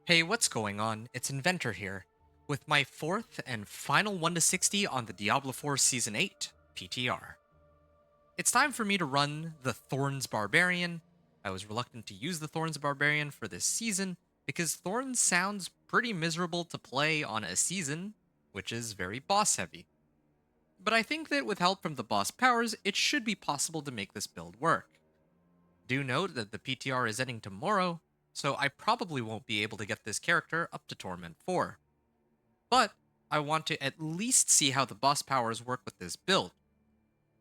Hey, what's going on? It's Inventor here, with my fourth and final 1 to 60 on the Diablo 4 Season 8 PTR. It's time for me to run the Thorns Barbarian. I was reluctant to use the Thorns Barbarian for this season because Thorns sounds pretty miserable to play on a season, which is very boss heavy. But I think that with help from the boss powers, it should be possible to make this build work. Do note that the PTR is ending tomorrow, so I probably won't be able to get this character up to Torment 4. But I want to at least see how the boss powers work with this build.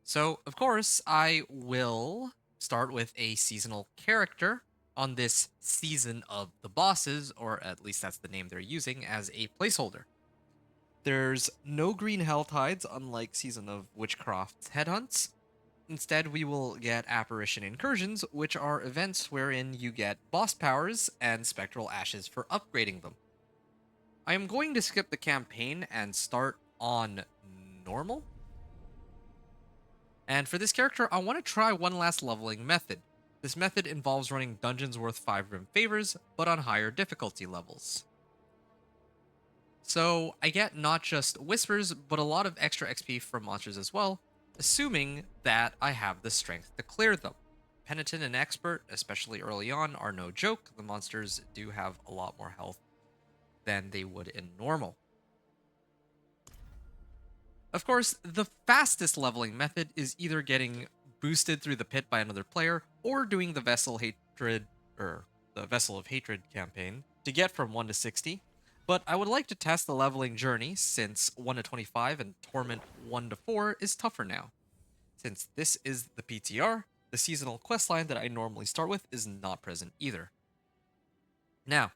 So, of course, I will start with a seasonal character on this season of the bosses, or at least that's the name they're using as a placeholder. There's no green hell tides, unlike Season of Witchcraft's headhunts. Instead, we will get Apparition Incursions, which are events wherein you get boss powers and spectral ashes for upgrading them. I am going to skip the campaign and start on normal. And for this character, I want to try one last leveling method. This method involves running dungeons worth 5 Rim Favors, but on higher difficulty levels. So I get not just Whispers, but a lot of extra XP from monsters as well, assuming that I have the strength to clear them. Penitent and Expert, especially early on, are no joke. The monsters do have a lot more health than they would in normal. Of course, the fastest leveling method is either getting boosted through the pit by another player or doing the Vessel of Hatred campaign to get from 1 to 60. But I would like to test the leveling journey since 1 to 25 and Torment 1 to 4 is tougher now. Since this is the PTR, the seasonal questline that I normally start with is not present either. Now,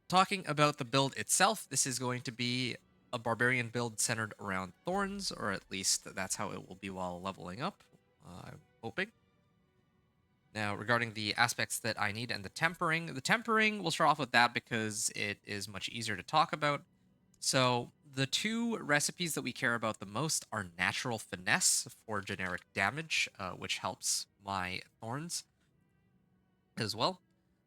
talking about the build itself, this is going to be a barbarian build centered around thorns, or at least that's how it will be while leveling up. I'm hoping. Now, regarding the aspects that I need and the tempering, we'll start off with that because it is much easier to talk about. So, the two recipes that we care about the most are natural finesse for generic damage, which helps my thorns as well.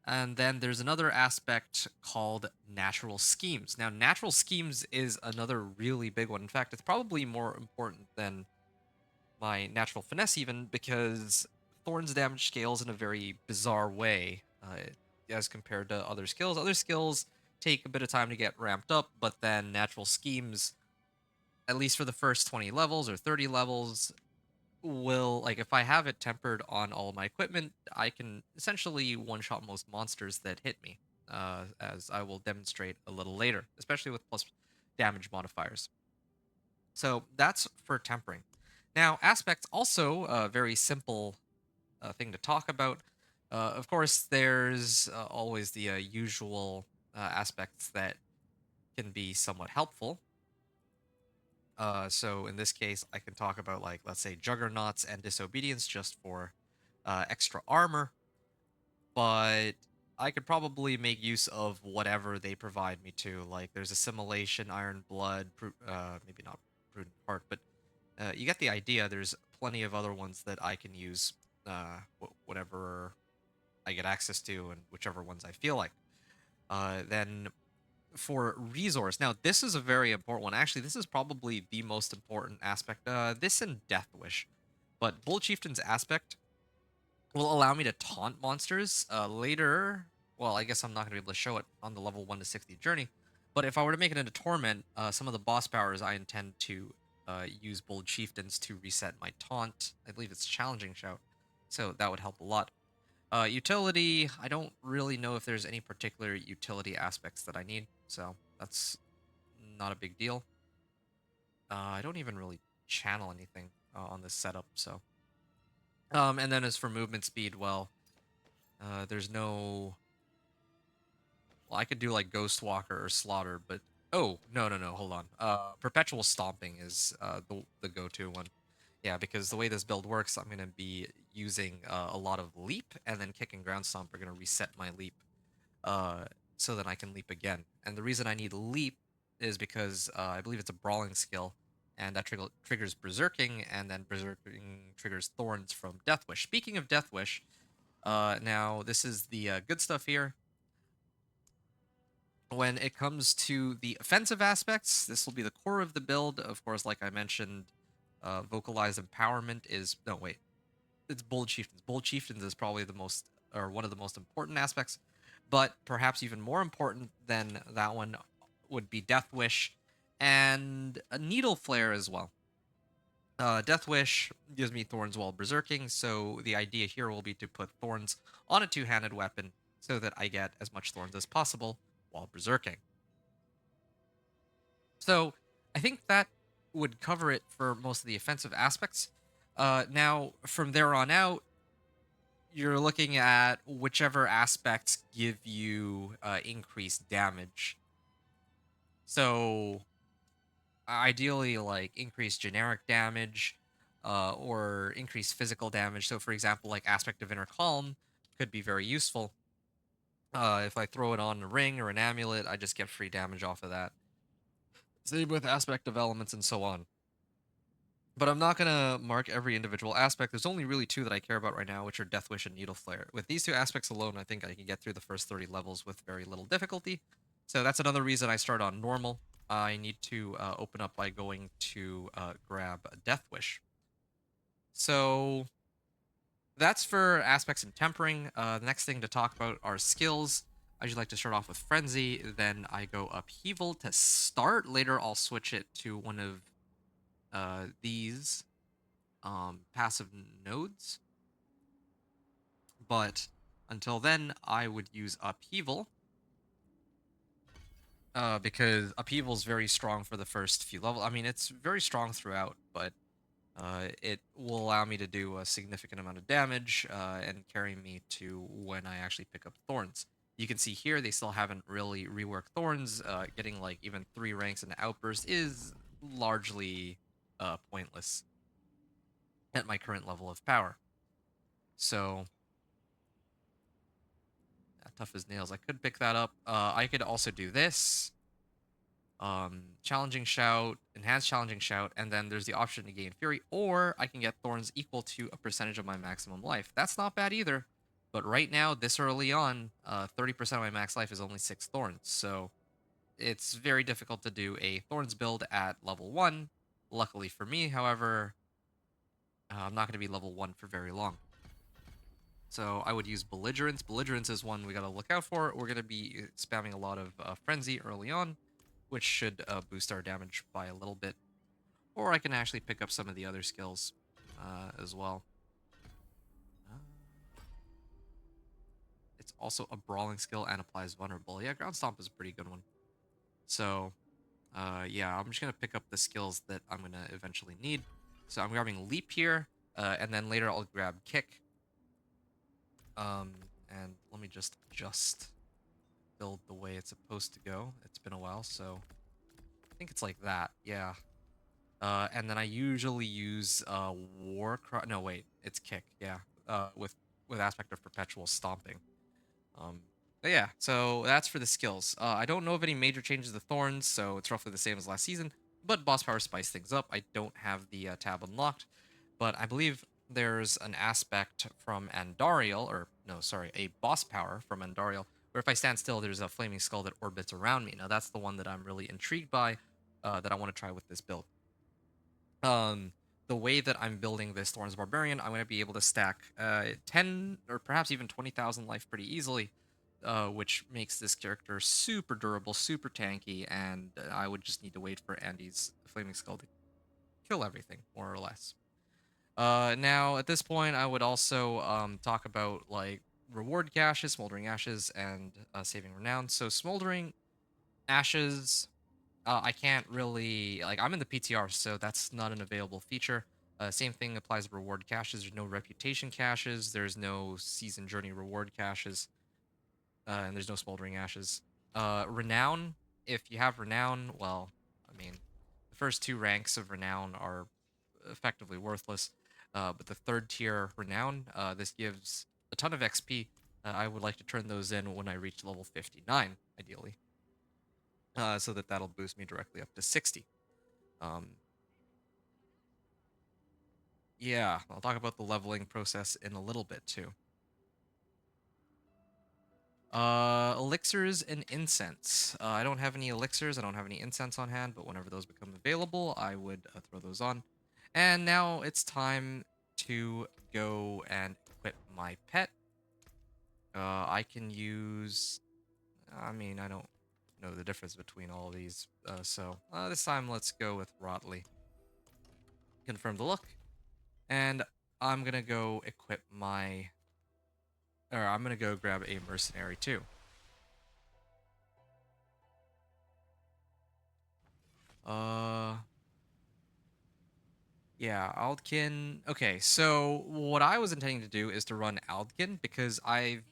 And then there's another aspect called natural schemes. Now, natural schemes is another really big one. In fact, it's probably more important than my natural finesse, even because Thorns damage scales in a very bizarre way as compared to other skills. Other skills take a bit of time to get ramped up, but then natural schemes, at least for the first 20 levels or 30 levels, will, like, if I have it tempered on all my equipment, I can essentially one shot most monsters that hit me, as I will demonstrate a little later, especially with plus damage modifiers. So that's for tempering. Now, aspects also a very simple thing to talk about. Of course, there's always the usual aspects that can be somewhat helpful. So in this case, I can talk about, like, let's say Juggernauts and Disobedience just for extra armor, but I could probably make use of whatever they provide me to. Like, there's Assimilation, Iron Blood, maybe not Prudent Heart, but you get the idea. There's plenty of other ones that I can use, whatever I get access to, and whichever ones I feel like. Then for resource. Now, this is a very important one. Actually, this is probably the most important aspect. This and Death Wish. But Bull Chieftain's aspect will allow me to taunt monsters later. Well, I guess I'm not going to be able to show it on the level 1 to 60 journey. But if I were to make it into Torment, some of the boss powers I intend to use Bull Chieftains to reset my taunt. I believe it's Challenging Shout. So that would help a lot. Utility, I don't really know if there's any particular utility aspects that I need, so that's not a big deal. I don't even really channel anything on this setup, so. And then as for movement speed, well, there's no. Well, I could do like Ghost Walker or Slaughter, but oh no, hold on. Perpetual Stomping is the go-to one. Yeah, because the way this build works, I'm gonna be using a lot of leap, and then kick and ground stomp are gonna reset my leap, uh, so that I can leap again. And the reason I need leap is because I believe it's a brawling skill, and that triggers berserking, and then berserking triggers thorns from Death Wish. Speaking of Death Wish, now this is the good stuff here. When it comes to the offensive aspects, this will be the core of the build. Of course, like I mentioned, vocalized empowerment is no wait, it's bold chieftains. Bold chieftains is probably the most or one of the most important aspects, but perhaps even more important than that one would be Death Wish and a Needle Flare as well. Death Wish gives me Thorns while berserking, so the idea here will be to put Thorns on a two-handed weapon so that I get as much Thorns as possible while berserking. So I think that would cover it for most of the offensive aspects. Now, from there on out, you're looking at whichever aspects give you increased damage. So ideally, like increased generic damage or increased physical damage. So, for example, like Aspect of Inner Calm could be very useful. If I throw it on a ring or an amulet, I just get free damage off of that. Same with Aspect of Elements and so on. But I'm not going to mark every individual aspect. There's only really two that I care about right now, which are Death Wish and Needle Flare. With these two aspects alone, I think I can get through the first 30 levels with very little difficulty. So that's another reason I start on normal. I need to open up by going to grab Death Wish. So that's for aspects and tempering. The next thing to talk about are skills. I usually like to start off with Frenzy, then I go Upheaval to start. Later, I'll switch it to one of these passive nodes. But until then, I would use Upheaval because Upheaval is very strong for the first few levels. I mean, it's very strong throughout, but it will allow me to do a significant amount of damage and carry me to when I actually pick up Thorns. You can see here they still haven't really reworked Thorns. Getting like even 3 ranks in Outburst is largely pointless at my current level of power. So tough as nails. I could pick that up. I could also do this. Challenging Shout, Enhanced Challenging Shout, and then there's the option to gain Fury, or I can get Thorns equal to a percentage of my maximum life. That's not bad either. But right now, this early on, 30% of my max life is only 6 Thorns. So it's very difficult to do a Thorns build at level 1. Luckily for me, however, I'm not going to be level 1 for very long. So I would use Belligerence. Belligerence is one we got to look out for. We're going to be spamming a lot of Frenzy early on, which should boost our damage by a little bit. Or I can actually pick up some of the other skills as well. It's also a brawling skill and applies vulnerable. Yeah, Ground Stomp is a pretty good one. So yeah, I'm just going to pick up the skills that I'm going to eventually need. So I'm grabbing Leap here, and then later I'll grab Kick. And let me just adjust build the way it's supposed to go. It's been a while, so I think it's like that. Yeah. And then I usually use Warcry. No, wait, it's Kick. Yeah. With aspect of perpetual stomping. But yeah, so that's for the skills. I don't know of any major changes to Thorns, so it's roughly the same as last season. But boss power spice things up. I don't have the tab unlocked, but I believe there's an aspect from Andariel, or no, sorry, a boss power from Andariel, where if I stand still, there's a flaming skull that orbits around me. Now that's the one that I'm really intrigued by, that I want to try with this build. The way that I'm building this Thorns Barbarian, I'm going to be able to stack 10 or perhaps even 20,000 life pretty easily, which makes this character super durable, super tanky, and I would just need to wait for Andy's Flaming Skull to kill everything, more or less. Now, at this point, I would also talk about like reward caches, Smoldering Ashes, and Saving Renown. So, Smoldering Ashes, I can't really like. I'm in the PTR, so that's not an available feature. Same thing applies to reward caches. There's no reputation caches. There's no season journey reward caches, and there's no smoldering ashes. Renown. If you have renown, well, I mean, the first 2 ranks of renown are effectively worthless. But the 3rd tier renown, this gives a ton of XP. I would like to turn those in when I reach level 59, ideally, so that that'll boost me directly up to 60. Um, yeah, I'll talk about the leveling process in a little bit too. Elixirs and incense. I don't have any elixirs. I don't have any incense on hand, but whenever those become available, I would throw those on. And now it's time to go and equip my pet. I can use. I mean, I don't know the difference between all of these. So this time, let's go with Rotley. Confirm the look, and I'm gonna go equip my. Or I'm gonna go grab a mercenary too. Uh, yeah, Aldkin. Okay, so what I was intending to do is to run Aldkin because I've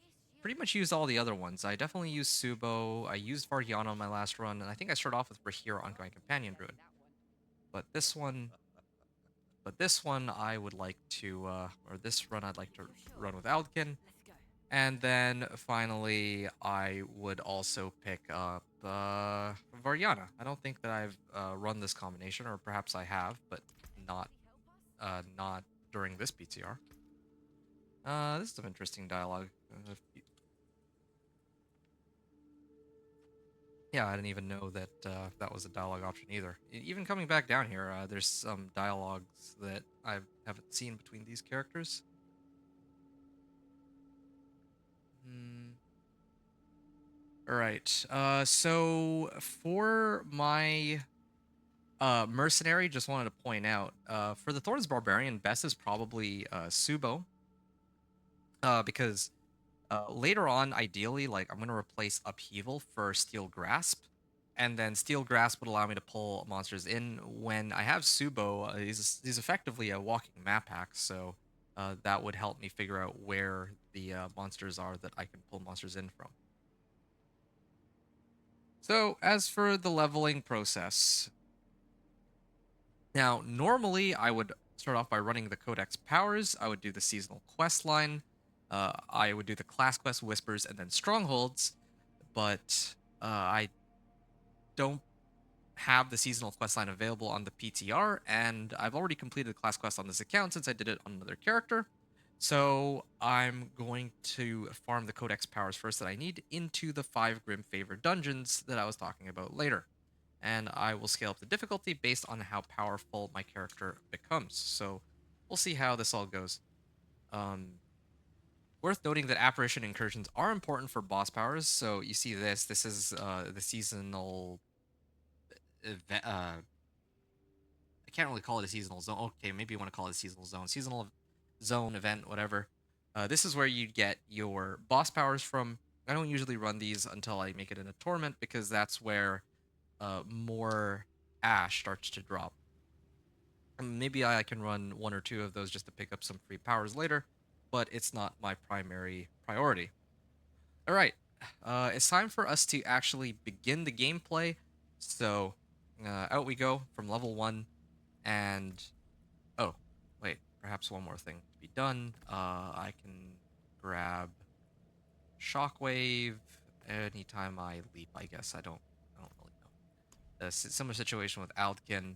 pretty much used all the other ones. I definitely used Subo. I used Vargiana on my last run, and I think I started off with Brahir on my companion druid. But this one, I would like to, or this run I'd like to run with Aldkin. And then finally, I would also pick up Vargiana. I don't think that I've run this combination, or perhaps I have, but not not during this PTR. This is some interesting dialogue. Yeah, I didn't even know that that was a dialogue option either. Even coming back down here, there's some dialogues that I haven't seen between these characters. Hmm. All right. So for my mercenary, just wanted to point out, for the Thorns Barbarian, best is probably Subo, because later on, ideally, like I'm gonna replace Upheaval for Steel Grasp, and then Steel Grasp would allow me to pull monsters in. When I have Subo, he's effectively a walking map hack, so that would help me figure out where the monsters are that I can pull monsters in from. So as for the leveling process, now normally I would start off by running the Codex powers. I would do the seasonal quest line. I would do the class quest, Whispers, and then Strongholds, but I don't have the seasonal quest line available on the PTR, and I've already completed the class quest on this account since I did it on another character. So I'm going to farm the Codex powers first that I need into the 5 Grim Favor dungeons that I was talking about later. And I will scale up the difficulty based on how powerful my character becomes. So we'll see how this all goes. Um, Worth noting that apparition incursions are important for boss powers. So you see this. This is the seasonal event. I can't really call it a seasonal zone. Okay, maybe you want to call it a seasonal zone. Seasonal zone event, whatever. This is where you get your boss powers from. I don't usually run these until I make it in a tournament because that's where more ash starts to drop. Maybe I can run 1 or 2 of those just to pick up some free powers later, but it's not my primary priority. All right, it's time for us to actually begin the gameplay. So out we go from level 1, and oh, wait, perhaps one more thing to be done. I can grab Shockwave anytime I leap. I guess I don't really know. A similar situation with Aldkin.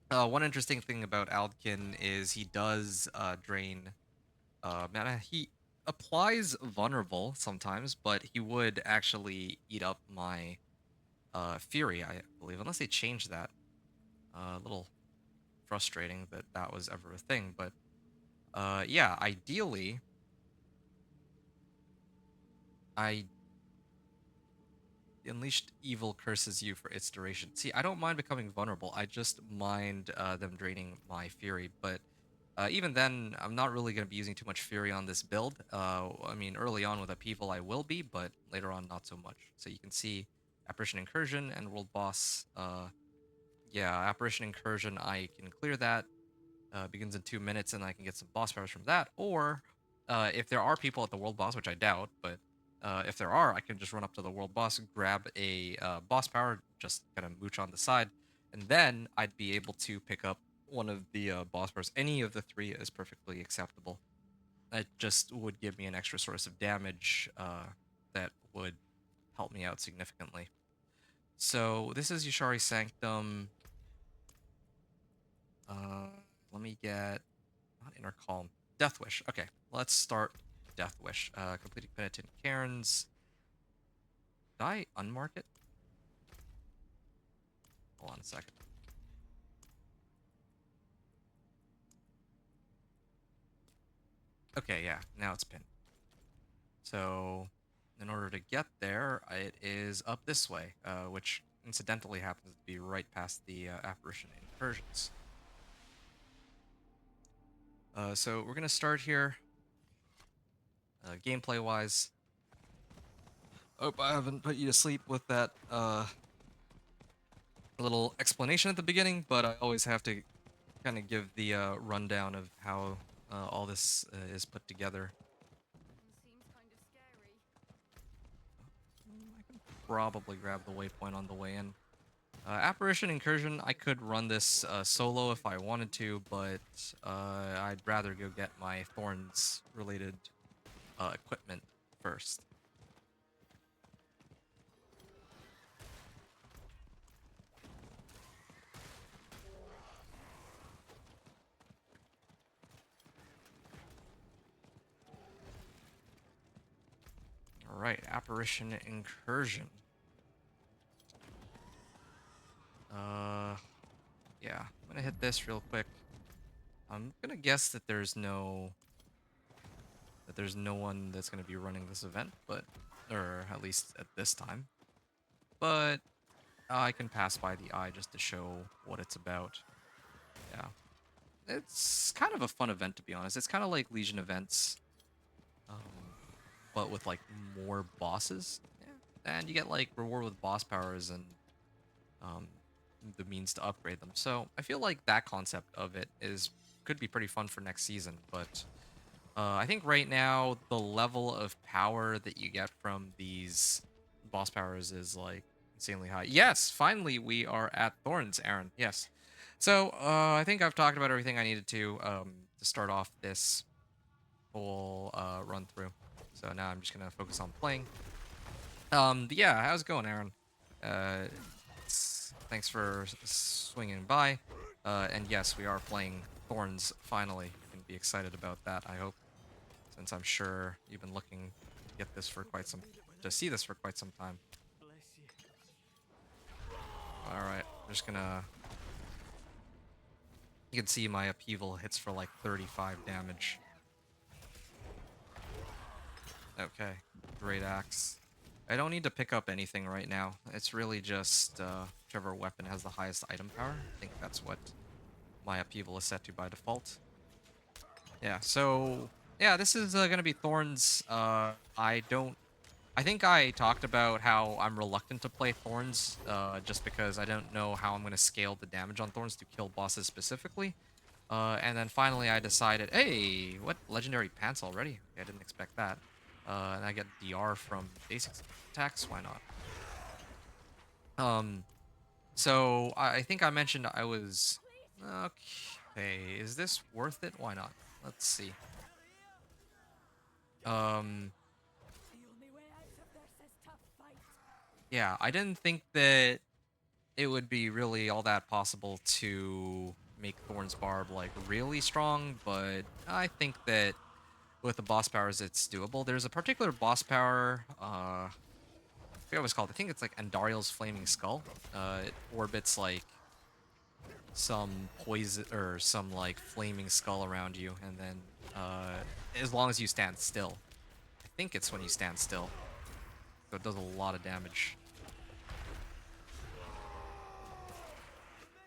One interesting thing about Aldkin is he does drain mana. He applies vulnerable sometimes, but he would actually eat up my Fury, I believe, unless they changed that. A little frustrating that that was ever a thing, but yeah, ideally, I Unleashed Evil curses you for its duration. See, I don't mind becoming vulnerable. I just mind them draining my Fury, but even then, I'm not really going to be using too much Fury on this build. I mean, early on with Upheaval, I will be, but later on, not so much. So you can see Apparition Incursion and World Boss. Yeah, Apparition Incursion, I can clear that. Begins in 2 minutes, and I can get some boss powers from that. Or if there are people at the world boss, which I doubt, but if there are, I can just run up to the world boss, grab a boss power, just kind of mooch on the side, and then I'd be able to pick up one of the boss powers. Any of the 3 is perfectly acceptable. That just would give me an extra source of damage that would help me out significantly. So this is Yashari Sanctum. Uh, Let me get not Inner Calm. Death Wish. Okay, let's start Death Wish. Completing Penitent Cairns. Did I unmark it? Hold on a second. Okay, yeah, now it's pinned. So, in order to get there, it is up this way, which incidentally happens to be right past the Apparition Incursions. So we're gonna start here. Gameplay-wise, hope I haven't put you to sleep with that little explanation at the beginning, but I always have to kind of give the rundown of how all this is put together. Seems kind of scary. I can probably grab the waypoint on the way in. Apparition Incursion, I could run this solo if I wanted to, but I'd rather go get my Thorns related equipment first. Alright, Apparition Incursion. Yeah, I'm gonna hit this real quick. I'm gonna guess that there's no one that's gonna be running this event, but or at least at this time. But I can pass by the eye just to show what it's about. Yeah, it's kind of a fun event to be honest. It's kind of like Legion events, um, but with like more bosses. Yeah, and you get like reward with boss powers and um, the means to upgrade them. So I feel like that concept of it could be pretty fun for next season. But I think right now the level of power that you get from these boss powers is like insanely high. Yes, finally we are at Thorns, Aaron. Yes. So I think I've talked about everything I needed to start off this whole run through. So now I'm just gonna focus on playing. Yeah, how's it going, Aaron? Uh, Thanks for swinging by. And yes, we are playing Thorns finally. You can be excited about that, I hope, since I'm sure you've been looking to get this for to see this for quite some time. All right, I'm just gonna. You can see my upheaval hits for like 35 damage. Okay, great axe. I don't need to pick up anything right now. It's really just whichever weapon has the highest item power. I think that's what my upheaval is set to by default. Yeah, so yeah, this is gonna be Thorns. I think I talked about how I'm reluctant to play Thorns, just because I don't know how I'm gonna scale the damage on Thorns to kill bosses specifically. And then finally I decided, hey, what legendary pants already? Okay, I didn't expect that. And I get DR from basic attacks. Why not? So I think I mentioned I was okay. Is this worth it? Why not? Let's see. Um, yeah, I didn't think that it would be really all that possible to make Thorns Barb like really strong, but I think that with the boss powers it's doable. There's a particular boss power, I forget what it's called. I think it's like Andariel's Flaming Skull. It orbits like some poison or some like flaming skull around you, and then as long as you stand still. I think it's when you stand still. So it does a lot of damage.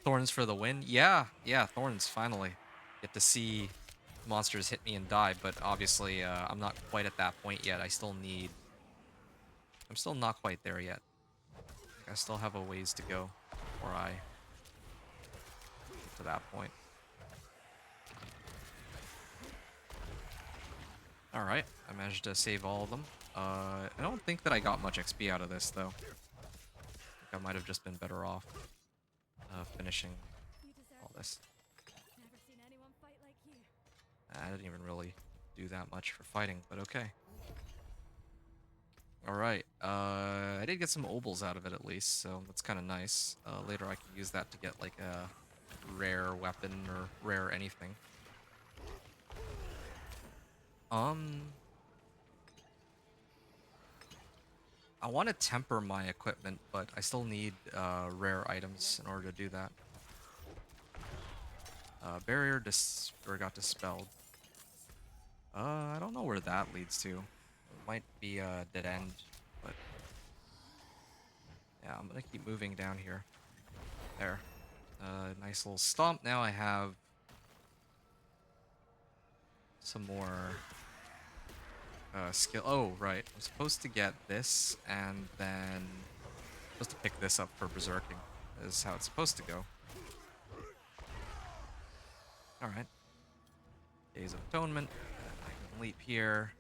Thorns for the win? Yeah, Thorns, finally. Get to see monsters hit me and die, but obviously I'm not quite at that point yet. I'm still not quite there yet. I still have a ways to go before I get to that point. Alright, I managed to save all of them. I don't think that I got much XP out of this, though. I think I might have just been better off finishing all this. Never seen anyone fight like you. I didn't even really do that much for fighting, but okay. Alright, I did get some obols out of it at least, so that's kind of nice. Later I can use that to get like a rare weapon or rare anything. I want to temper my equipment, but I still need rare items in order to do that. Barrier got dispelled. I don't know where that leads to. It might be a dead end, but yeah, I'm gonna keep moving down here. There. Nice little stomp. Now I have some more skill. Oh, right. I'm supposed to get this, and then supposed to pick this up for berserking. Is how it's supposed to go. All right. Days of Atonement. I can leap here.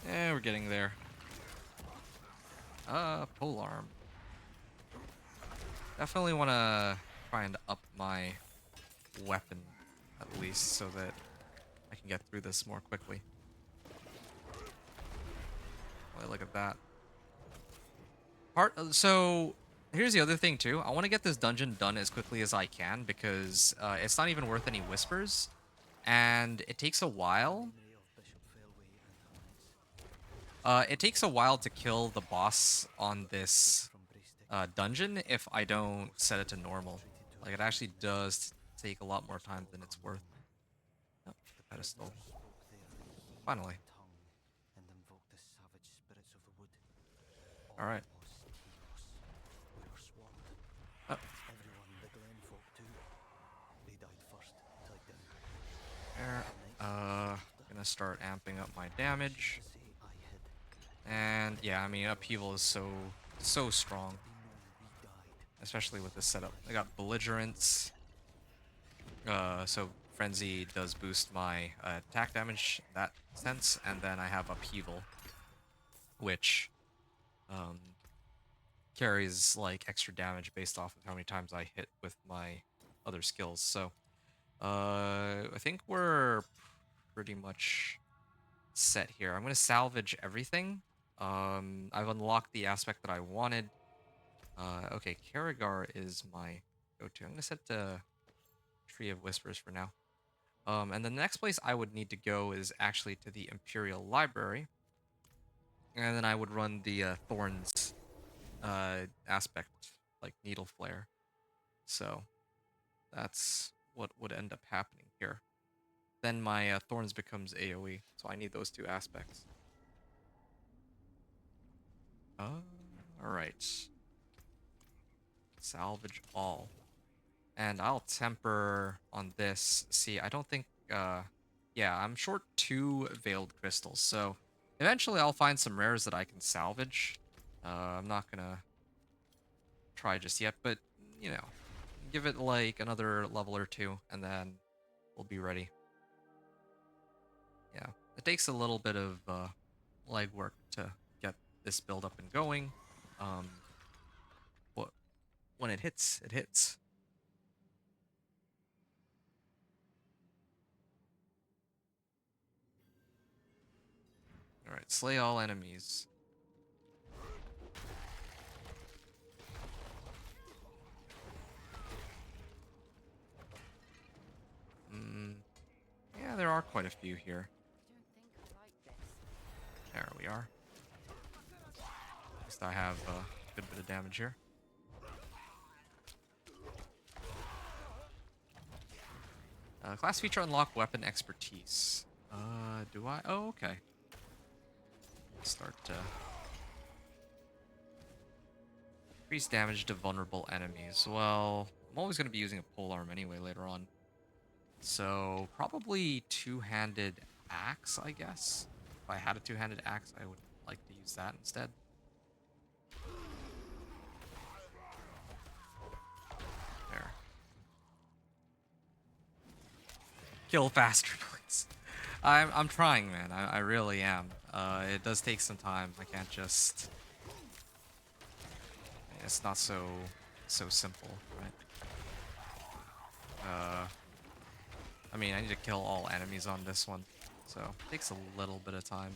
Yeah, we're getting there. Polearm. Definitely want to try and up my weapon, at least, so that I can get through this more quickly. Boy, look at that. So, here's the other thing, too. I want to get this dungeon done as quickly as I can, because it's not even worth any whispers, and it takes a while. It takes a while to kill the boss on this dungeon if I don't set it to normal. Like, it actually does take a lot more time than it's worth. Oh, the pedestal. Finally. Alright. Oh. There. Gonna start amping up my damage. And yeah, I mean, upheaval is so strong. Especially with this setup. I got belligerence. So frenzy does boost my attack damage in that sense, and then I have upheaval, which carries like extra damage based off of how many times I hit with my other skills. So I think we're pretty much set here. I'm gonna salvage everything. I've unlocked the aspect that I wanted. Okay, Karagar is my go-to. I'm gonna set the Tree of Whispers for now. And the next place I would need to go is actually to the Imperial Library. And then I would run the Thorns aspect, like Needle Flare. So that's what would end up happening here. Then my Thorns becomes AoE, so I need those two aspects. Alright. Salvage all. And I'll temper on this. See, I don't think, yeah, I'm short 2 Veiled Crystals, so eventually I'll find some rares that I can salvage. I'm not gonna try just yet, but, you know, give it like another level or 2, and then we'll be ready. Yeah, it takes a little bit of legwork to get this build up and going. But when it hits, it hits. Alright, slay all enemies. Yeah, there are quite a few here. There we are. At least I have a good bit of damage here. Class feature unlock weapon expertise. Do I? Oh, okay. Start to increase damage to vulnerable enemies. Well, I'm always going to be using a polearm anyway later on. So probably two-handed axe, I guess. If I had a two-handed axe, I would like to use that instead. There. Kill faster, please. I'm trying, man. I really am. It does take some time. I can't just. It's not so simple, right? I mean, I need to kill all enemies on this one, so it takes a little bit of time.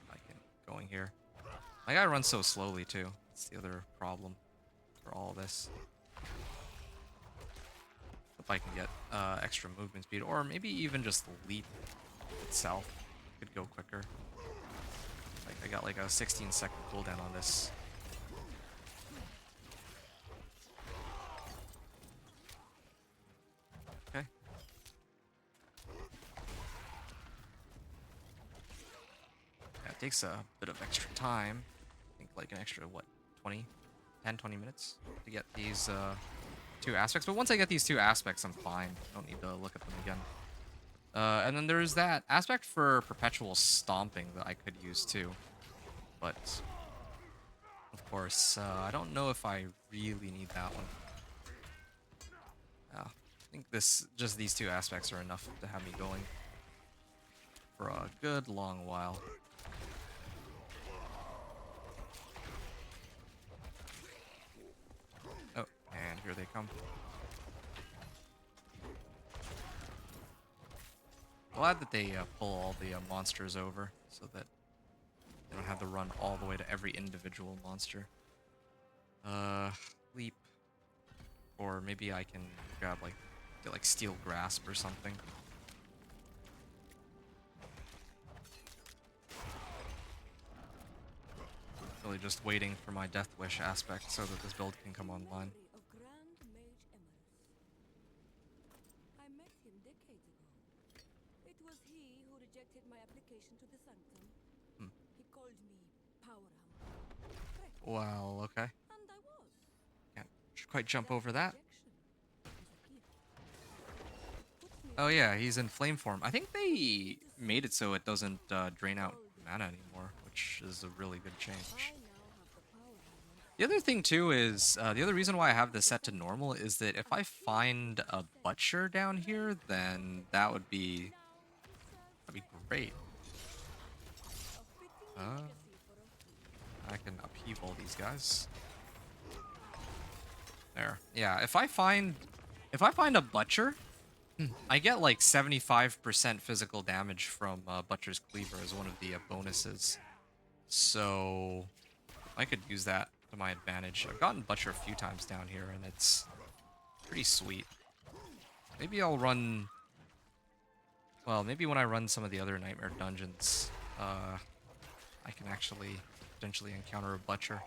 I can going here. My guy runs so slowly too. That's the other problem for all this. If I can get extra movement speed, or maybe even just leap itself. could go quicker. Like I got like a 16-second cooldown on this. Okay. Yeah, it takes a bit of extra time. I think like an extra, what, 20 minutes to get these two aspects. But once I get these two aspects, I'm fine. I don't need to look at them again. And then there's that aspect for perpetual stomping that I could use too. But, of course, I don't know if I really need that one. I think just these two aspects are enough to have me going for a good long while. Oh, and here they come. Glad that they pull all the monsters over so that they don't have to run all the way to every individual monster. Leap. Or maybe I can grab get like steel grasp or something. Really just waiting for my death wish aspect so that this build can come online. I met him decades ago. It was he who rejected my application to the Sanctum. He called me power hungry. Well, okay. And I was. Can't quite jump over that. Rejection was a gift. Oh yeah, he's in flame form. I think they made it so it doesn't drain out mana anymore, which is a really good change. I now have the power hammer. The other thing too is, the other reason why I have this set to normal is that if I find a butcher down here, then that'd be great. I can upheaval these guys. There. Yeah, if I find a butcher, I get like 75% physical damage from Butcher's Cleaver as one of the bonuses. So I could use that to my advantage. I've gotten Butcher a few times down here, and it's pretty sweet. Maybe I'll run... Well, maybe when I run some of the other Nightmare Dungeons, I can actually potentially encounter a Butcher.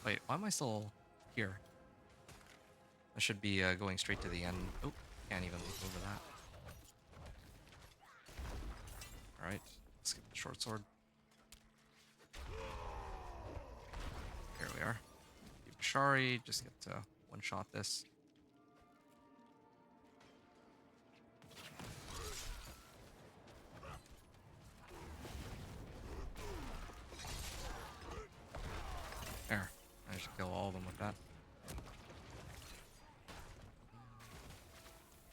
Wait, why am I still here? I should be going straight to the end. Oh, can't even leap over that. Alright, let's get the short sword. Here we are. Shari, just get to one-shot this. There. I should kill all of them with that.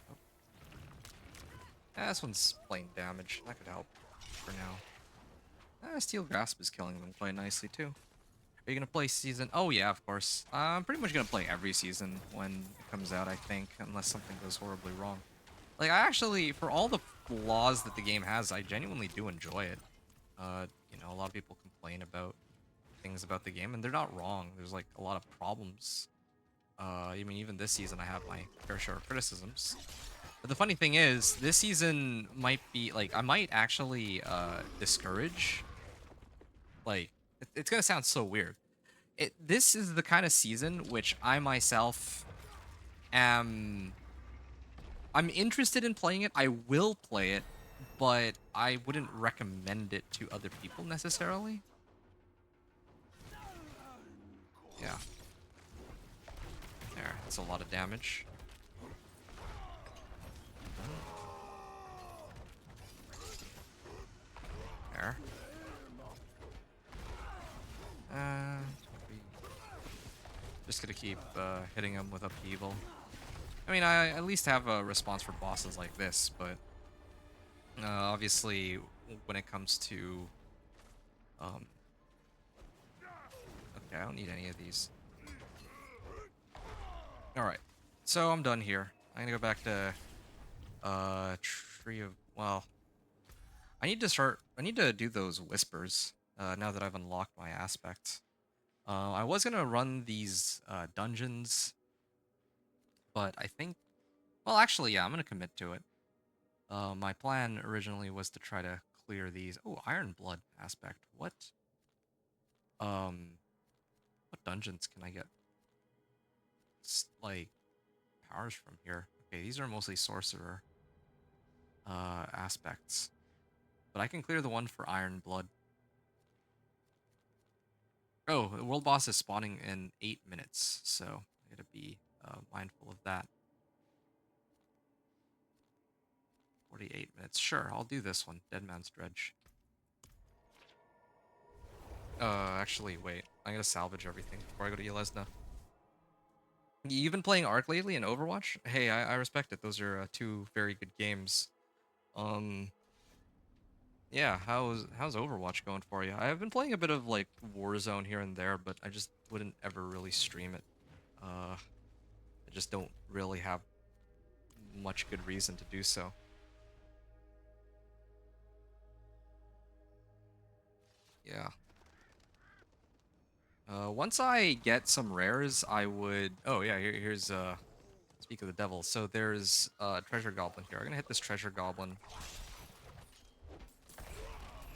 Oh. Yeah, this one's plain damage. That could help for now. Steel Grasp is killing them quite nicely too. Are you gonna play season? Oh yeah, of course. I'm pretty much gonna play every season when it comes out, I think, unless something goes horribly wrong. Like, I actually, for all the flaws that the game has, I genuinely do enjoy it. You know, a lot of people complain about things about the game, and they're not wrong. There's like a lot of problems. I mean, even this season, I have my fair share of criticisms. But the funny thing is, this season might be like, I might actually discourage. Like, it's gonna sound so weird. This is the kind of season which I myself am... I'm interested in playing it. I will play it, but I wouldn't recommend it to other people necessarily. Yeah. There, that's a lot of damage. There. Just gonna keep hitting him with upheaval. I mean, I at least have a response for bosses like this, but obviously when it comes to okay, I don't need any of these. Alright, so I'm done here. I'm gonna go back to Tree of... Well, I need to do those whispers now that I've unlocked my aspect. I was gonna run these dungeons, but I think... Well, actually, yeah, I'm gonna commit to it. My plan originally was to try to clear these. Oh, Iron Blood aspect. Um, what dungeons can I get like powers from here? Okay, these are mostly sorcerer aspects, but I can clear the one for Iron Blood. Oh, the world boss is spawning in 8 minutes, so I gotta be mindful of that. 48 minutes. Sure, I'll do this one. Dead Man's Dredge. Actually, wait. I'm gonna salvage everything before I go to Yelesna. You've been playing Ark lately in Overwatch? Hey, I respect it. Those are two very good games. Um, yeah, how's Overwatch going for you? I've been playing a bit of like Warzone here and there, but I just wouldn't ever really stream it. I just don't really have much good reason to do so. Yeah. Once I get some rares, I would. Oh yeah, here's Speak of the devil. So there's a treasure goblin here. I'm gonna hit this treasure goblin.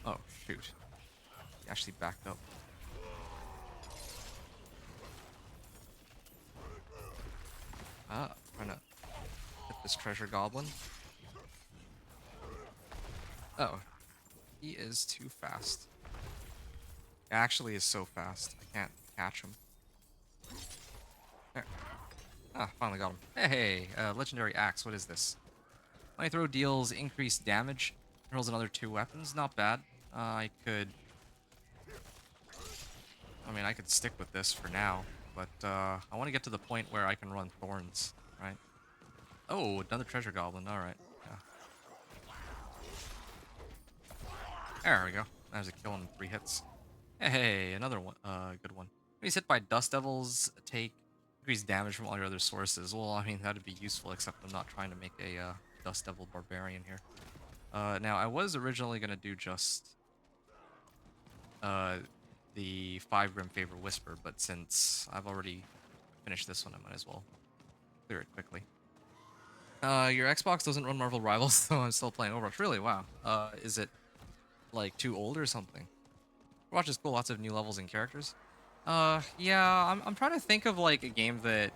Oh shoot, he actually backed up. Trying to hit this treasure goblin. Oh, he is too fast. He actually is so fast. I can't catch him. There. Ah, finally got him. Hey, legendary axe. What is this? My throw deals increased damage. Rolls another 2 weapons. Not bad. I could. I mean, I could stick with this for now, but I want to get to the point where I can run thorns, right? Oh, another treasure goblin. All right. Yeah. There we go. That was a kill in 3 hits. Hey, another one. Good one. When he's hit by dust devils, take increased damage from all your other sources. Well, I mean that'd be useful, except I'm not trying to make a dust devil barbarian here. Now I was originally gonna do just uh the 5 Grim Favor Whisper, but since I've already finished this one, I might as well clear it quickly. Your Xbox doesn't run Marvel Rivals, so I'm still playing Overwatch. Really? Wow. Is it like too old or something? Overwatch is cool, lots of new levels and characters. Yeah, I'm trying to think of like a game that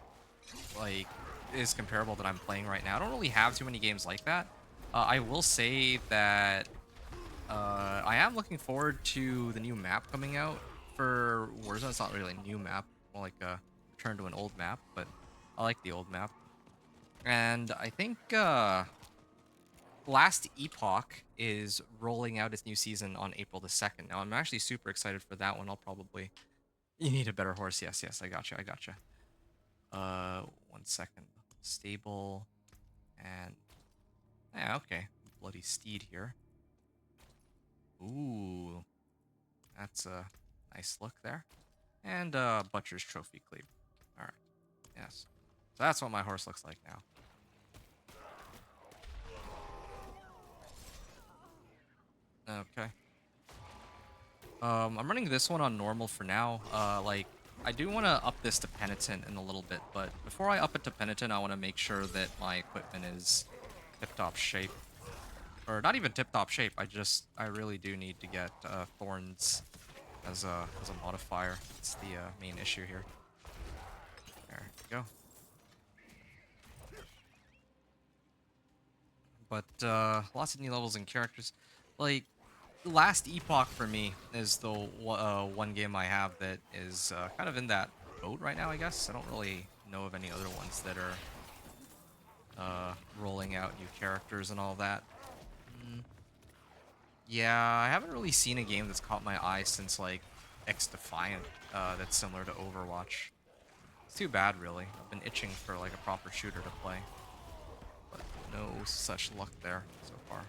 like is comparable that I'm playing right now. I don't really have too many games like that. I will say that I am looking forward to the new map coming out for Warzone. It's not really a new map, more like a return to an old map, but I like the old map. And I think Last Epoch is rolling out its new season on April the 2nd. Now, I'm actually super excited for that one. I'll probably... You need a better horse. Yes, yes, I gotcha, I gotcha. 1 second. Stable. And... Yeah, okay. Bloody steed here. Ooh. That's a nice look there. And, Butcher's Trophy Cleave. Alright. Yes. So that's what my horse looks like now. Okay. I'm running this one on normal for now. Like, I do want to up this to Penitent in a little bit, but before I up it to Penitent, I want to make sure that my equipment is tip-top shape. Or not even tip-top shape, I really do need to get Thorns as a modifier. It's the main issue here. There we go. But lots of new levels and characters. Like, Last Epoch for me is the one game I have that is kind of in that boat right now, I guess. I don't really know of any other ones that are rolling out new characters and all that. Mm, yeah, I haven't really seen a game that's caught my eye since, like, X Defiant that's similar to Overwatch. It's too bad, really. I've been itching for, like, a proper shooter to play. But no such luck there so far.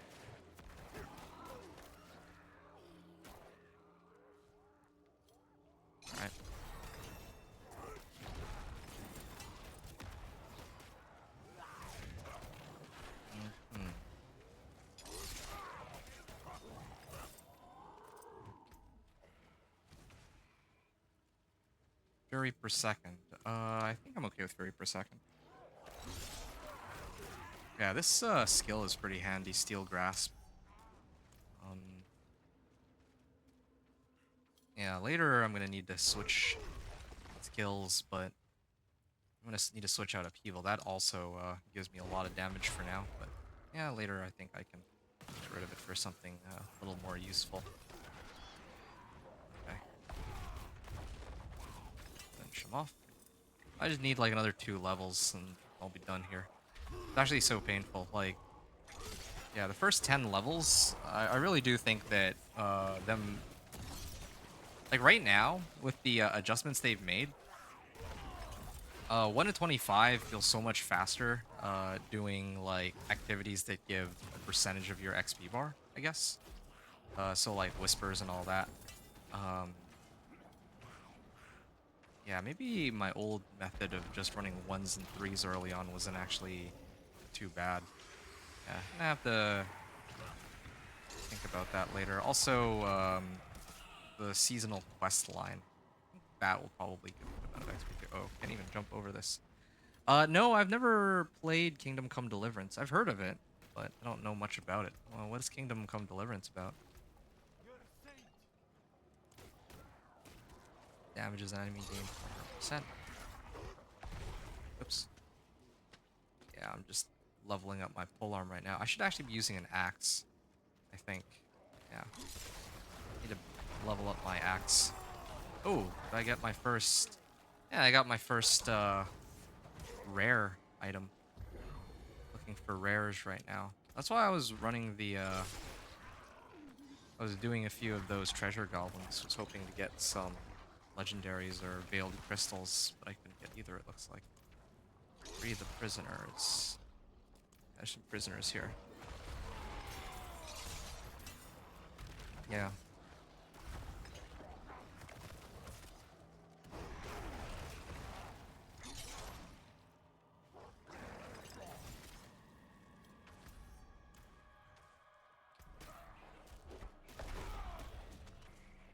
Alright. Hmm. Fury per second. I think I'm okay with Fury per second. Yeah, this skill is pretty handy, Steel Grasp. Yeah, later I'm gonna need to switch skills, but I'm gonna need to switch out Upheaval. That also gives me a lot of damage for now, but yeah, later I think I can get rid of it for something a little more useful. Okay. Finish him off. I just need like another 2 levels and I'll be done here. It's actually so painful. Like, yeah, the first 10 levels, I really do think that them, like right now, with the adjustments they've made, 1 to 25 feels so much faster doing like activities that give a percentage of your XP bar, I guess. So like whispers and all that. Um, yeah, maybe my old method of just running 1s and 3s early on wasn't actually too bad. Yeah, I'm gonna have to think about that later. Also, the seasonal quest line. I think that will probably give a good amount of XP. Oh, can't even jump over this. No, I've never played Kingdom Come Deliverance. I've heard of it, but I don't know much about it. Well, what is Kingdom Come Deliverance about? Damages an enemy gained 100%. Oops. Yeah, I'm just leveling up my polearm right now. I should actually be using an axe, I think. Yeah. Need to level up my axe. Oh, did I get my first... Yeah, I got my first rare item. Looking for rares right now. That's why I was running the I was doing a few of those treasure goblins. Was hoping to get some legendaries or veiled crystals, but I couldn't get either, it looks like. Free the prisoners. There's some prisoners here. Yeah.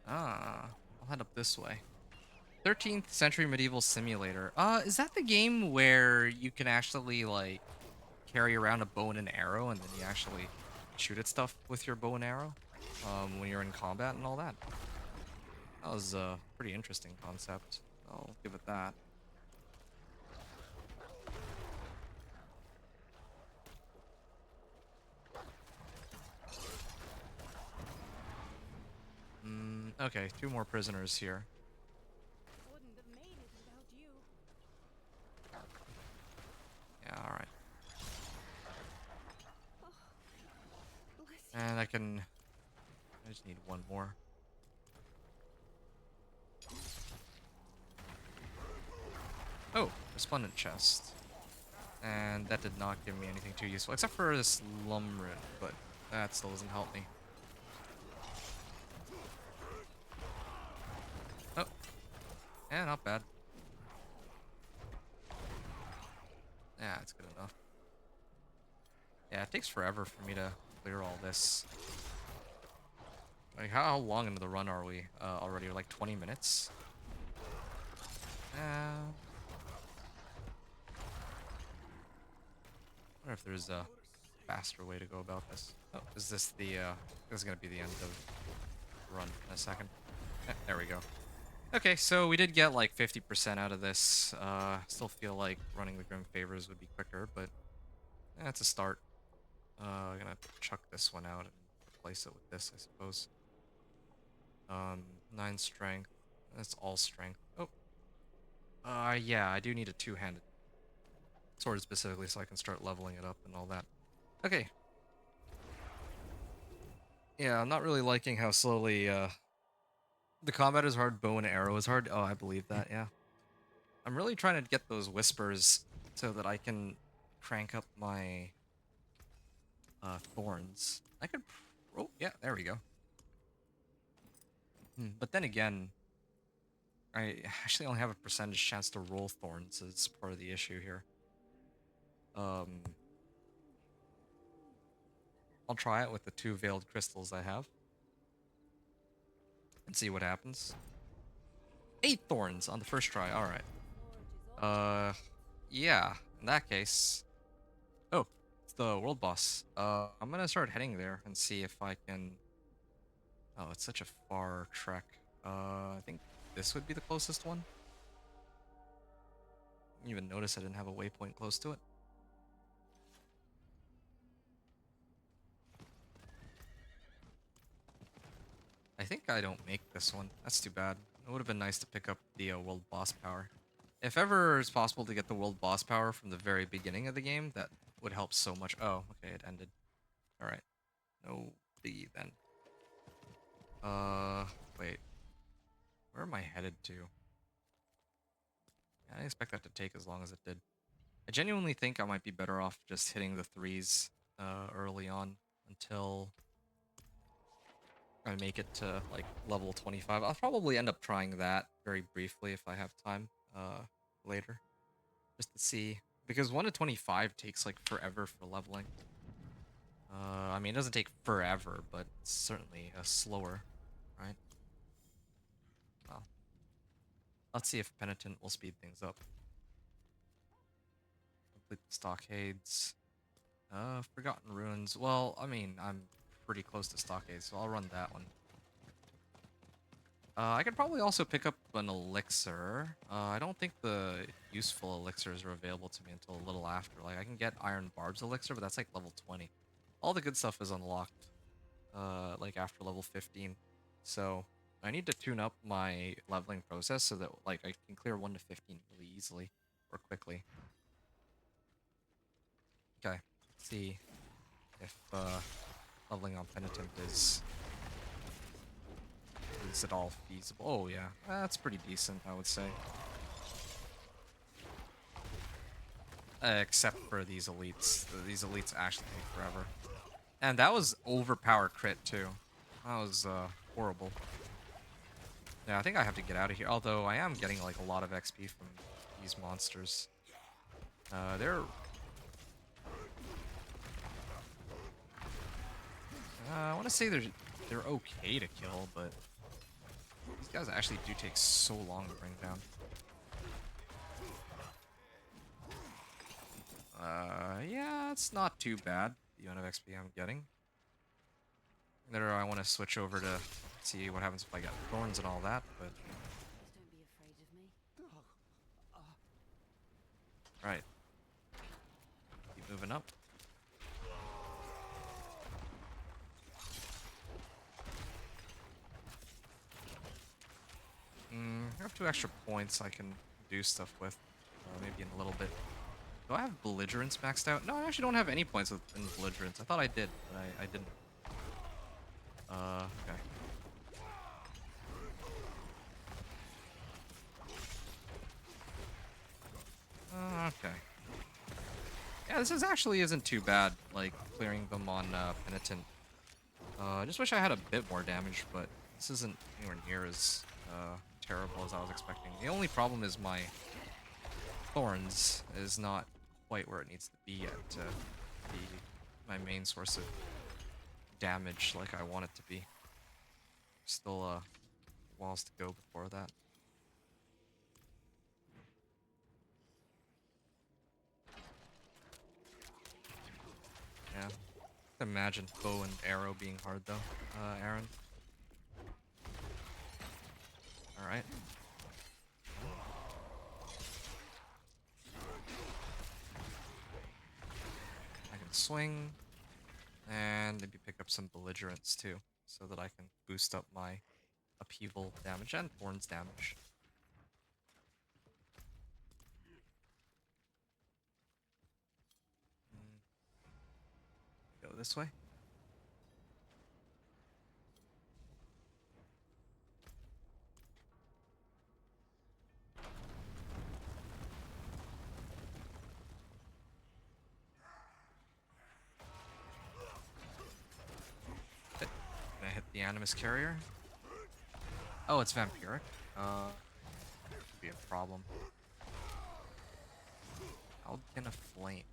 Ah, I'll head up this way. 13th Century Medieval Simulator. Is that the game where you can actually, like, carry around a bow and an arrow and then you actually shoot at stuff with your bow and arrow? When you're in combat and all that? That was a pretty interesting concept. I'll give it that. Okay, 2 more prisoners here. Wouldn't have made it without you. Yeah, alright. Bless you. And I just need 1 more. Oh, resplendent chest. And that did not give me anything too useful, except for this Lumrin, but that still doesn't help me. Oh, yeah, not bad. Yeah, it's good enough. Yeah, it takes forever for me to clear all this. Like, how long into the run are we already? Like 20 minutes? I wonder if there's a faster way to go about this. Oh, is this the, this is gonna be the end of the run in a second. There we go. Okay, so we did get like 50% out of this. Still feel like running the Grim Favors would be quicker, but that's a start. I'm gonna chuck this one out and replace it with this, I suppose. 9 strength. That's all strength. Oh. Yeah, I do need a 2-handed sword specifically so I can start leveling it up and all that. Okay. Yeah, I'm not really liking how slowly, the combat is hard, bow and arrow is hard. Oh, I believe that, yeah. I'm really trying to get those whispers so that I can crank up my thorns. I could... Oh, yeah, there we go. But then again, I actually only have a percentage chance to roll thorns as part of the issue here. I'll try it with the 2 veiled crystals I have. And see what happens. 8 thorns on the first try, alright. Yeah, in that case... Oh, it's the world boss. I'm gonna start heading there and see if I can... Oh, it's such a far trek. I think this would be the closest one. Didn't even notice I didn't have a waypoint close to it. I think I don't make this one. That's too bad. It would have been nice to pick up the world boss power. If ever it's possible to get the world boss power from the very beginning of the game, that would help so much. Oh, okay, it ended. Alright. No biggie then. Wait. Where am I headed to? I didn't expect that to take as long as it did. I genuinely think I might be better off just hitting the threes early on until I make it to like level 25. I'll probably end up trying that very briefly if I have time later, just to see, because 1 to 25 takes like forever for leveling. I mean, it doesn't take forever, but it's certainly slower, right? Well, let's see if Penitent will speed things up. Complete the Stockades. Forgotten Ruins. Well, I mean, I'm pretty close to Stockades, so I'll run that one. I could probably also pick up an elixir. I don't think the useful elixirs are available to me until a little after. Like, I can get Iron Barb's elixir, but that's like level 20. All the good stuff is unlocked, like after level 15. So I need to tune up my leveling process so that like I can clear 1 to 15 really easily or quickly. Okay, let's see if leveling on Penitent is at all feasible. Oh yeah, that's pretty decent, I would say. Except for these elites. These elites actually take forever. And that was overpowered crit too. That was horrible. Yeah, I think I have to get out of here. Although I am getting like a lot of XP from these monsters. They're I want to say they're okay to kill, but these guys actually do take so long to bring down. Yeah, it's not too bad, the amount of XP I'm getting. Later, I want to switch over to see what happens if I get thorns and all that, but... Don't be afraid of me. Right. Keep moving up. I have 2 extra points I can do stuff with, maybe in a little bit. Do I have belligerence maxed out? No, I actually don't have any points in belligerence. I thought I did, but I didn't. Okay. Okay. Yeah, this actually isn't too bad, like, clearing them on Penitent. I just wish I had a bit more damage, but this isn't anywhere near as terrible as I was expecting. The only problem is my Thorns is not quite where it needs to be yet to be my main source of damage like I want it to be. Still walls to go before that. Yeah. Imagine bow and arrow being hard though, Aaron. Alright. I can swing, and maybe pick up some belligerence too, so that I can boost up my upheaval damage and thorns damage. Go this way. Gonna hit the Animus Carrier. Oh, it's vampiric. Could be a problem. How can a flame?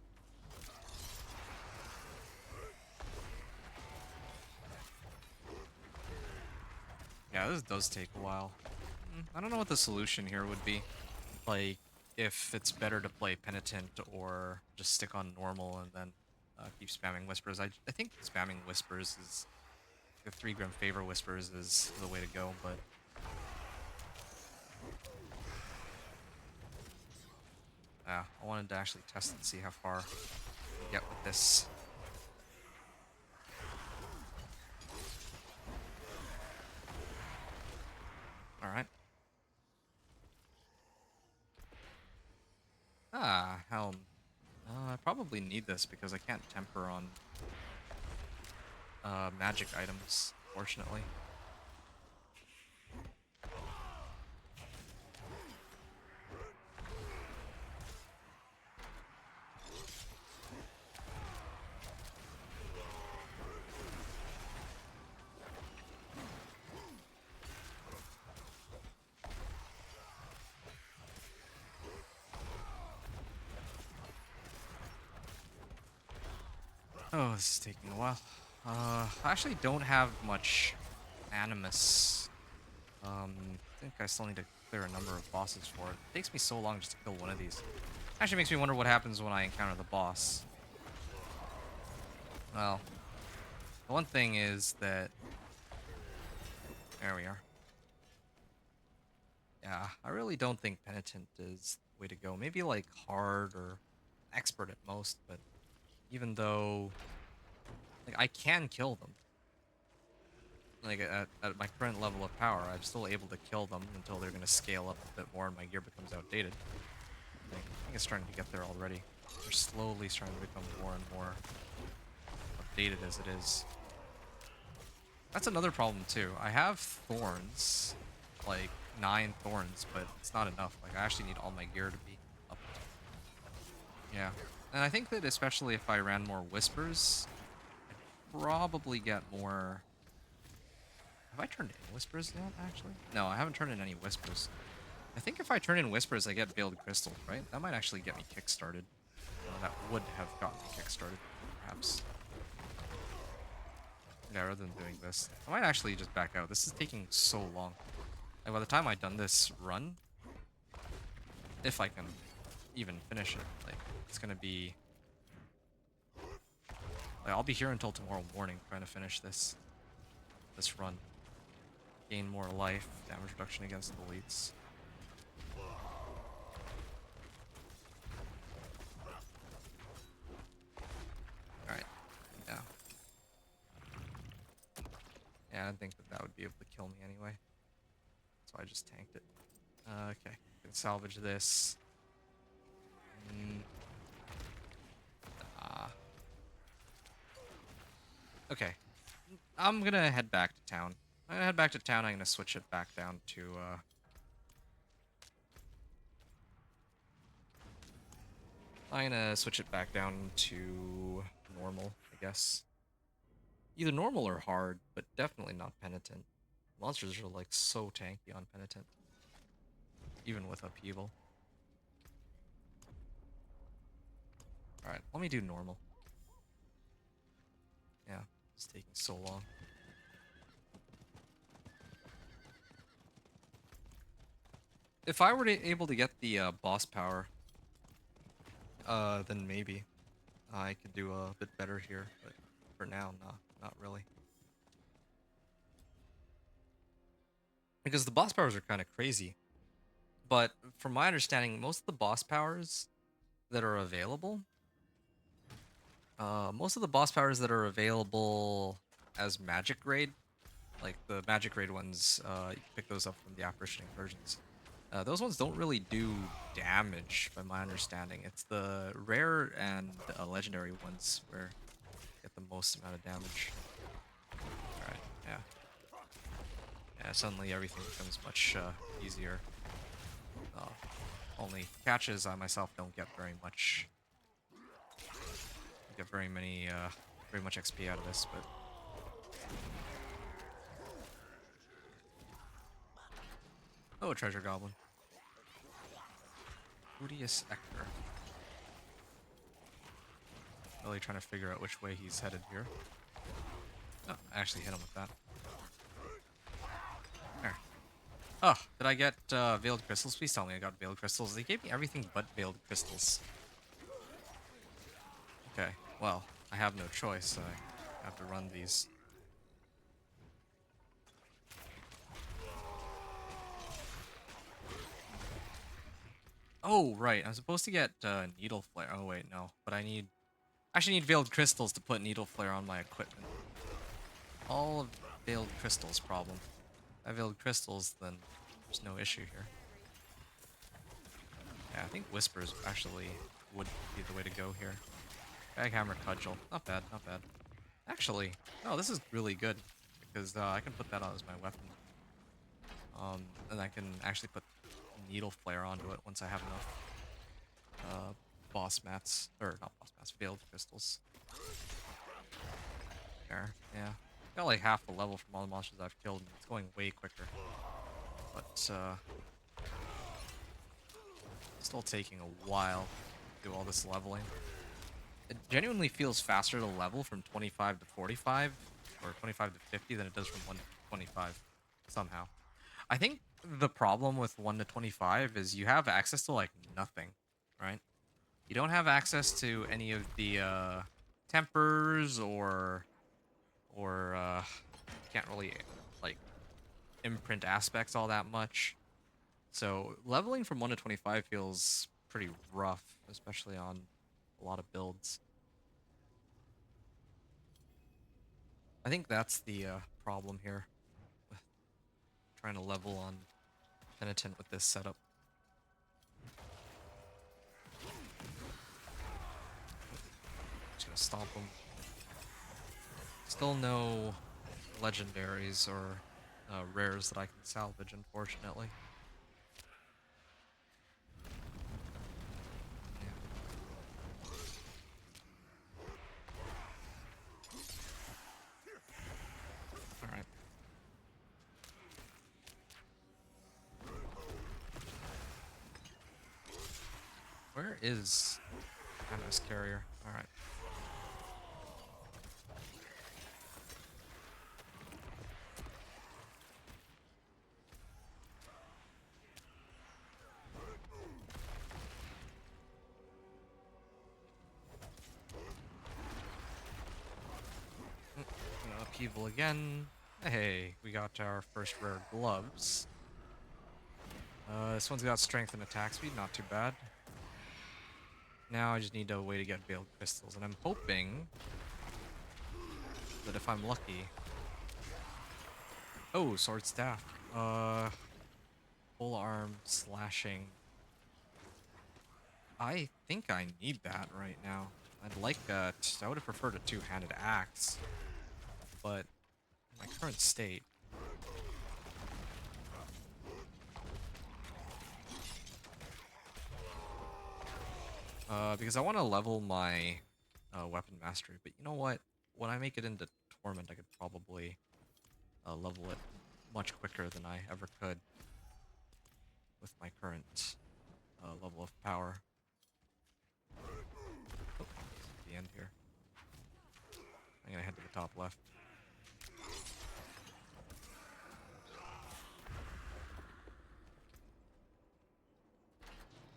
Yeah, this does take a while. I don't know what the solution here would be. Like, if it's better to play Penitent or just stick on normal and then keep spamming Whispers. I think spamming Whispers is... The 3 Grim Favor Whispers is the way to go, but Yeah, I wanted to actually test and see how far we get with this. Alright. Ah, helm. I probably need this because I can't temper on magic items, fortunately. Oh, this is taking a while. I actually don't have much animus. I think I still need to clear a number of bosses for it. It takes me so long just to kill one of these. Actually makes me wonder what happens when I encounter the boss. Well, the one thing is that... There we are. Yeah, I really don't think Penitent is the way to go. Maybe like hard or expert at most, but even though like I can kill them. Like at my current level of power, I'm still able to kill them until they're gonna scale up a bit more and my gear becomes outdated. I think it's starting to get there already. They're slowly starting to become more and more updated as it is. That's another problem too. I have thorns, like 9 thorns, but it's not enough. Like I actually need all my gear to be up. Yeah, and I think that especially if I ran more whispers, I'd probably get more. Have I turned in whispers yet? Actually, no, I haven't turned in any whispers. I think if I turn in whispers, I get veiled crystals, right? That might actually get me kickstarted. That would have gotten me kickstarted, perhaps. Yeah, rather than doing this. I might actually just back out. This is taking so long. Like, by the time I've done this run, if I can even finish it, like, it's gonna be... Like, I'll be here until tomorrow morning trying to finish this run. Gain more life, damage reduction against elites. Alright, yeah. Yeah, I didn't think that that would be able to kill me anyway. So I just tanked it. Okay, can salvage this. Ah. Okay, I'm gonna head back to town. I'm gonna head back to town. I'm gonna switch it back down to I'm gonna switch it back down to normal, I guess. Either normal or hard, but definitely not penitent. Monsters are like so tanky on penitent, even with upheaval. All right, let me do normal. Yeah, it's taking so long. If I were able to get the boss power, then maybe I could do a bit better here. But for now, not really. Because the boss powers are kind of crazy. But from my understanding, most of the boss powers that are available, as magic grade, like the magic grade ones, you can pick those up from the apparition incursions. Those ones don't really do damage, by my understanding. It's the rare and legendary ones where you get the most amount of damage. Alright, yeah. Yeah, suddenly everything becomes much easier. Only catches I myself don't get very much. Don't get very much XP out of this, but... Oh, a treasure goblin. Odious Ector. Really trying to figure out which way he's headed here. Oh, I actually hit him with that. There. Oh, did I get veiled crystals? Please tell me I got veiled crystals. They gave me everything but veiled crystals. Okay, well, I have no choice. I have to run these. Oh, right. I'm supposed to get Needle Flare. Oh, wait, no. But I actually need Veiled Crystals to put Needle Flare on my equipment. All of Veiled Crystals problem. If I have Veiled Crystals, then there's no issue here. Yeah, I think Whispers actually would be the way to go here. Baghammer Cudgel. Not bad, not bad. Actually, no, this is really good. Because I can put that on as my weapon. And I can actually put Needle Flare onto it once I have enough boss mats. Or, not boss mats, Veiled Crystals. There, yeah. Got like half the level from all the monsters I've killed, and it's going way quicker. But, still taking a while to do all this leveling. It genuinely feels faster to level from 25 to 45, or 25 to 50 than it does from 1 to 25, somehow. I think the problem with 1 to 25 is you have access to, like, nothing, right? You don't have access to any of the, tempers, or, can't really, like, imprint aspects all that much. So leveling from 1 to 25 feels pretty rough, especially on a lot of builds. I think that's the problem here with trying to level on Penitent with this setup. Just gonna stomp them. Still no legendaries or rares that I can salvage, unfortunately. Alright. Where is MS Carrier? Alright. Upheaval again. Hey, we got our first rare gloves. This one's got strength and attack speed, not too bad. Now I just need a way to get Veiled Crystals, and I'm hoping that if I'm lucky... Oh, Sword Staff. Full arm, slashing. I think I need that right now. I'd like I would have preferred a two-handed axe, but in my current state... because I want to level my weapon mastery, but you know what? When I make it into Torment, I could probably level it much quicker than I ever could with my current level of power. Oh, the end here. I'm gonna head to the top left.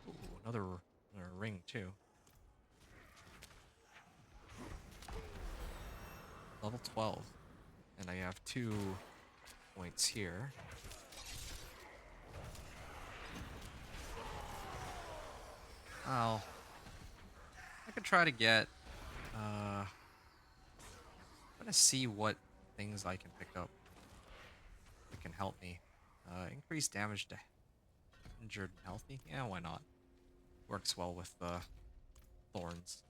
Ooh, another ring too. Level 12. And I have 2 points here. Well, I could try to get... I'm gonna see what things I can pick up that can help me. Increase damage to injured and healthy? Yeah, why not? Works well with Thorns.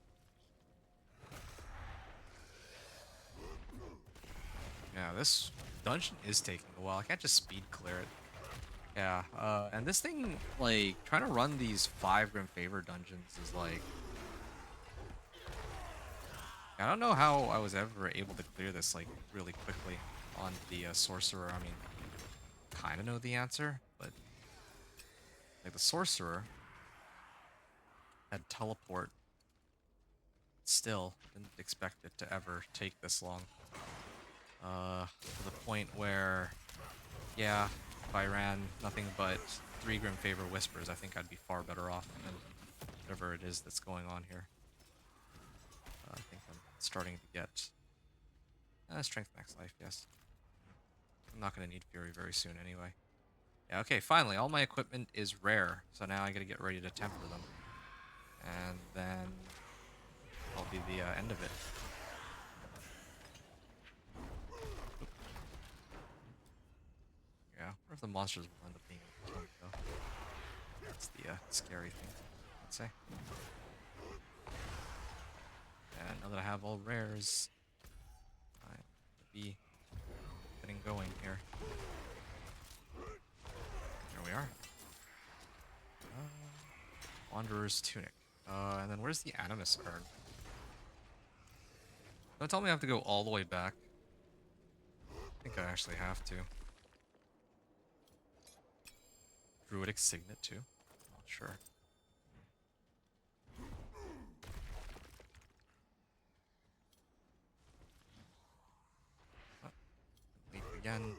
Yeah, this dungeon is taking a while. I can't just speed clear it. Yeah, and this thing, like, trying to run these 5 Grim Favor dungeons is like... I don't know how I was ever able to clear this, like, really quickly on the Sorcerer. I mean, kind of know the answer, but... Like, the Sorcerer had teleport. Still, didn't expect it to ever take this long. To the point where, yeah, if I ran nothing but 3 Grim Favor Whispers, I think I'd be far better off than whatever it is that's going on here. I think I'm starting to get Strength Max Life, yes. I'm not going to need Fury very soon anyway. Yeah, okay, finally, all my equipment is rare, so now I gotta get ready to temper them. And then that'll be the end of it. Oop. Yeah, what if the monsters will end up being able to kill me, though? That's the scary thing, I'd say. And now that I have all rares, I'm gonna be getting going here. There we are. Wanderer's Tunic. And then where's the Animus Urn? Don't tell me I have to go all the way back. I think I actually have to. Druidic Signet, too. Not sure. Oh, leap again.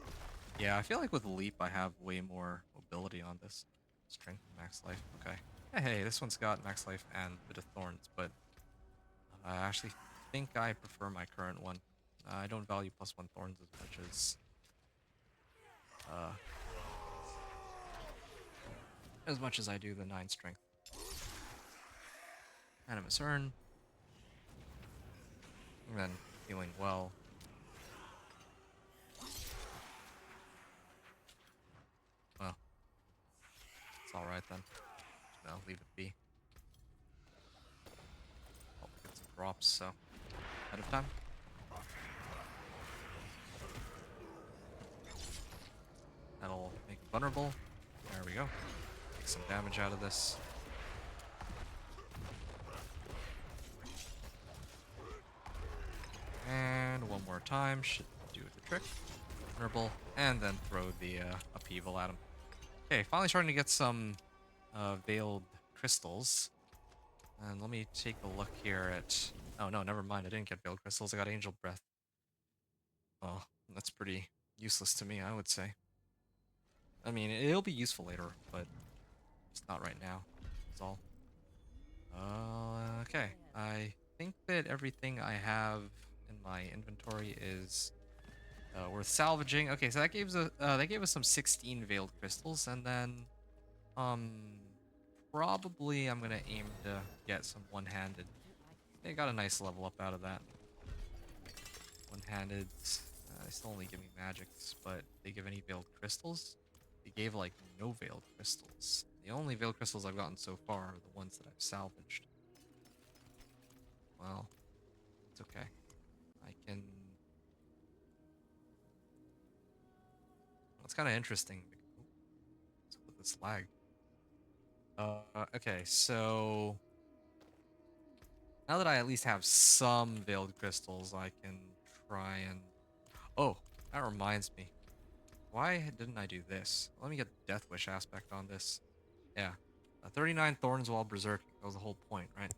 Yeah, I feel like with Leap I have way more mobility on this. Strength and max life. Okay. Hey, this one's got max life and a bit of thorns, but I actually think I prefer my current one. I don't value +1 thorns uh, as much as I do the 9 strength. Animus Urn. And then healing well. Well, it's alright then. I'll leave it be. I'll get some drops, so ahead of time. That'll make it vulnerable. There we go. Take some damage out of this. And one more time should do the trick. Vulnerable, and then throw the upheaval at him. Okay, finally starting to get some veiled crystals. And let me take a look here at... Oh no, never mind. I didn't get veiled crystals. I got angel breath. Oh, that's pretty useless to me, I would say. I mean, it'll be useful later, but just not right now. That's all. Okay. I think that everything I have in my inventory is worth salvaging. Okay, so that gave us some 16 veiled crystals, and then um probably I'm gonna aim to get some one-handed. They got a nice level up out of that. One-handed. They still only give me magics, but they give any veiled crystals? They gave like no veiled crystals. The only veiled crystals I've gotten so far are the ones that I've salvaged. Well, it's okay. I can... Well, it's kind of interesting. What's with this lag? Okay, so... Now that I at least have some veiled crystals, I can try and... Oh, that reminds me. Why didn't I do this? Let me get Death Wish aspect on this. Yeah. 39 thorns while berserking. That was the whole point, right?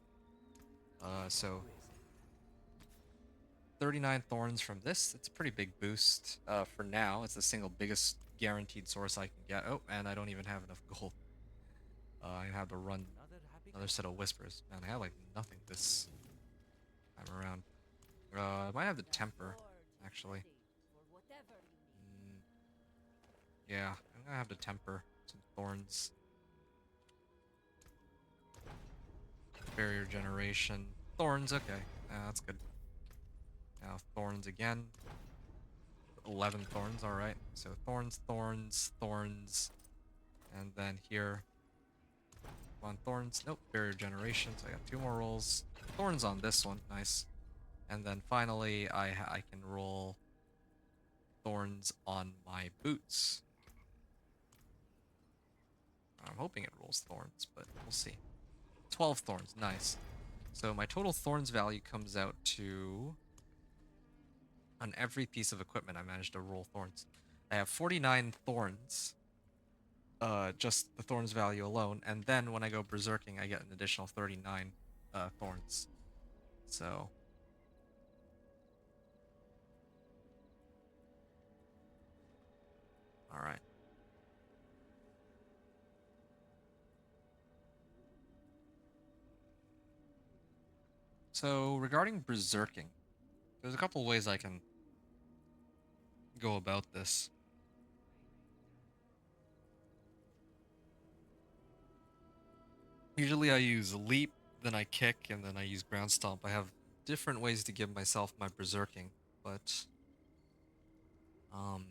So 39 thorns from this. It's a pretty big boost. For now, it's the single biggest guaranteed source I can get. Oh, and I don't even have enough gold. I have to run another set of whispers. Man, I have like nothing this time around. I might have the temper, actually. Mm, yeah, I'm gonna have to temper some thorns. Barrier generation. Thorns, okay. That's good. Now thorns again. 11 thorns, alright. So thorns, thorns, thorns. And then here. Come on, thorns. Nope, barrier generation. So I got 2 more rolls. Thorns on this one, nice. And then finally, I can roll thorns on my boots. I'm hoping it rolls thorns, but we'll see. 12 thorns, nice. So my total thorns value comes out to... On every piece of equipment, I managed to roll thorns. I have 49 thorns. Just the thorns value alone. And then when I go berserking, I get an additional 39 thorns. So... Alright. So, regarding berserking, there's a couple ways I can go about this. Usually I use leap, then I kick, and then I use ground stomp. I have different ways to give myself my berserking, but I'm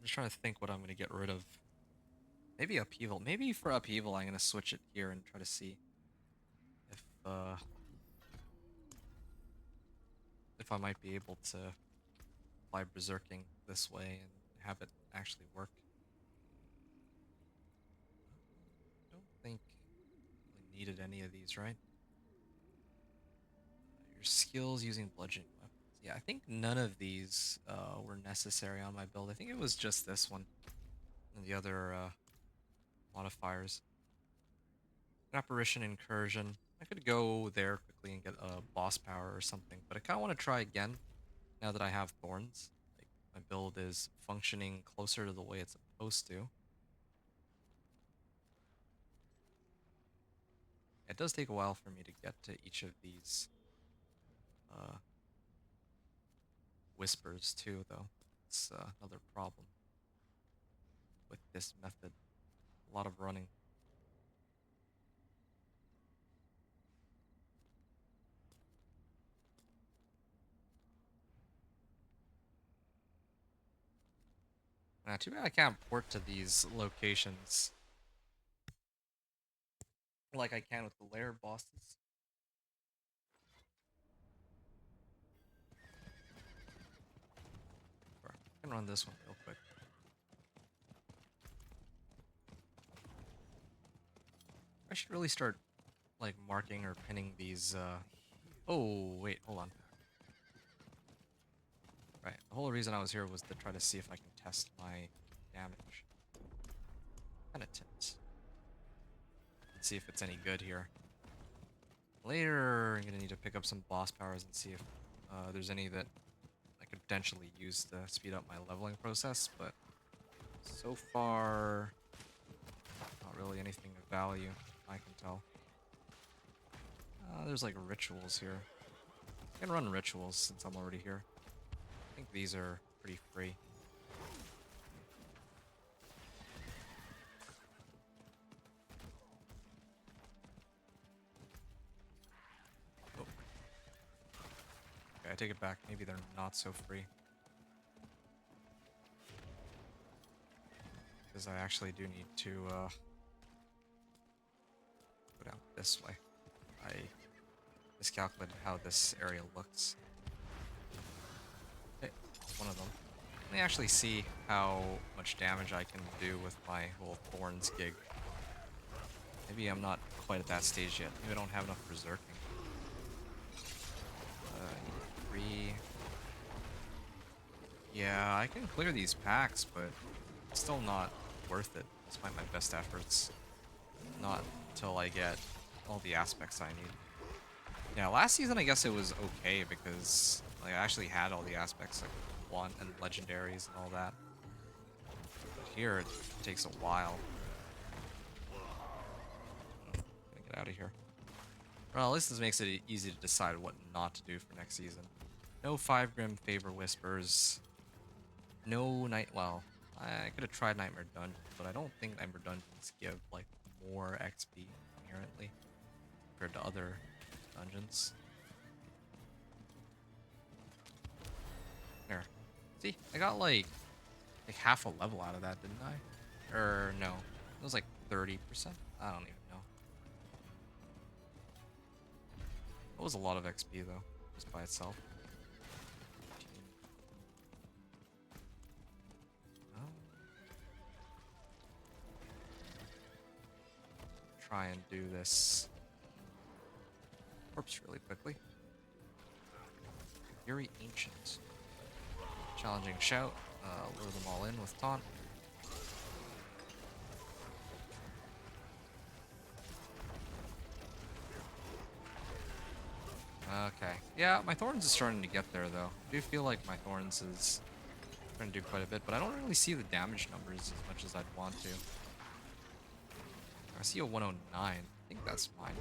just trying to think what I'm gonna get rid of. Maybe upheaval. Maybe for upheaval I'm gonna switch it here and try to see if uh if I might be able to apply berserking this way and have it actually work. I don't think I really needed any of these, right? Your skills using bludgeoning weapons. Yeah, I think none of these were necessary on my build. I think it was just this one and the other modifiers. Apparition incursion. I could go there quickly and get a boss power or something, but I kind of want to try again now that I have thorns. Like my build is functioning closer to the way it's supposed to. It does take a while for me to get to each of these uh, whispers too, though. It's another problem with this method. A lot of running. Too bad I can't port to these locations like I can with the lair bosses. Sure, I can run this one real quick. I should really start like marking or pinning these oh wait, hold on. Right. The whole reason I was here was to try to see if I can test my damage. Penitent. Let's see if it's any good here. Later I'm gonna need to pick up some boss powers and see if there's any that I could potentially use to speed up my leveling process, but so far not really anything of value, I can tell. There's like rituals here. I can run rituals since I'm already here. I think these are pretty free. Oh. Okay, I take it back. Maybe they're not so free. Because I actually do need to go down this way. I miscalculated how this area looks. Okay, that's one of them. Let me actually see how much damage I can do with my whole Thorns gig. Maybe I'm not quite at that stage yet. Maybe I don't have enough berserking. Three. Yeah, I can clear these packs, but it's still not worth it despite my best efforts. Not until I get all the aspects I need. Yeah, last season I guess it was okay because like I actually had all the aspects like want and legendaries and all that. But here it takes a while. Gonna get out of here. Well, at least this makes it easy to decide what not to do for next season. No 5 Grim Favor Whispers. No night. Well, I could have tried Nightmare Dungeons, but I don't think Nightmare Dungeons give like more XP inherently compared to other dungeons. There. See, I got like half a level out of that, didn't I? Or no, it was like 30%. I don't even know. It was a lot of XP though, just by itself. Try and do this corpse really quickly. Fury Ancient. Challenging shout. Lure them all in with taunt. Okay. Yeah, my Thorns is starting to get there though. I do feel like my Thorns is trying to do quite a bit, but I don't really see the damage numbers as much as I'd want to. I see a 109. I think that's fine.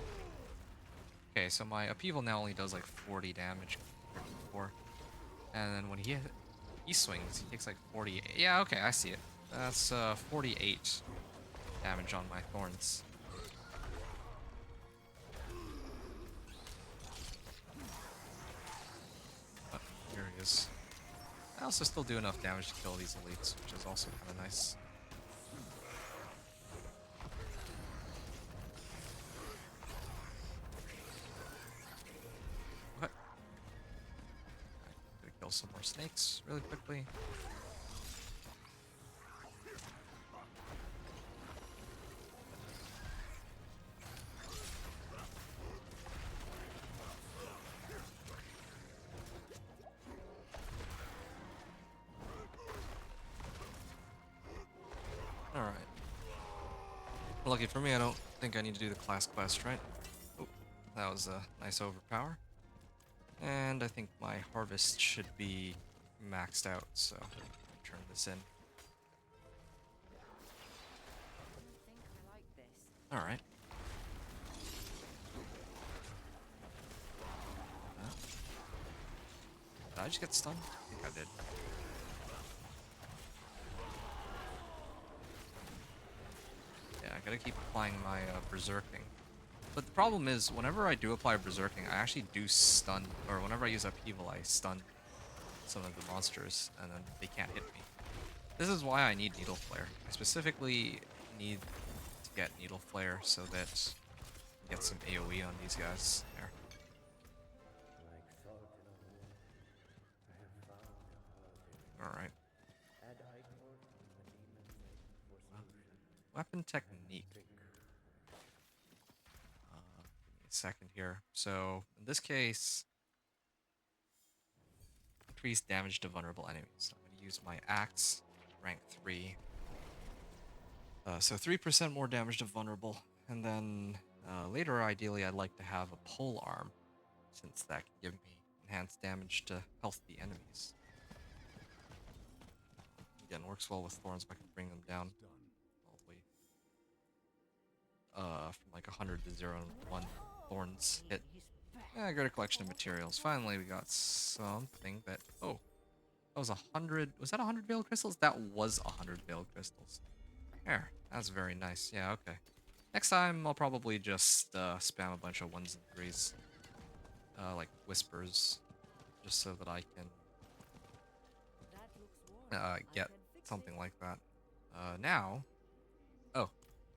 Okay, so my upheaval now only does like 40 damage compared to before. And then when he swings, he takes like 48. Yeah, okay, I see it. That's 48 damage on my Thorns. is. I also still do enough damage to kill these elites, which is also kind of nice. Okay. Gonna kill some more snakes really quickly. Alright. Lucky for me, I don't think I need to do the class quest, right? Oh, that was a nice overpower. And I think my harvest should be maxed out, so turn this in. Alright. Did I just get stunned? I think I did. Yeah, I gotta keep applying my berserking. But the problem is, whenever I do apply berserking, I actually do stun, or whenever I use upheaval, I stun some of the monsters, and then they can't hit me. This is why I need Needle Flare. I specifically need to get Needle Flare so that I get some AoE on these guys. There. Alright. Weapon technique. Give me a second here. So, in this case, increase damage to vulnerable enemies. I'm going to use my axe, rank 3. So 3% more damage to vulnerable. And then later, ideally, I'd like to have a pole arm, since that can give me enhanced damage to healthy enemies. Again, works well with thorns if I can bring them down all the way from like 100 to 0 and 1 thorns hit. Yeah, great collection of materials. Finally, we got something that... Oh, that was 100... Was that 100 veiled crystals? That was 100 veiled crystals. There, that's very nice. Yeah, okay. Next time, I'll probably just spam a bunch of 1s and 3s. Like whispers, just so that I can get something like that. Now... Oh,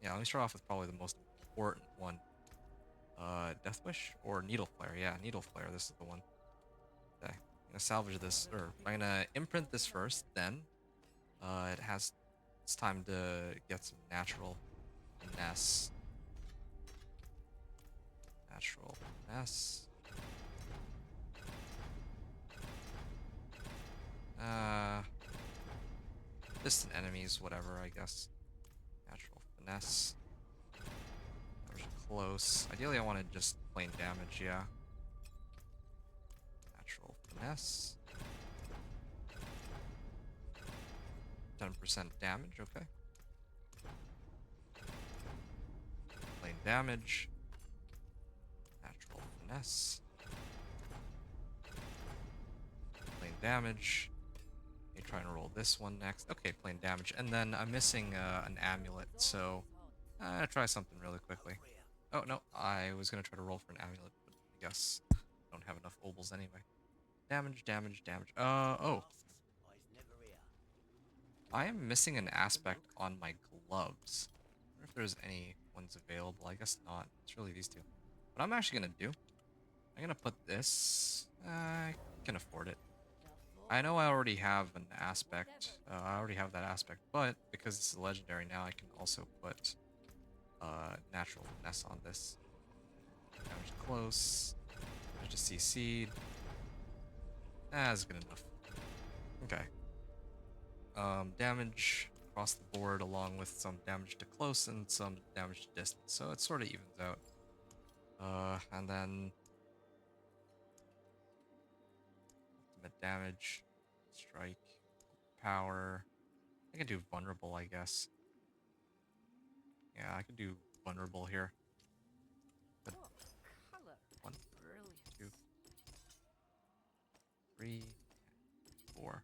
yeah, let me start off with probably the most important one. Death Wish or Needle Flare? Yeah, Needle Flare, this is the one. Okay, I'm gonna salvage this, or I'm gonna imprint this first, then it's time to get some natural finesse. Natural finesse. Distant enemies, whatever, I guess. Natural finesse. That was close. Ideally, I want to just plain damage, yeah. Natural finesse. 10% damage, okay. Plain damage. Natural finesse. Plain damage. Let me try and roll this one next. Okay, plain damage. And then I'm missing an amulet, so I'm gonna try something really quickly. Oh, no, I was gonna try to roll for an amulet, but I guess I don't have enough obols anyway. Damage, damage, damage. Oh. I am missing an aspect on my gloves. I wonder if there's any ones available. I guess not. It's really these two. What I'm actually gonna do, I'm gonna put this... I can afford it. I know I already have an aspect. I already have that aspect, but because this is legendary now, I can also put natural finesse on this. Damage close. Damage to CC. That's good enough. Okay. Damage across the board, along with some damage to close and some damage to distance, so it sort of evens out. And then ultimate damage, strike, power. I can do vulnerable, I guess. Yeah, I can do vulnerable here. But 1, 2, 3, 4.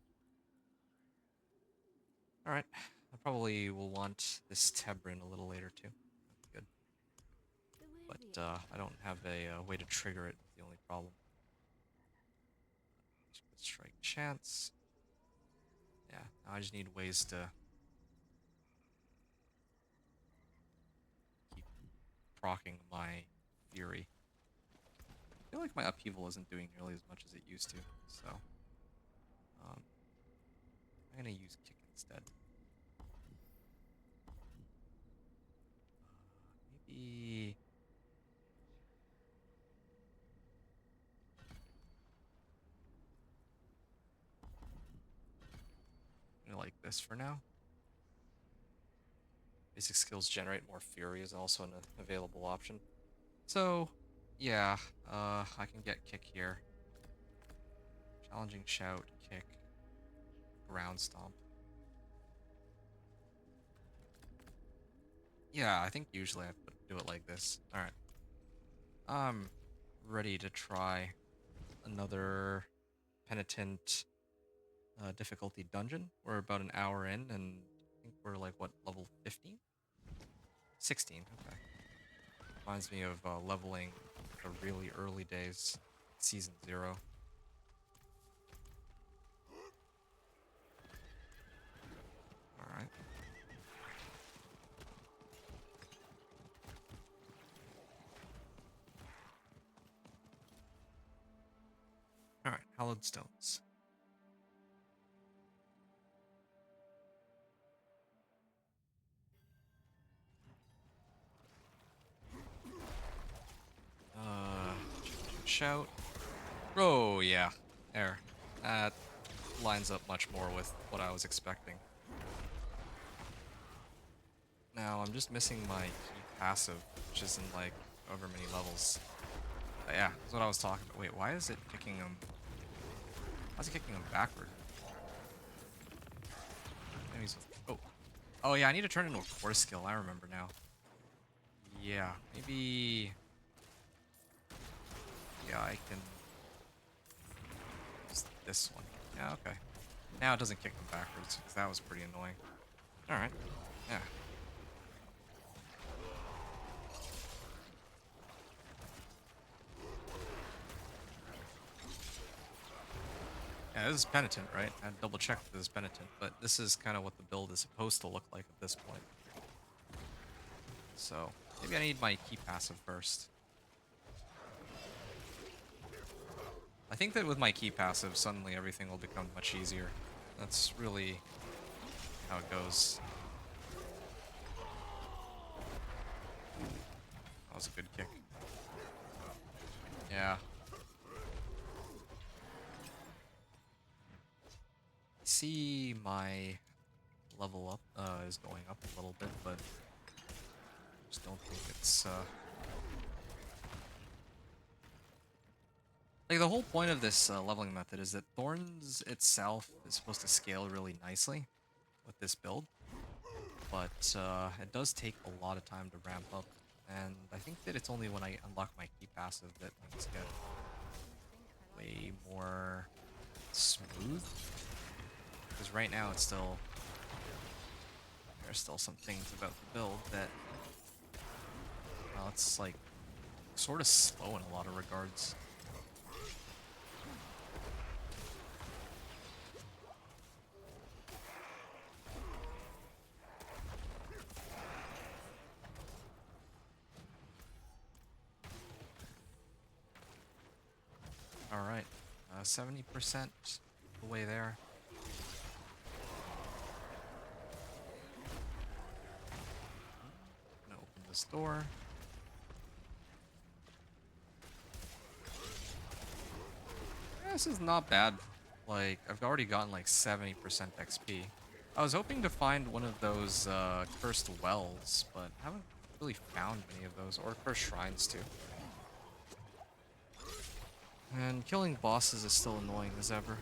Alright, I probably will want this Tebrin a little later too. That's good. But I don't have a way to trigger it, the only problem. Just put Strike chance. Yeah, now I just need ways to keep proccing my fury. I feel like my upheaval isn't doing nearly as much as it used to, so I'm gonna use kick instead. Maybe I'm gonna like this for now. Basic skills generate more fury is also an available option. So, yeah, I can get kick here. Challenging shout, kick, ground stomp. Yeah, I think usually I do it like this. Alright. I'm ready to try another penitent difficulty dungeon. We're about an hour in, and I think we're like, what, level 15? 16, okay. Reminds me of leveling the really early days, season 0. Alright. Alright, hallowed stones. Shout. Oh, yeah. There. That lines up much more with what I was expecting. Now, I'm just missing my key passive, which is in, like, however many levels. But yeah, that's what I was talking about. Wait, why is it kicking him? Why is it kicking him backward? Maybe he's... Oh. Oh, yeah, I need to turn into a core skill. I remember now. Yeah, maybe... Yeah, I can... use this one. Yeah, okay. Now it doesn't kick him backwards, because that was pretty annoying. Alright. Yeah. Yeah, this is penitent, right? I double checked this is penitent, but this is kind of what the build is supposed to look like at this point. So, maybe I need my key passive first. I think that with my key passive, suddenly everything will become much easier. That's really how it goes. That was a good kick. Yeah. I see my level up is going up a little bit, but I just don't think it's like the whole point of this leveling method is that Thorns itself is supposed to scale really nicely with this build, but it does take a lot of time to ramp up, and I think that it's only when I unlock my key passive that things get way more smooth. Because right now it's still... There's still some things about the build that... Well, it's like sort of slow in a lot of regards. Alright, 70% the way there. I'm gonna open this door. Yeah, this is not bad. Like, I've already gotten like 70% XP. I was hoping to find one of those cursed wells, but haven't really found many of those, or cursed shrines too. And killing bosses is still annoying as ever.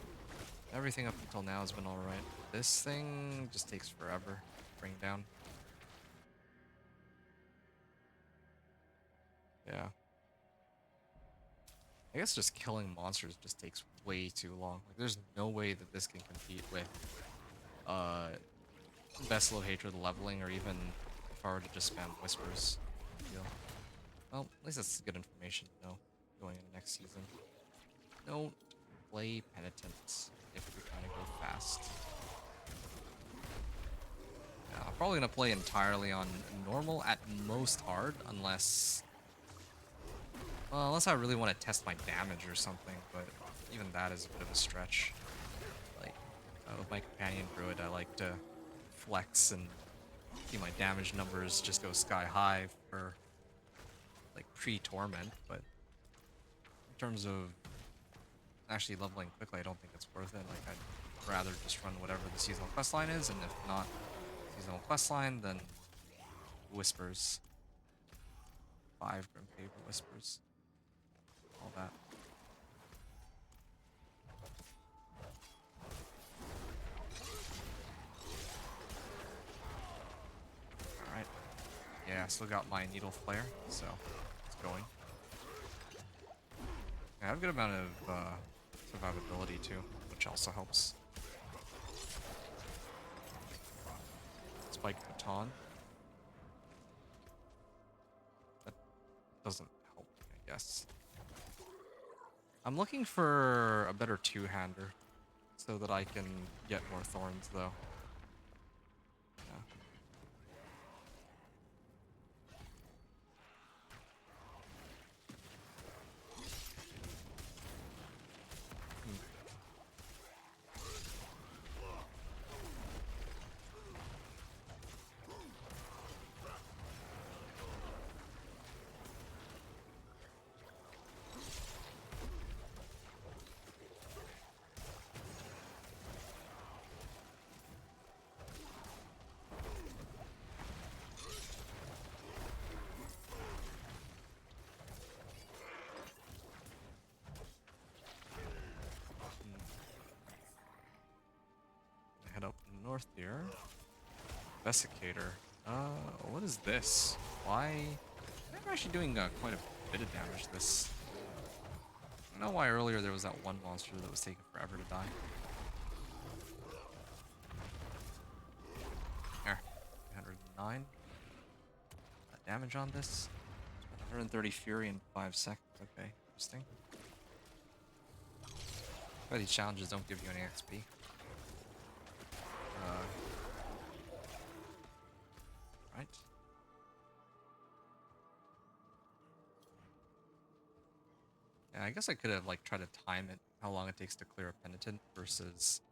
Everything up until now has been alright. This thing just takes forever to bring down. Yeah. I guess just killing monsters just takes way too long. Like, there's no way that this can compete with uh, Vessel of Hatred leveling, or even if I were to just spam Whispers. Well, at least that's good information to know going into next season. No, play Penitent if we're trying to go fast. Yeah, I'm probably gonna play entirely on normal, at most hard, unless... Well, unless I really want to test my damage or something, but even that is a bit of a stretch. Like, with my companion druid, I like to flex and see my damage numbers just go sky high for, like, pre-torment, but in terms of actually leveling quickly, I don't think it's worth it. Like, I'd rather just run whatever the seasonal questline is, and if not seasonal questline, then Whispers. 5 Grim Favor Whispers. All that. Alright. Yeah, I still got my Needle Flare, so it's going. Yeah, I have a good amount of survivability too, which also helps. Spike Baton. That doesn't help, I guess. I'm looking for a better two-hander so that I can get more thorns, though. Yeah. Hmm. Head up north here. Vesicator. What is this? Why? I'm actually doing quite a bit of damage this. I don't know why earlier there was that one monster that was taking forever to die. There. 109. Damage on this. 130 fury in 5 seconds. Okay, interesting. But these challenges don't give you any XP. Right. Yeah, I guess I could have like tried to time it, how long it takes to clear a penitent versus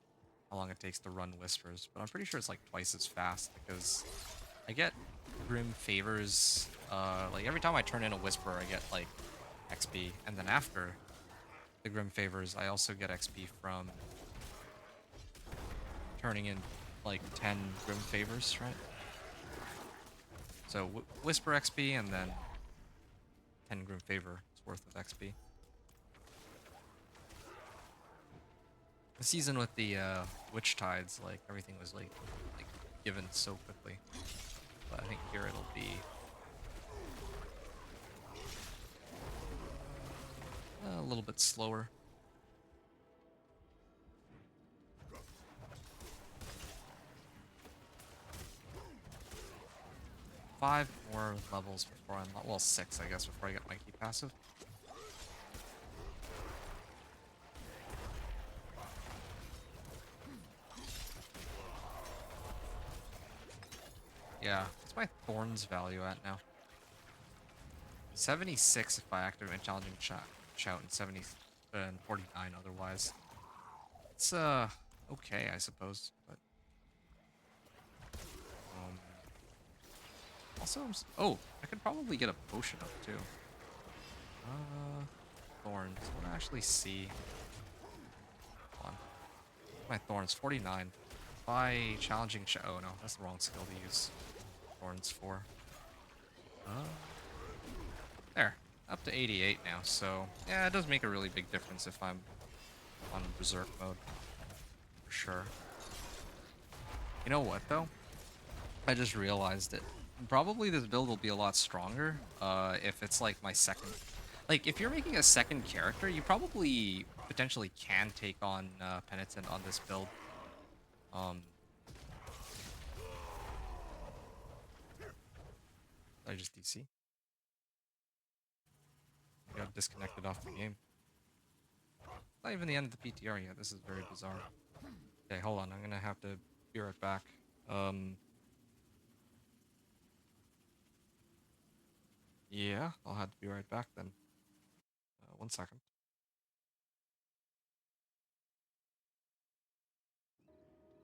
how long it takes to run whispers, but I'm pretty sure it's like twice as fast because I get grim favors. Like every time I turn in a whisper, I get like XP, and then after the grim favors, I also get XP from turning in like 10 grim favors, right? So whisper XP and then 10 grim favor is worth of XP. The season with the witch tides, like everything was like given so quickly, but I think here it'll be a little bit slower. Five more levels before I unlock, well, 6 I guess before I get my key passive. Yeah, what's my Thorns value at now? 76 if I activate challenging shout, and 70 and 49 otherwise. It's okay, I suppose, but also oh, I could probably get a potion up too. Thorns. I want to actually see. Hold on. My Thorns 49. By challenging oh no, that's the wrong skill to use Thorns for. There, up to 88 now, so yeah, it does make a really big difference if I'm on Berserk mode, for sure. You know what, though? I just realized it. Probably this build will be a lot stronger if it's like my second... Like, if you're making a second character, you probably potentially can take on Penitent on this build. I just DC. I got disconnected off the game. Not even the end of the PTR yet. This is very bizarre. Okay, hold on. I'm gonna have to be right back. Yeah, I'll have to be right back then. 1 second.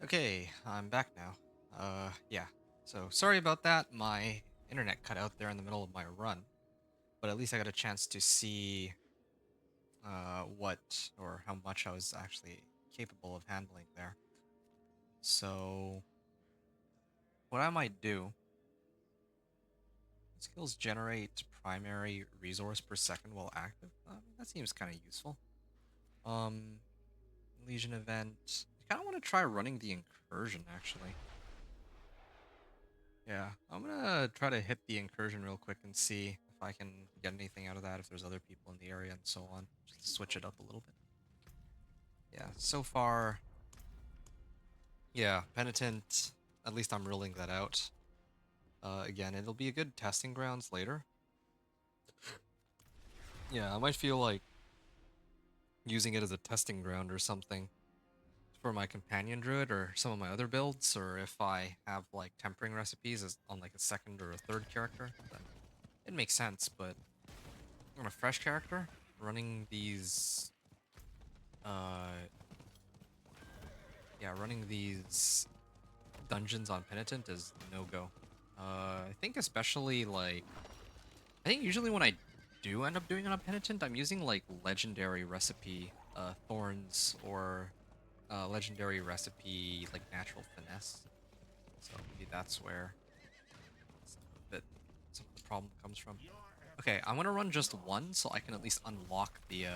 Okay, I'm back now. Yeah. So sorry about that. My internet cut out there in the middle of my run, but at least I got a chance to see what or how much I was actually capable of handling there. So what I might do, skills generate primary resource per second while active. That seems kind of useful. Um, Legion event. I kind of want to try running the incursion actually. Yeah, I'm gonna try to hit the incursion real quick and see if I can get anything out of that, if there's other people in the area and so on. Just to switch it up a little bit. Yeah, so far, yeah, Penitent, at least I'm ruling that out. Again, it'll be a good testing grounds later. Yeah, I might feel like using it as a testing ground or something for my companion druid or some of my other builds, or if I have like tempering recipes as on like a second or a third character, then it makes sense, but on a fresh character, running these running these dungeons on Penitent is no-go. I think especially like I think usually when I do end up doing it on Penitent, I'm using like legendary recipe Thorns or legendary recipe like natural finesse. So maybe that's where some of the problem comes from. Okay, I'm gonna run just one so I can at least unlock the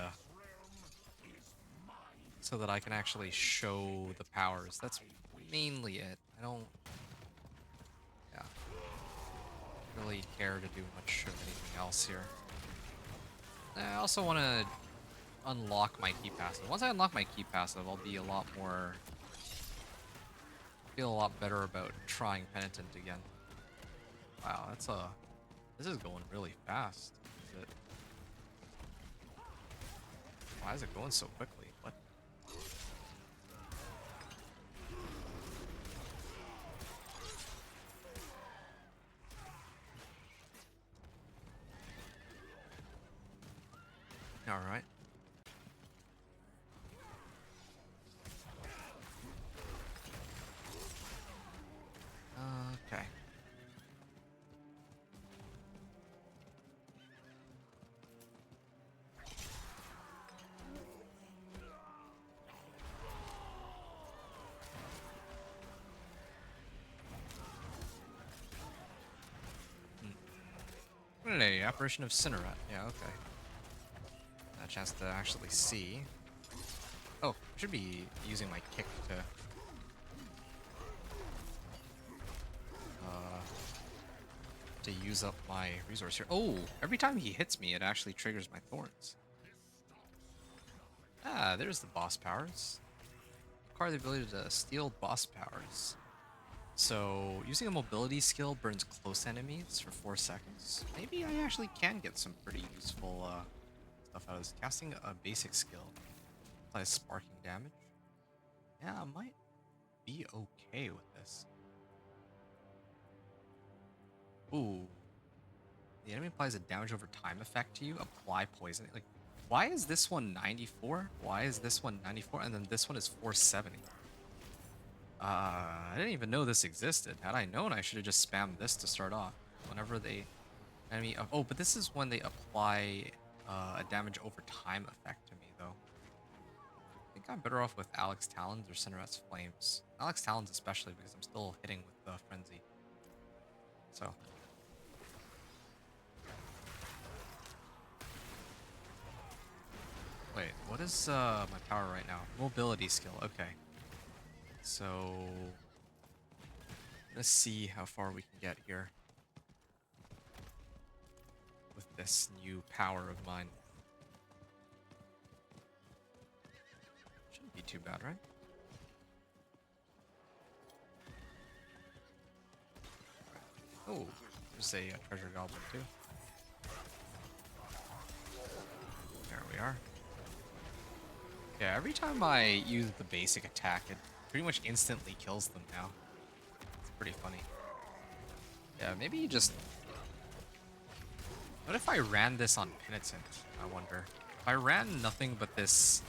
so that I can actually show the powers. That's mainly it. I don't yeah really care to do much of anything else here. I also want to unlock my key passive. Once I unlock my key passive, I'll be a lot more feel a lot better about trying Penitent again. Wow, this is going really fast. Is it? Why is it going so quickly? What? All right. Okay. Hey, apparition of Cinneret. Yeah, okay. A chance to actually see. Oh, I should be using my kick to use up my resource here. Oh, every time he hits me, it actually triggers my thorns. Ah, there's the boss powers. Acquire the ability to steal boss powers. So, using a mobility skill burns close enemies for 4 seconds. Maybe I actually can get some pretty useful stuff out of this. Casting a basic skill applies sparking damage. Yeah, I might be okay with this. Ooh. The enemy applies a damage over time effect to you. Apply poison. Like, why is this one 94? Why is this one 94? And then this one is 470? I didn't even know this existed. Had I known, I should have just spammed this to start off. Whenever they enemy. Oh, but this is when they apply a damage over time effect to me, though. I think I'm better off with Alex Talons or Cinderella's Flames. Alex Talons especially because I'm still hitting with Frenzy. So. Wait, what is my power right now? Mobility skill, okay. So, let's see how far we can get here with this new power of mine. Shouldn't be too bad, right? Oh, there's a treasure goblin too. There we are. Yeah, every time I use the basic attack, it pretty much instantly kills them now. It's pretty funny. Yeah, maybe you just... What if I ran this on Penitent, I wonder? If I ran nothing but this,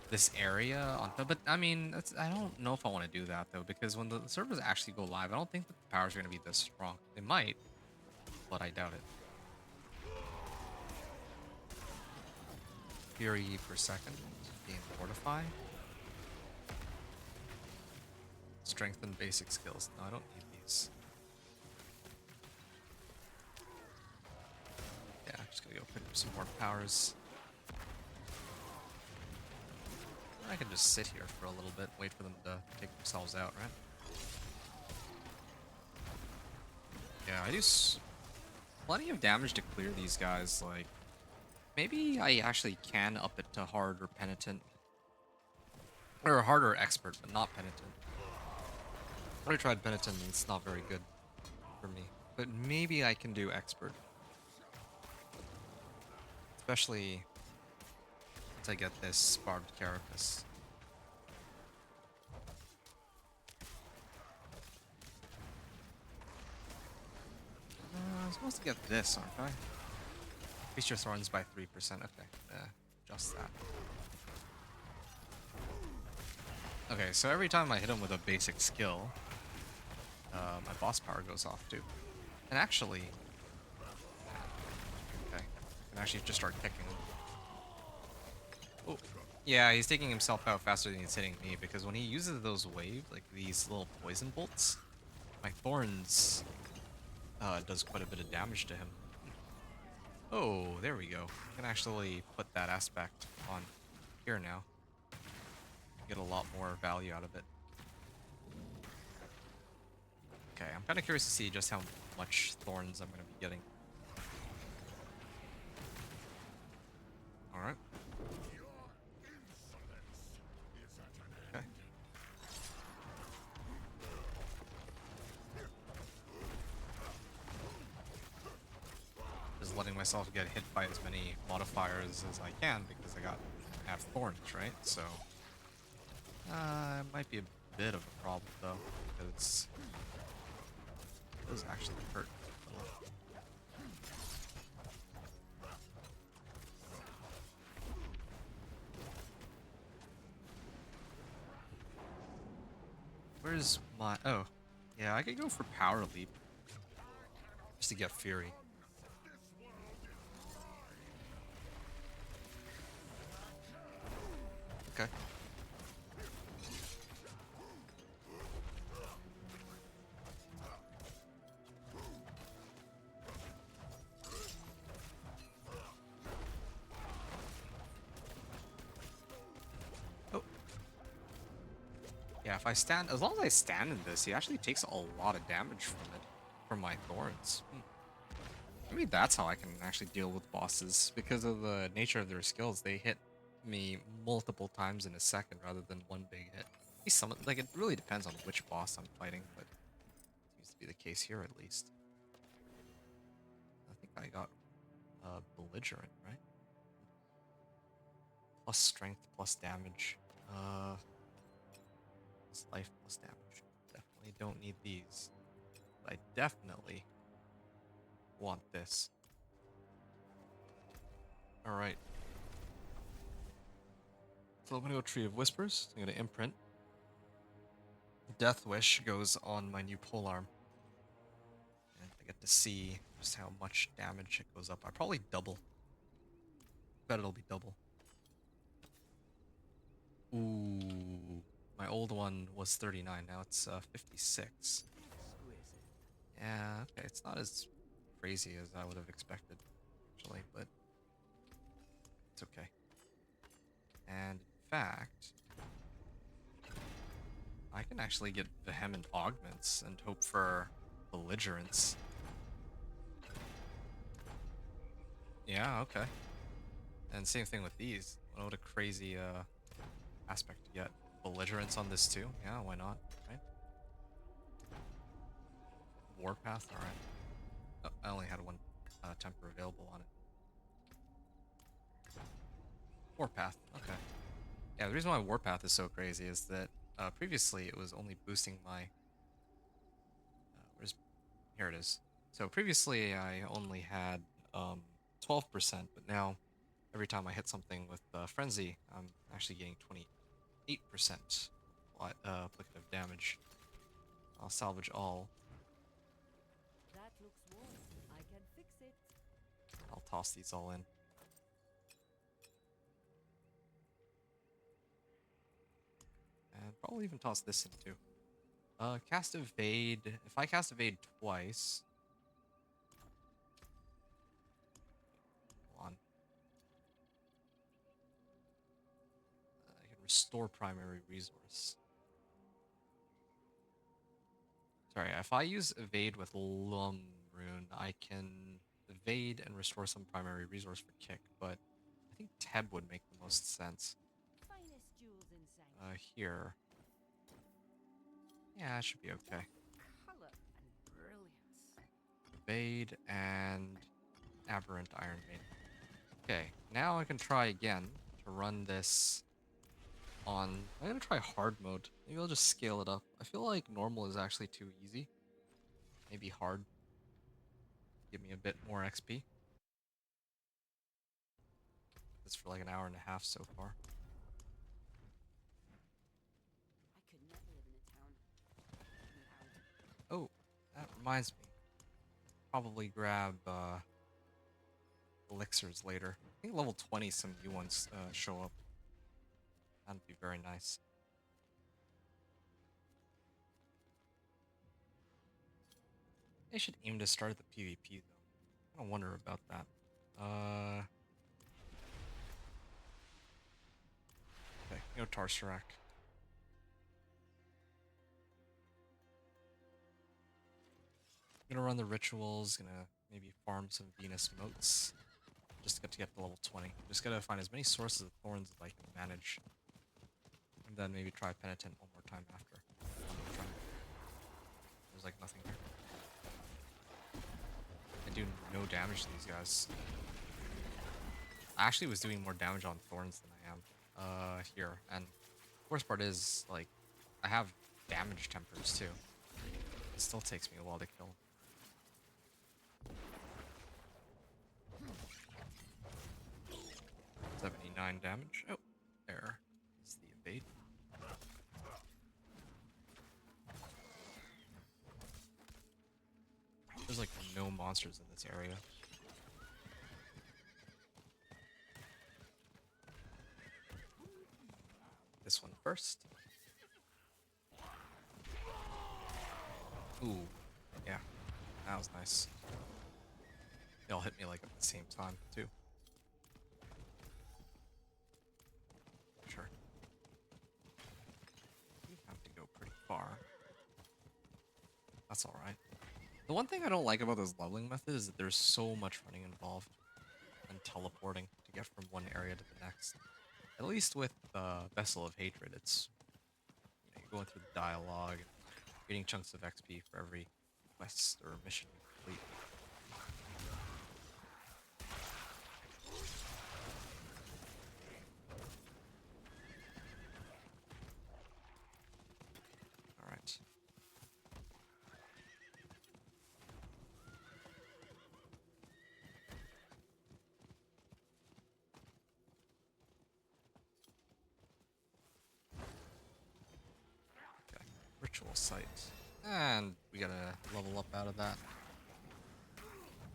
this area on... But, I mean, I don't know if I want to do that, though, because when the servers actually go live, I don't think that the powers are going to be this strong. They might, but I doubt it. Fury per second. Game Fortify. Strengthen basic skills. No, I don't need these. Yeah, I'm just gonna go pick up some more powers. I can just sit here for a little bit, wait for them to take themselves out, right? Yeah, I do plenty of damage to clear these guys. Like, maybe I actually can up it to hard or penitent. Or hard or expert, but not penitent. I already tried penitent and it's not very good for me. But maybe I can do expert. Especially once I get this barbed carapace. I'm supposed to get this, aren't I? Increase your thorns by 3%. Okay, just that. Okay, so every time I hit him with a basic skill, my boss power goes off too. And actually, okay, I can actually just start kicking him. Oh, yeah, he's taking himself out faster than he's hitting me because when he uses those waves, like these little poison bolts, my thorns does quite a bit of damage to him. Oh, there we go. I can actually put that aspect on here now. Get a lot more value out of it. Okay, I'm kind of curious to see just how much thorns I'm going to be getting. Alright. Okay. Just letting myself get hit by as many modifiers as I can because I have thorns, right? So it might be a bit of a problem though, because it does actually hurt. Where's my... Oh, yeah, I could go for Power Leap just to get Fury. Okay. Oh. Yeah, if I stand... As long as I stand in this, he actually takes a lot of damage from it. From my thorns. Maybe that's how I can actually deal with bosses. Because of the nature of their skills, they hit me multiple times in a second rather than one big hit. At least some... Like, it really depends on which boss I'm fighting, but... It seems to be the case here, at least. I think I got... Belligerent, right? Plus strength, plus damage. Plus life, plus damage. Definitely don't need these. But I definitely want this. Alright. So I'm gonna go Tree of Whispers. I'm gonna imprint. Death Wish goes on my new polearm. And I get to see just how much damage it goes up. I probably double. Bet it'll be double. Ooh. My old one was 39, now it's 56. Yeah, okay, it's not as crazy as I would have expected, actually, but it's okay. And in fact, I can actually get Vehement Augments and hope for Belligerence. Yeah, okay. And same thing with these. What a crazy aspect to get. Belligerence on this too? Yeah, why not, right? Warpath, alright. Oh, I only had one temper available on it. Warpath. Okay. Yeah, the reason why Warpath is so crazy is that previously it was only boosting my. Where's here it is. So previously I only had 12%, but now every time I hit something with Frenzy, I'm actually getting 28% applicative damage. I'll salvage all. That looks worse. I can fix it. I'll toss these all in. And probably even toss this in too. Cast Evade. If I cast Evade twice... Hold on. I can restore primary resource. Sorry, if I use Evade with Lum Rune, I can evade and restore some primary resource for kick, but I think Teb would make the most sense. Finest jewels in Zank. Here. Yeah, it should be okay. Color and brilliance. Evade and Aberrant Iron Maiden. Okay, now I can try again to run this on... I'm gonna try hard mode. Maybe I'll just scale it up. I feel like normal is actually too easy. Maybe hard. Give me a bit more XP. This for like an hour and a half so far. I could never live in a town without. Oh, that reminds me. Probably grab elixirs later. I think level 20 some new ones show up. That'd be very nice. They should aim to start the PvP though. I don't wonder about that. Okay, no Tarsarak. Gonna run the rituals, gonna maybe farm some Venus motes. Just to get to level 20. Just gotta find as many sources of thorns as I can manage. And then maybe try Penitent one more time after. There's like nothing here. I do no damage to these guys. I actually was doing more damage on thorns than I am here. And the worst part is, like, I have damage tempers too. It still takes me a while to kill. 79 damage. Oh, there is the evade. There's like no monsters in this area. This one first. Ooh, yeah, that was nice. They all hit me like at the same time too. Sure. You have to go pretty far. That's alright. The one thing I don't like about this leveling method is that there's so much running involved and teleporting to get from one area to the next. At least with Vessel of Hatred, it's, you know, you're going through the dialogue, and getting chunks of XP for every quest or mission you complete. Alright. Okay, ritual site. And we gotta level up out of that.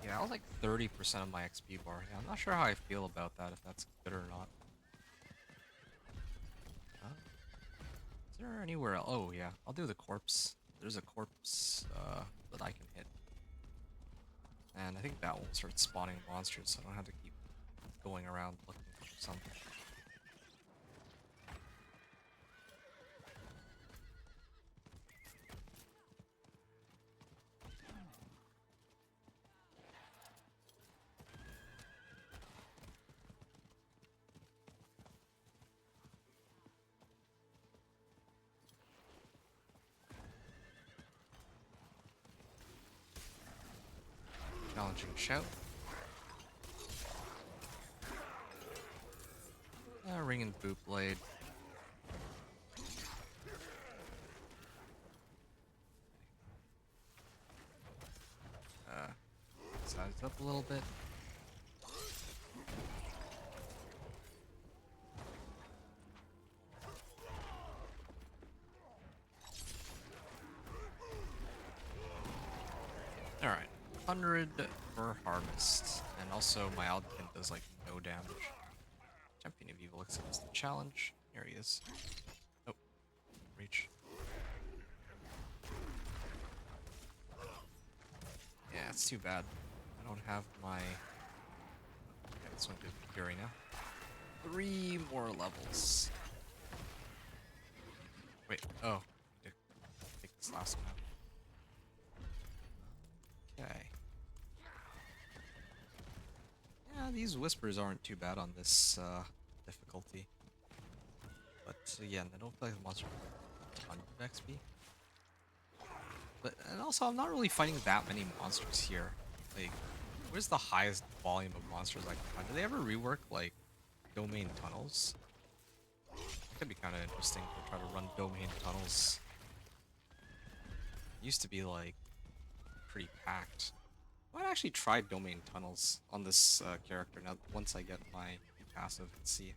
Yeah, I was like 30% of my XP bar. Yeah, I'm not sure how I feel about that, if that's good or not. Is there anywhere else? Oh, yeah. I'll do the corpse. There's a corpse that I can hit. And I think that will start spawning monsters, so I don't have to keep going around looking for something. Challenging shout. ring and boot blade. Size up a little bit. Alright, 100 for harvest. And also my Alkin does like no damage. Champion of Evil accepts the challenge. Here he is. Oh, reach. Yeah, it's too bad. I don't have my... Okay, this one gives me Fury now. 3 more levels. Wait, oh. I need to take this last one out. Okay. Yeah, these whispers aren't too bad on this difficulty. But again, I don't feel like the monster has a ton of XP. But, and also, I'm not really fighting that many monsters here. Like, where's the highest volume of monsters I can find? Do they ever rework, like, domain tunnels? That could be kind of interesting to try to run domain tunnels. It used to be, like, pretty packed. I might actually try domain tunnels on this character now once I get my passive and see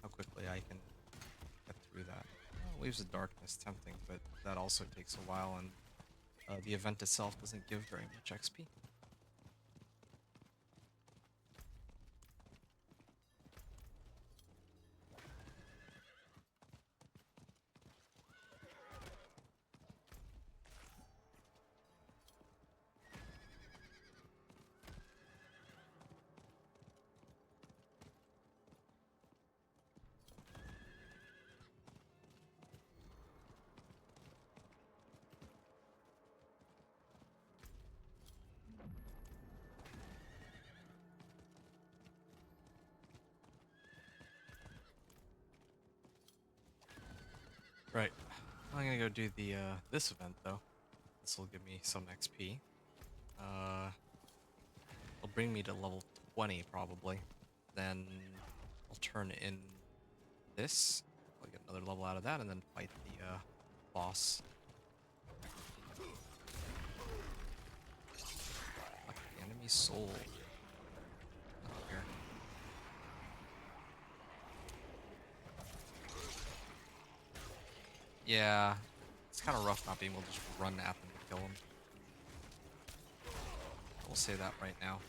how quickly I can get through that. Waves of Darkness, tempting, but that also takes a while, and the event itself doesn't give very much XP. Right. I'm gonna go do the this event though. This will give me some XP. It'll bring me to level 20 probably. Then I'll turn in this. I'll get another level out of that and then fight the boss. Like the enemy soul. Not here. Yeah, it's kind of rough not being able to just run at them and kill them. We'll say that right now.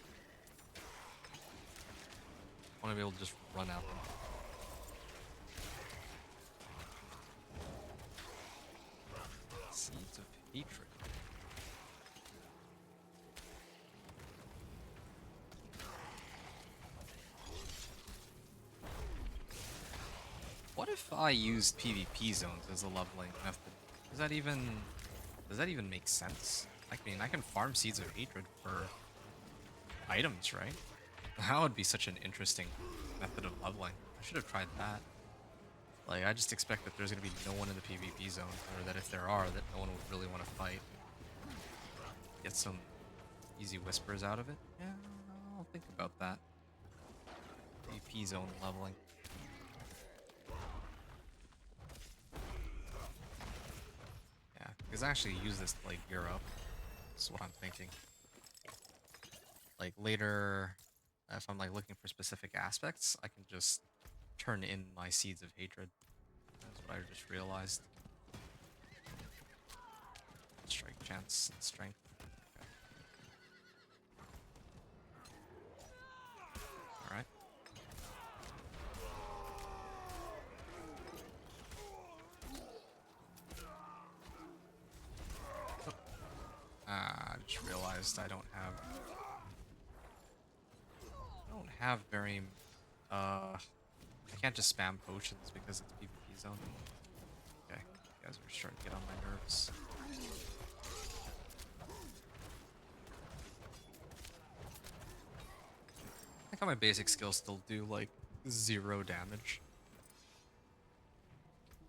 I want to be able to just run at them. Seeds of Hatred. What if I used PvP zones as a leveling method? Does that even make sense? I mean, I can farm Seeds of Hatred for items, right? That would be such an interesting method of leveling. I should have tried that. Like, I just expect that there's gonna be no one in the PvP zone, or that if there are, that no one would really want to fight. Get some easy whispers out of it. Yeah, I'll think about that. PvP zone leveling. Yeah, because I actually use this to, like, gear up. That's what I'm thinking. Like, later, if I'm, like, looking for specific aspects, I can just turn in my Seeds of Hatred. That's what I just realized. Strike chance and strength. Okay. Alright. I just realized I don't have very I can't just spam potions because it's PvP zone. Okay, you guys are starting to get on my nerves. I think how my basic skills still do like 0 damage.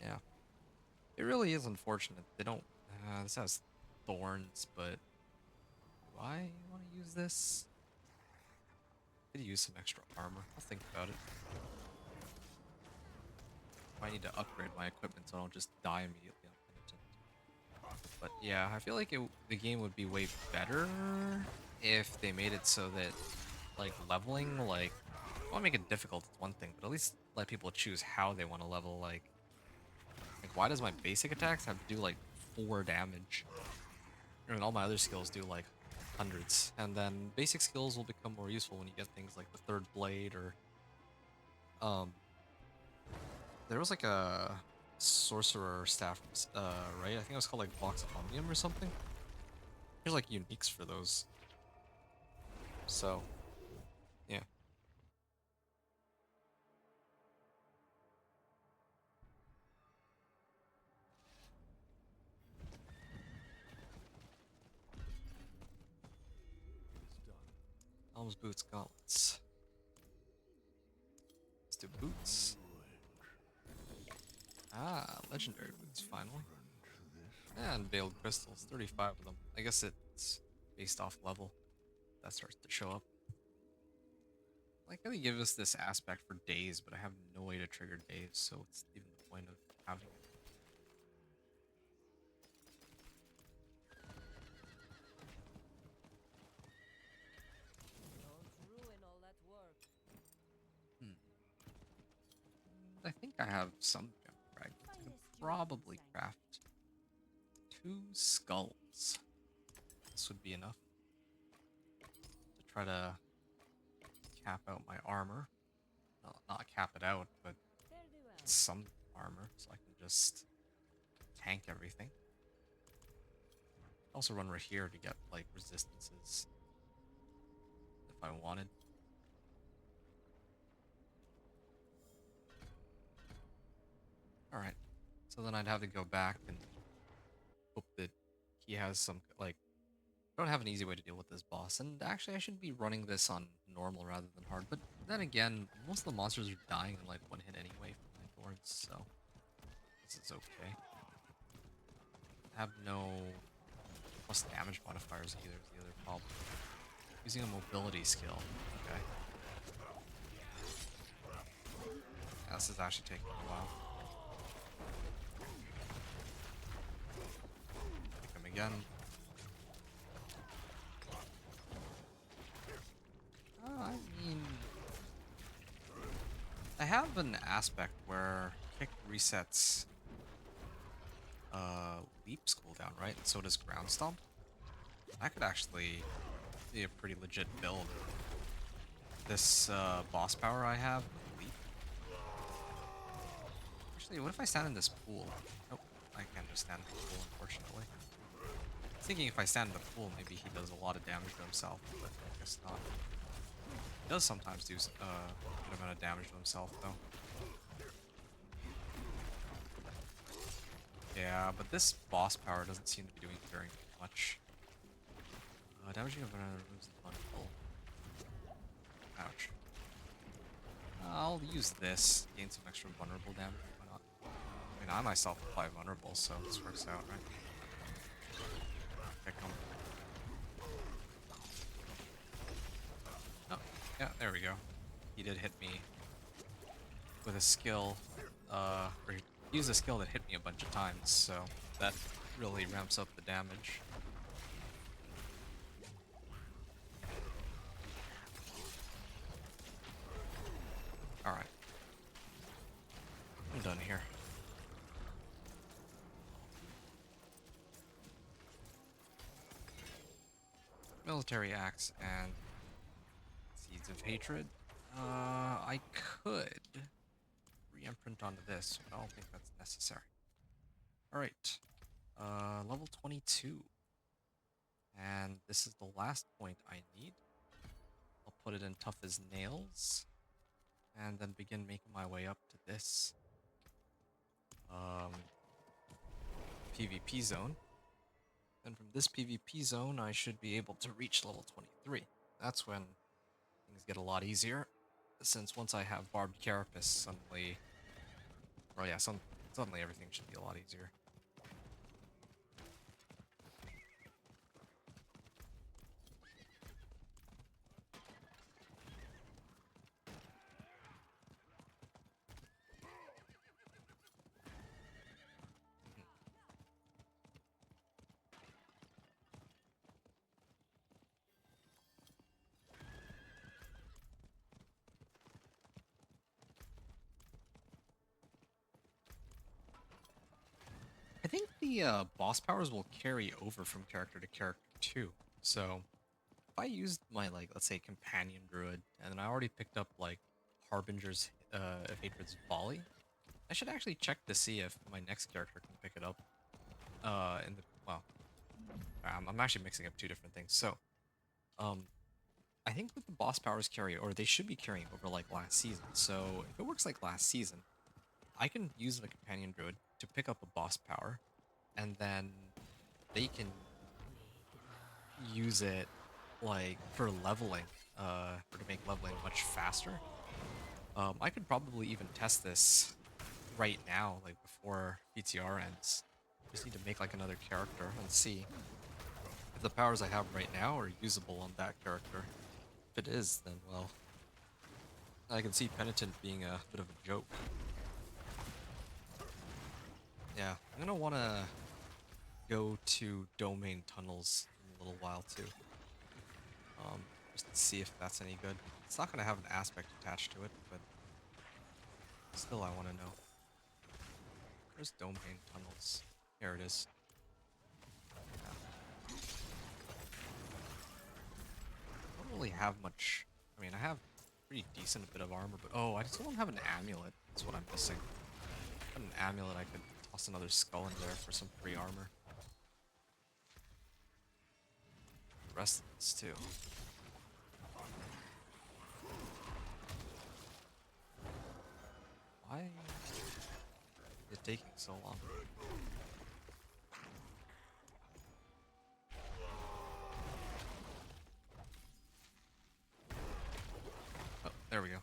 Yeah. It really is unfortunate. They don't this has thorns, but do I want to use this? Could use some extra armor. I'll think about it. might need to upgrade my equipment so I don't just die immediately on penitent. But yeah, I feel like the game would be way better if they made it so that, like, leveling, like, I want to make it difficult, it's one thing, but at least let people choose how they want to level. Like, why does my basic attacks have to do, like, 4 damage? And all my other skills do, like, hundreds. And then basic skills will become more useful when you get things like the third blade or, there was, like, a sorcerer staff, right? I think it was called, like, Box of Omnium or something. There's, like, uniques for those. So, yeah. Helms, boots, gauntlets. Let's do boots. Ah, legendary boots, finally. And veiled crystals, 35 of them. I guess it's based off level. That starts to show up. Like how they give us this aspect for days, but I have no way to trigger days, so what's even the point of having it? Don't ruin all that work. I think I have some gem fragments. I could probably craft 2 skulls. This would be enough to try to cap out my armor. Well, not cap it out, but Fare thee well. some armor, so I can just tank everything. Also run right here to get, like, resistances if I wanted. Alright, so then I'd have to go back and hope that he has some, like, I don't have an easy way to deal with this boss, and actually I should be running this on normal rather than hard, but then again, most of the monsters are dying in, like, 1 hit anyway from my thorns, so this is okay. I have no plus damage modifiers either is the other problem. Using a mobility skill, okay. Yeah, this is actually taking a while. Pick him again. I mean, I have an aspect where kick resets leaps cooldown, right? And so does ground stomp. That could actually be a pretty legit build. This boss power I have with leap. Actually, what if I stand in this pool? Nope, I can't just stand in the pool, unfortunately. I was thinking if I stand in the pool, maybe he does a lot of damage to himself, but I guess not. He does sometimes do a good amount of damage to himself, though. Yeah, but this boss power doesn't seem to be doing very much. Damaging of another moves is wonderful. Ouch. I'll use this, gain some extra vulnerable damage. Why not? I mean, I myself apply vulnerable, so this works out, right? Pick him. Oh, yeah, there we go. He did hit me with a skill, or he used a skill that hit me a bunch of times, so that really ramps up the damage. Alright. I'm done here. Military axe and seeds of hatred. I could re-imprint onto this, but I don't think that's necessary. Alright. Level 22. And this is the last point I need. I'll put it in tough as nails. And then begin making my way up to this PvP zone. And from this PvP zone, I should be able to reach level 23. That's when things get a lot easier, since once I have Barbed Carapace, suddenly... Oh yeah, suddenly everything should be a lot easier. think the boss powers will carry over from character to character too. So if I used my, like, let's say companion druid, and then I already picked up like Harbinger's of Hatred's Volley, I should actually check to see if my next character can pick it up. In the well, I'm actually mixing up two different things. So um, I think with the boss powers carry, or they should be carrying over like last season. So if it works like last season, I can use the companion druid to pick up a boss power, and then they can use it like for leveling, or to make leveling much faster. I could probably even test this right now, like before PTR ends. Just need to make like another character and see if the powers I have right now are usable on that character. If it is, then well, I can see Penitent being a bit of a joke. Yeah, I'm gonna wanna go to domain tunnels in a little while too. Just to see if that's any good. It's not gonna have an aspect attached to it, but still I wanna know. Where's domain tunnels? Here it is. Yeah. I don't really have much. I mean, I have pretty decent bit of armor, but oh, I still don't have an amulet. That's what I'm missing. If I had an amulet, I could toss another skull in there for some free armor. The rest of this too. Why is it taking so long? Oh, there we go.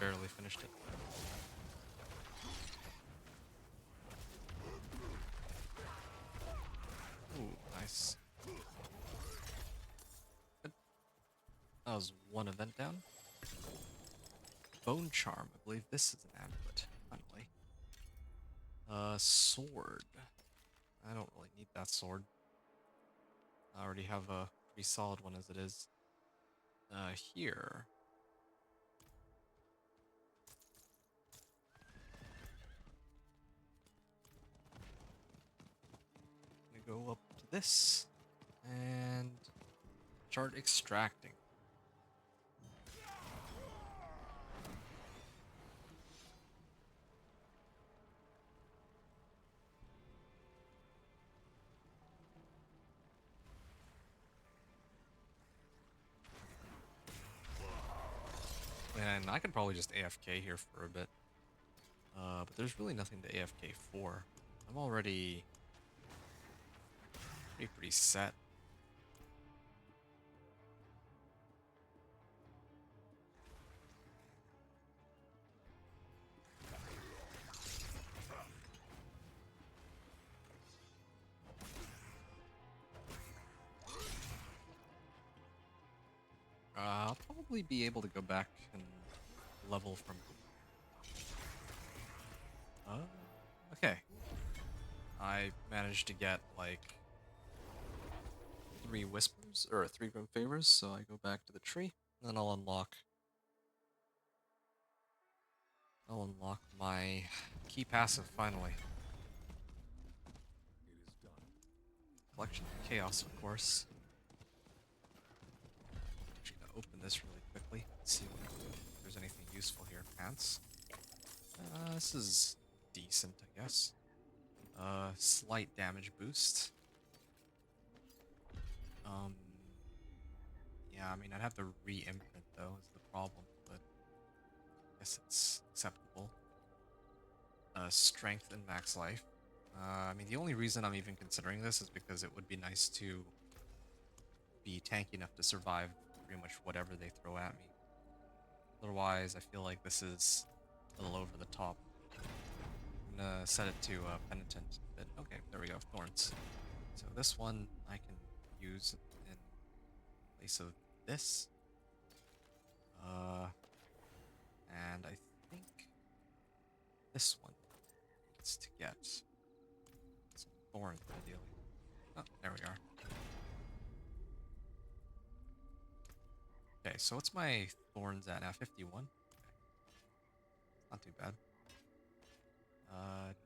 Barely finished it. Ooh, nice. Good. That was one event down. Bone Charm. I believe this is an amulet. Finally. Sword. I don't really need that sword. I already have a pretty solid one as it is. Here. I'm gonna go up to this and start extracting. And I could probably just AFK here for a bit. But there's really nothing to AFK for. I'm already pretty set. I'll probably be able to go back and level from. Okay. I managed to get like 3 whispers or 3 grim favors, so I go back to the tree, and then I'll unlock. I'll unlock my key passive finally. Collection of chaos, of course. Actually, gonna open this really quickly. See if there's anything useful here. Pants. This is decent, I guess. Slight damage boost. Um, yeah, I mean, I'd have to re-imprint though, is the problem, but I guess it's acceptable. Strength and max life. I mean, the only reason I'm even considering this is because it would be nice to be tanky enough to survive pretty much whatever they throw at me. Otherwise, I feel like this is a little over the top. I'm gonna set it to Penitent. But okay, there we go, Thorns. So this one I can use in place of this. And I think this one needs to get some thorns, ideally. Oh, there we are. Okay, so what's my thorns at now? 51? Okay. Not too bad.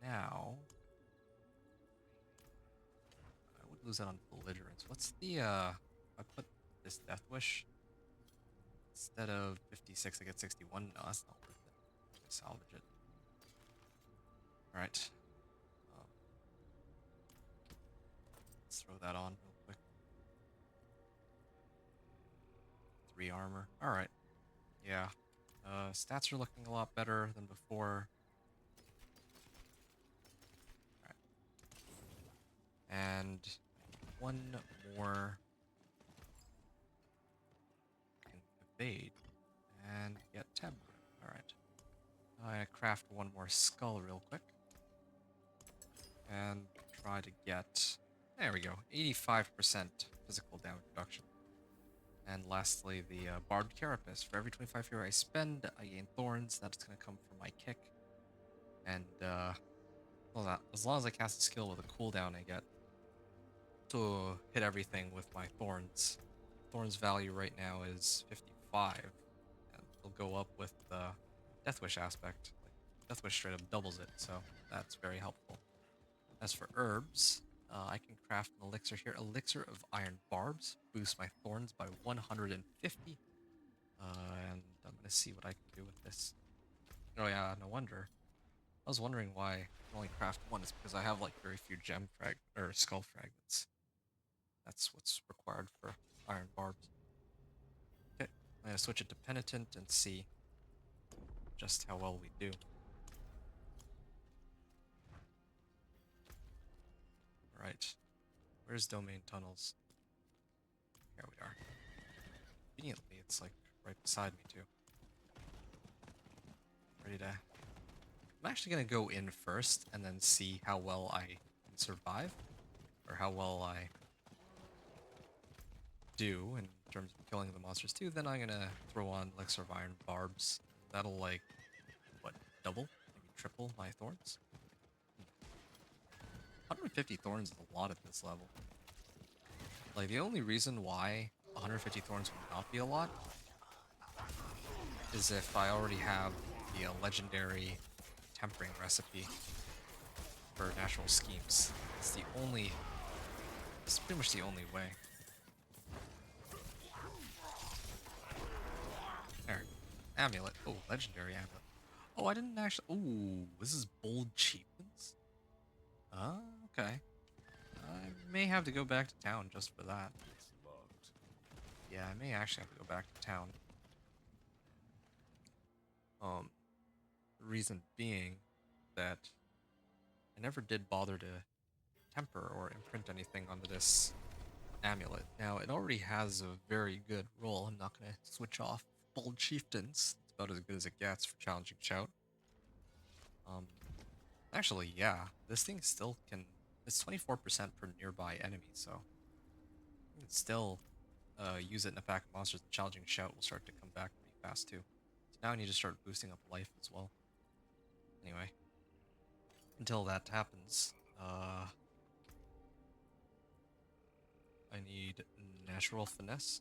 Now lose out on belligerence. What's the I put this death wish instead of 56 I get 61. No, that's not worth it. Salvage it. All right. Um, let's throw that on real quick. 3 armor. All right. Yeah. Stats are looking a lot better than before. All right. And one more can evade and get tab. All right. I craft one more skull real quick and try to get, there we go, 85% physical damage reduction. And lastly, the Barbed Carapace. For every 25 hero I spend, I gain thorns. That's going to come from my kick. And well, as long as I cast a skill with a cooldown, I get to hit everything with my thorns. Thorns value right now is 55, and it'll go up with the Death Wish aspect. Like, Death Wish straight up doubles it, so that's very helpful. As for herbs, I can craft an elixir here. Elixir of Iron Barbs. Boost my thorns by 150. And I'm going to see what I can do with this. Oh yeah, no wonder. I was wondering why I can only craft one. It's because I have like very few skull fragments. That's what's required for Iron Barbs. Okay, I'm going to switch it to Penitent and see just how well we do. Alright. Where's Domain Tunnels? Here we are. Conveniently, it's like right beside me too. Ready to... I'm actually going to go in first and then see how well I can survive. Or how well I do in terms of killing the monsters too. Then I'm going to throw on Elixir of Iron Barbs. That'll like, what, double? Maybe triple my thorns? 150 thorns is a lot at this level. Like, the only reason why 150 thorns would not be a lot is if I already have the legendary tempering recipe for natural schemes. It's pretty much the only way. There. Amulet. Oh, legendary amulet. Oh, I didn't actually... Ooh, this is Bold Chieftains? Oh, okay. I may have to go back to town just for that. Yeah, I may actually have to go back to town. Reason being that I never did bother to temper or imprint anything onto this amulet. Now, it already has a very good roll. I'm not going to switch off Bold Chieftains. It's about as good as it gets for challenging shout. Actually, yeah, this thing still can... It's 24% per nearby enemy, so you can still use it in a pack of monsters. The challenging shout will start to come back pretty fast too. So now I need to start boosting up life as well. Anyway, until that happens, I need natural finesse.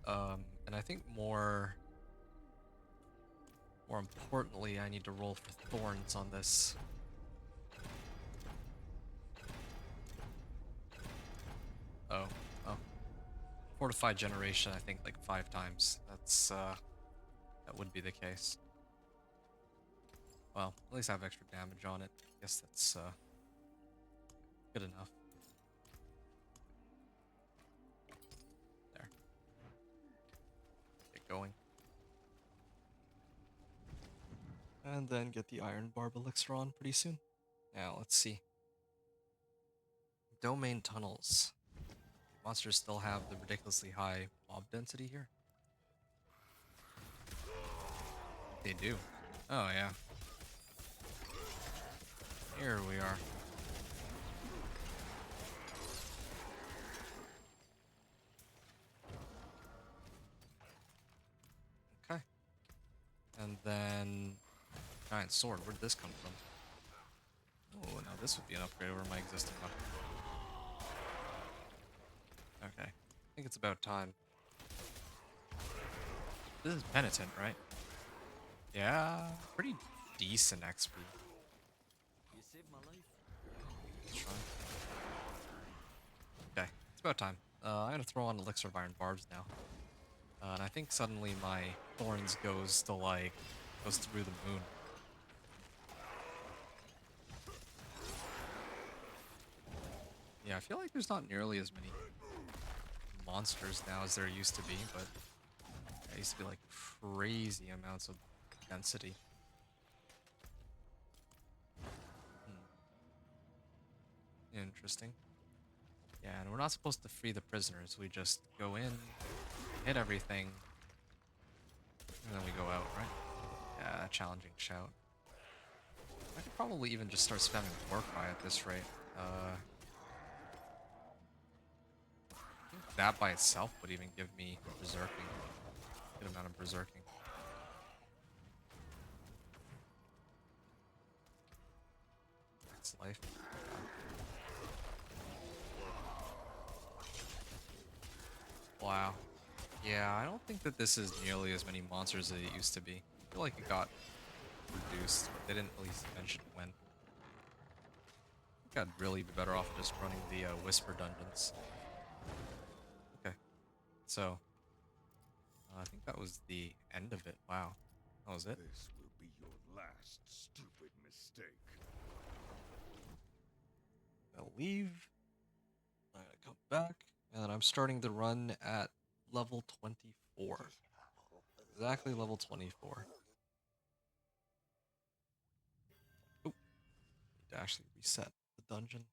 And I think more importantly, I need to roll for thorns on this. Oh. Fortified generation, I think like 5 times. That would be the case. Well, at least I have extra damage on it. I guess that's good enough. There. Get going. And then get the Iron Barb elixir on pretty soon. Now, let's see. Domain tunnels. Monsters still have the ridiculously high mob density here. They do. Oh, yeah. Here we are. Okay. And then... Giant sword. Where'd this come from? Oh, now this would be an upgrade over my existing weapon. Okay. I think it's about time. This is Penitent, right? Yeah, pretty decent XP. You saved my life. Let's try. about time. I'm gonna throw on Elixir of Iron Barbs now. And I think suddenly my Thorns goes to like, goes through the moon. Yeah, I feel like there's not nearly as many monsters now as there used to be, but there used to be like crazy amounts of density. Interesting. Yeah, and we're not supposed to free the prisoners. We just go in, hit everything, and then we go out, right? Yeah, challenging shout. I could probably even just start spamming Warcry at this rate. I think that by itself would even give me berserking. Good amount of berserking. That's life. Wow. Yeah, I don't think that this is nearly as many monsters as it used to be. I feel like it got reduced, but they didn't at least mention when. I think I'd really be better off just running the Whisper dungeons. Okay, so I think that was the end of it. Wow, that was it. This will be your last stupid mistake. I'll leave. I'm gonna come back, and then I'm starting the run at level 24. Exactly level 24. Oh, need to actually reset the dungeon.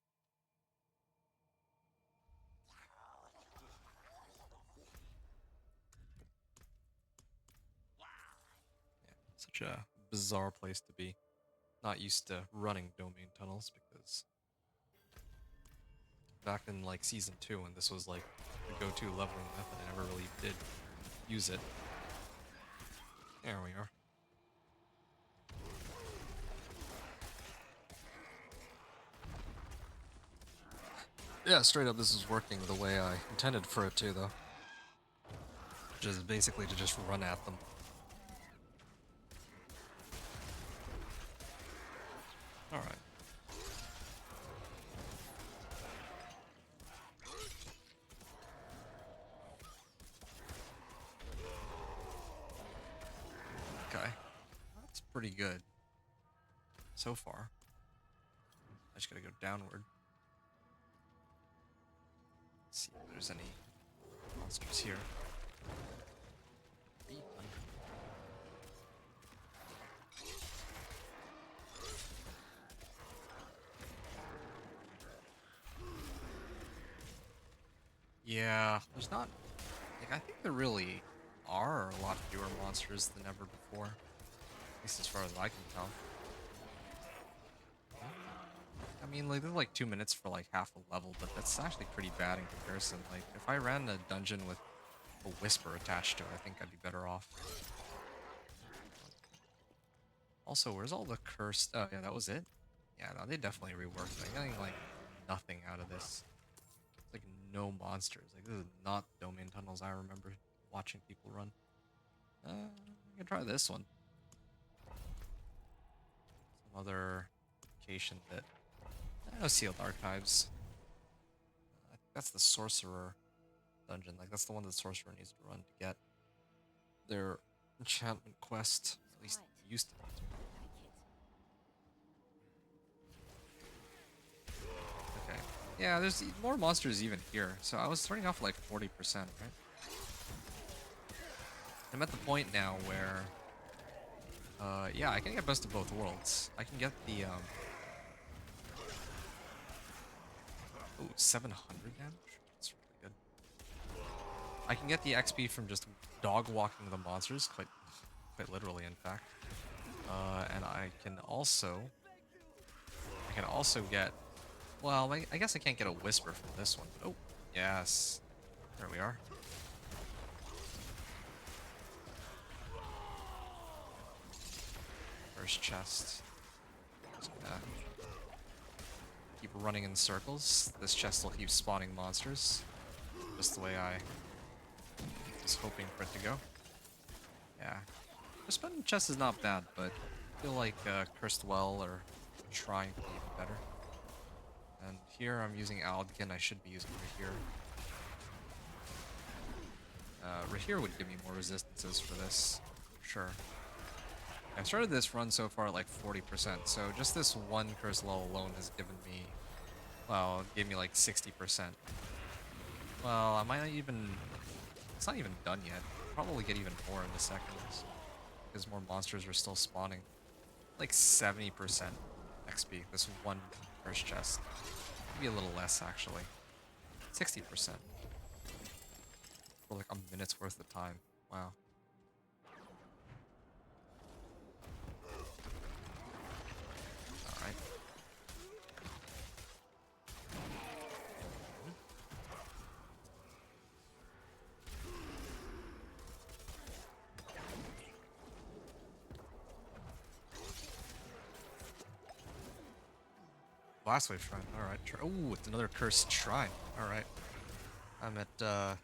Yeah, such a bizarre place to be. Not used to running domain tunnels because back in like season 2 when this was like the go-to leveling method, I never really did use it. There we are. Yeah, straight up this is working the way I intended for it to though. Which is basically to just run at them. Alright. Okay. That's pretty good. So far. I just gotta go downward. See if there's any monsters here. Yeah, there's not... Like, I think there really are a lot fewer monsters than ever before. At least as far as I can tell. I mean, like, there's like 2 minutes for like half a level, but that's actually pretty bad in comparison. Like, if I ran a dungeon with a Whisper attached to it, I think I'd be better off. Also, where's all the cursed... Oh, yeah, that was it? Yeah, no, they definitely reworked it. I'm getting, like, nothing out of this. Like, no monsters. Like, this is not domain tunnels I remember watching people run. I can try this one. Some other location that... No sealed archives. I think that's the sorcerer dungeon. Like, that's the one that the sorcerer needs to run to get their enchantment quest. At least it used to be. Okay. Yeah, there's more monsters even here. So I was starting off like 40%, right? I'm at the point now where, yeah, I can get best of both worlds. I can get the, ooh, 700 damage? That's really good. I can get the XP from just dog walking the monsters, quite literally, in fact. And I can also get, well, I guess I can't get a Whisper from this one. But, oh, yes. There we are. First chest. Just gonna keep running in circles. This chest will keep spawning monsters. Just the way I was hoping for it to go. Yeah. The spawning chest is not bad, but I feel like Cursed Well or Shrine could be even better. And here I'm using Algin, I should be using her here. Rahir would give me more resistances for this, for sure. I started this run so far at like 40%, so just this one curse level alone has given me, well, it gave me like 60%. Well, I might not even, it's not even done yet. Probably get even more in the seconds, because more monsters are still spawning. Like 70% XP, this one curse chest. Maybe a little less, actually. 60%. For like a minute's worth of time. Wow. Alright. Last wave shrine. Alright. Oh, it's another cursed shrine. Alright. I'm at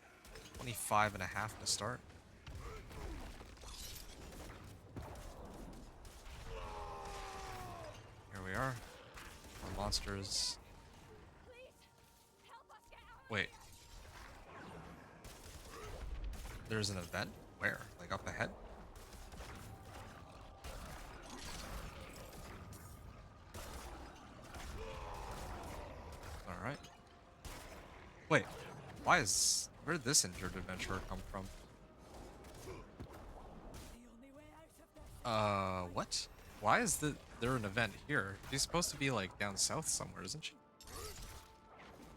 25 and a half to start. Here we are. More monsters. Wait. There's an event? Where? Like up ahead? Alright. Wait. Where did this injured adventurer come from? What? Why is there an event here? She's supposed to be like down south somewhere, isn't she?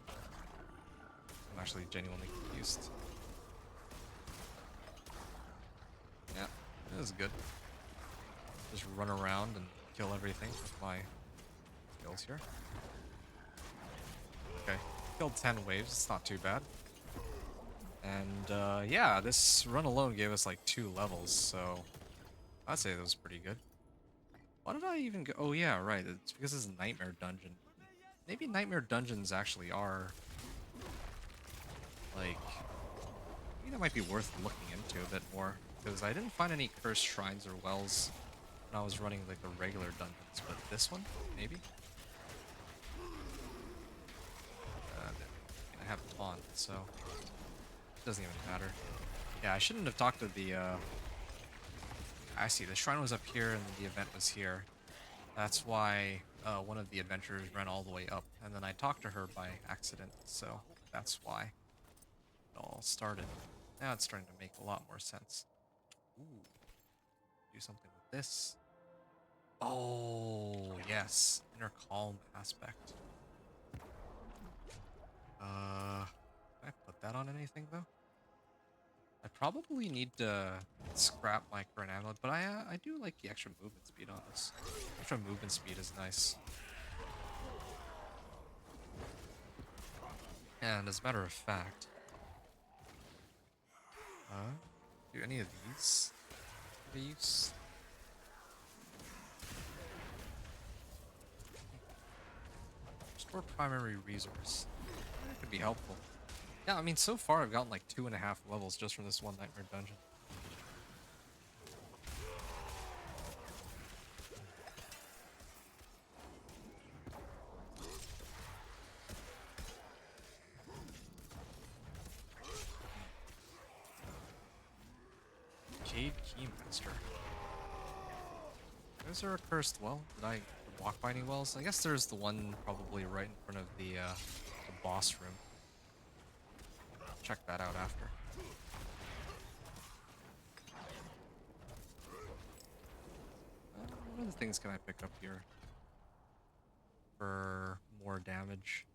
I'm actually genuinely confused. Yeah, this is good. Just run around and kill everything with my skills here. Okay, killed 10 waves, it's not too bad. And yeah, this run alone gave us like 2 levels, so I'd say that was pretty good. Why did I even go? Oh yeah, right, it's because it's a nightmare dungeon. Maybe nightmare dungeons actually are like, maybe that might be worth looking into a bit more, because I didn't find any cursed shrines or wells when I was running like the regular dungeons, but this one, maybe? I have taunt, so it doesn't even matter. Yeah, I shouldn't have talked to the, I see, the shrine was up here and the event was here. That's why one of the adventurers ran all the way up, and then I talked to her by accident, so that's why it all started. Now it's starting to make a lot more sense. Ooh, do something with this. Oh, yes, inner calm aspect. Can I put that on anything though? I probably need to scrap my current amulet, but I do like the extra movement speed on this. Extra movement speed is nice. And as a matter of fact, do any of these have a use? Restore primary resource. That could be helpful. Yeah, I mean, so far I've gotten like 2.5 levels just from this one nightmare dungeon. Jade Keymaster. Is there a cursed well? Did I walk by any wells? I guess there's the one probably right in front of the boss room. Check that out after. What other things can I pick up here for more damage?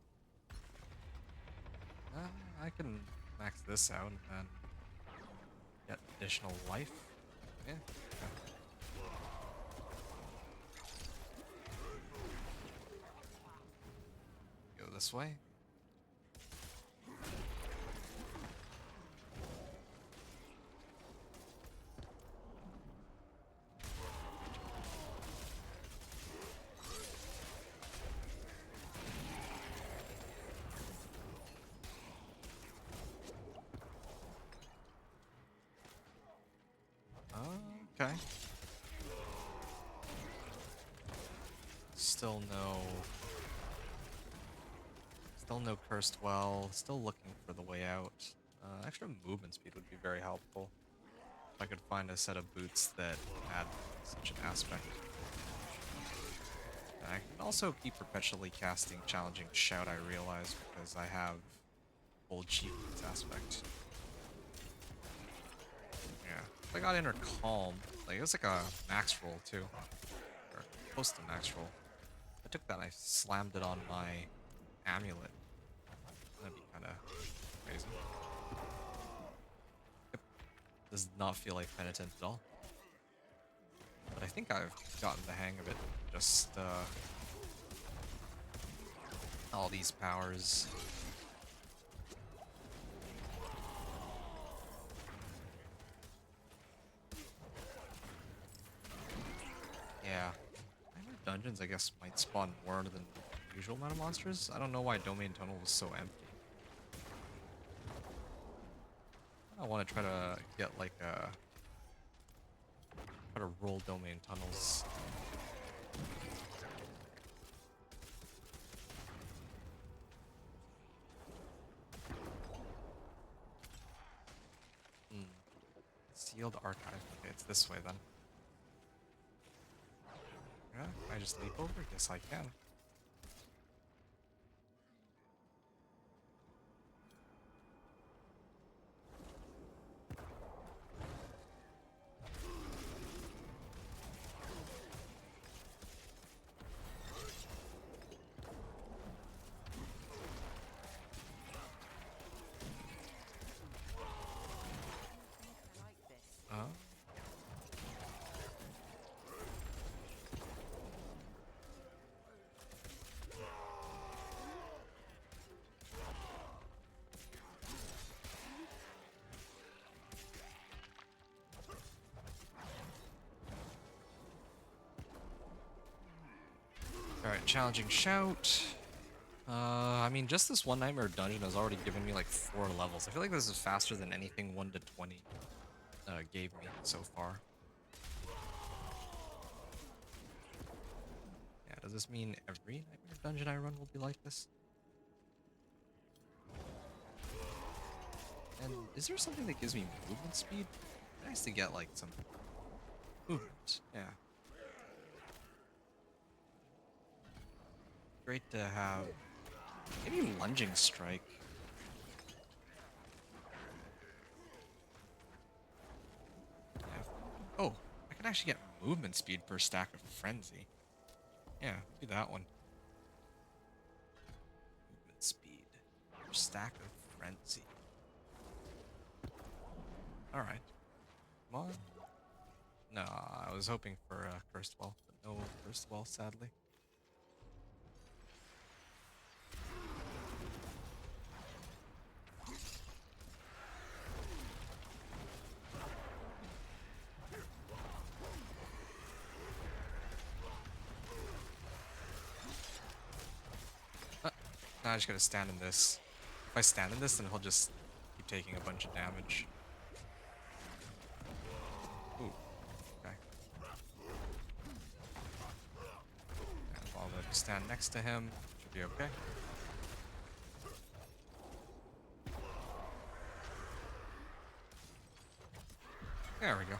I can max this out and then get additional life. Yeah. Go this way. Okay. Still no cursed well. Still looking for the way out. Extra movement speed would be very helpful. If I could find a set of boots that had such an aspect. And I can also keep perpetually casting Challenging Shout, I realize, because I have full achievements aspect. Yeah. I got Inner Calm. Like, it was like a max roll, too. Or close to max roll. I took that and I slammed it on my amulet. That'd be kind of crazy. Yep. Does not feel like Penitent at all. But I think I've gotten the hang of it. Just, all these powers. Yeah. Nightmare dungeons, I guess, might spawn more than the usual amount of monsters. I don't know why Domain Tunnel was so empty. I want to try to get like a... try to roll Domain Tunnels. Hmm. Sealed Archive. Okay, it's this way then. Yeah, can I just leap over? Yes, I can. Oh. Alright, Challenging Shout. I mean, just this one Nightmare dungeon has already given me like 4 levels. I feel like this is faster than anything 1 to 20 gave me so far. Yeah, does this mean every Nightmare dungeon I run will be like this? And is there something that gives me movement speed? It'd be nice to get like some movement. Yeah. Great to have. Maybe Lunging Strike. Yeah. Oh, I can actually get movement speed per stack of Frenzy. Yeah, do that one. Movement speed per stack of Frenzy. Alright. Come on. No, I was hoping for a Cursed Well, but no Cursed Well, sadly. Now I just gotta stand in this. If I stand in this, then he'll just keep taking a bunch of damage. Ooh, okay. And I'll let you stand next to him. Should be okay. There we go.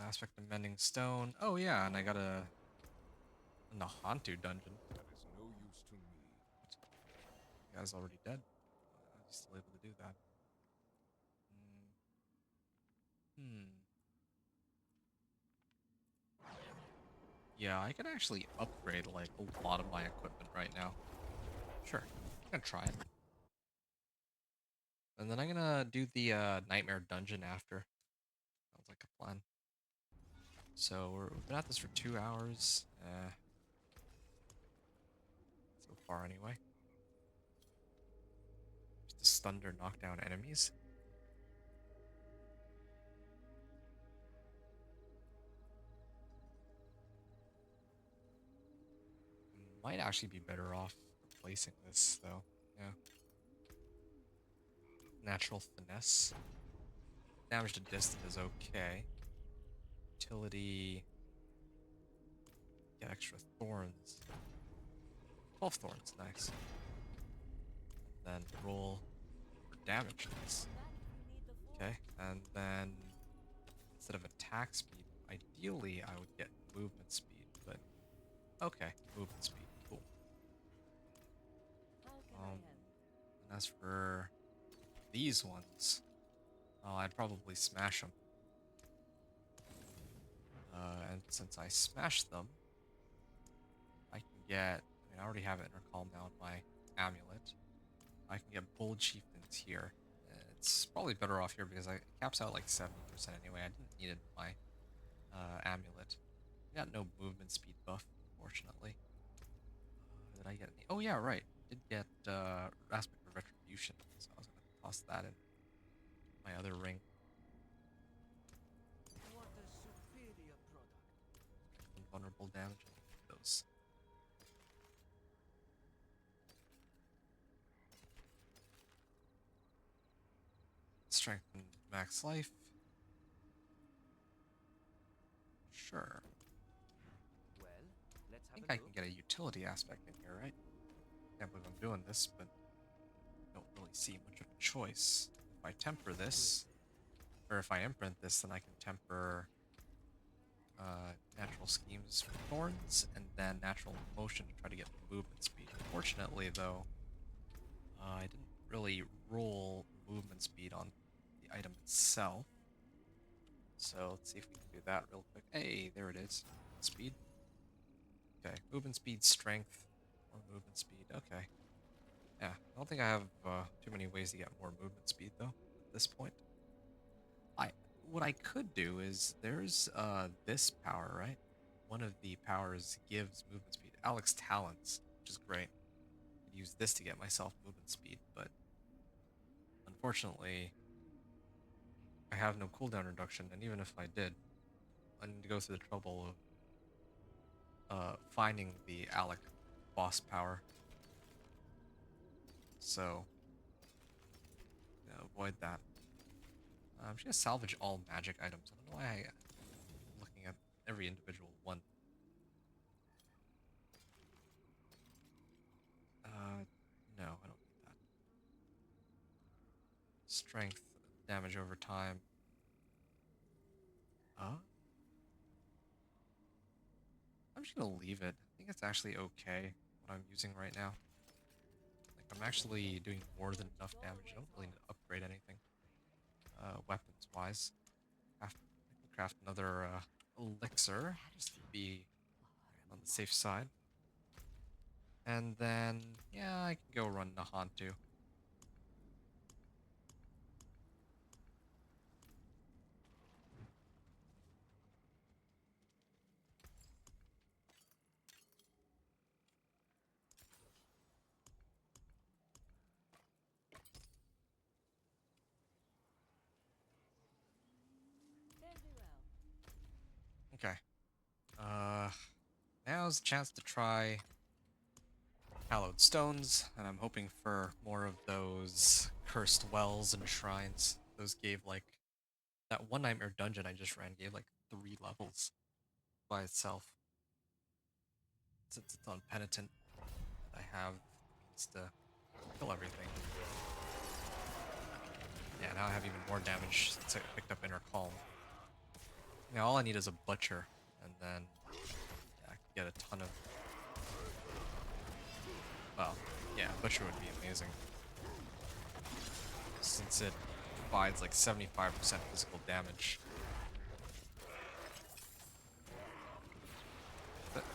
Aspect of Mending Stone. Oh yeah, and I got a... in the Hantu dungeon. That is no use to me. The guy's already dead. He's still able to do that. Hmm. Yeah, I can actually upgrade like a lot of my equipment right now. Sure, I'm gonna try it. And then I'm gonna do the Nightmare Dungeon after. Sounds like a plan. So we've been at this for 2 hours. So far anyway. Just thunder knock down enemies. Might actually be better off replacing this though. Yeah. Natural Finesse. Damage to distant is okay. Utility. Get extra thorns. 12 thorns, nice. then roll for damage dice. Okay, and then instead of attack speed, ideally I would get movement speed, but okay, movement speed, cool. And as for these ones, oh, I'd probably smash them. And since I smashed them, I can get, I mean, I already have Intercall now in my amulet. I can get Bold Chieftains here. It's probably better off here because it caps out like 70% anyway. I didn't need it in my amulet. I got no movement speed buff, fortunately. Did I get any? Oh yeah, right. Did get Aspect of Retribution, so I was gonna toss that in my other ring. What a superior product. Invulnerable damage. Those. Strengthen max life. Sure. Well, let's I have think a I look. can get a utility aspect in here, right? Can't believe I'm doing this, but don't really see much of a choice. If I temper this, or if I imprint this, then I can temper natural schemes for thorns, and then natural motion to try to get movement speed. Unfortunately, though, I didn't really roll movement speed on the item itself. So let's see if we can do that real quick. Hey, there it is. Speed. Okay, movement speed, strength, or movement speed. Okay. Yeah, I don't think I have too many ways to get more movement speed though at this point. What I could do is there's this power, right? One of the powers gives movement speed. Alex Talents, which is great. Could use this to get myself movement speed, but unfortunately I have no cooldown reduction, and even if I did, I need to go through the trouble of finding the Alec boss power. So avoid that. I'm just gonna salvage all magic items. I don't know why I'm looking at every individual one. No, I don't need that. Strength, damage over time. I'm just gonna leave it. I think it's actually okay what I'm using right now. Like I'm actually doing more than enough damage. I don't really need to upgrade anything. Weapons wise, I can craft another elixir just to be on the safe side. And then, yeah, I can go run Nahantu. Very well. Okay. Now's a chance to try hallowed stones, and I'm hoping for more of those cursed wells and shrines. Those gave like that one nightmare dungeon I just ran gave like 3 levels by itself. Since it's on penitent, I have means to kill everything. Yeah, now I have even more damage since I picked up Inner Calm. Yeah, all I need is a butcher, and then yeah, I can get a ton of. Well, yeah, butcher would be amazing since it provides like 75% physical damage. But I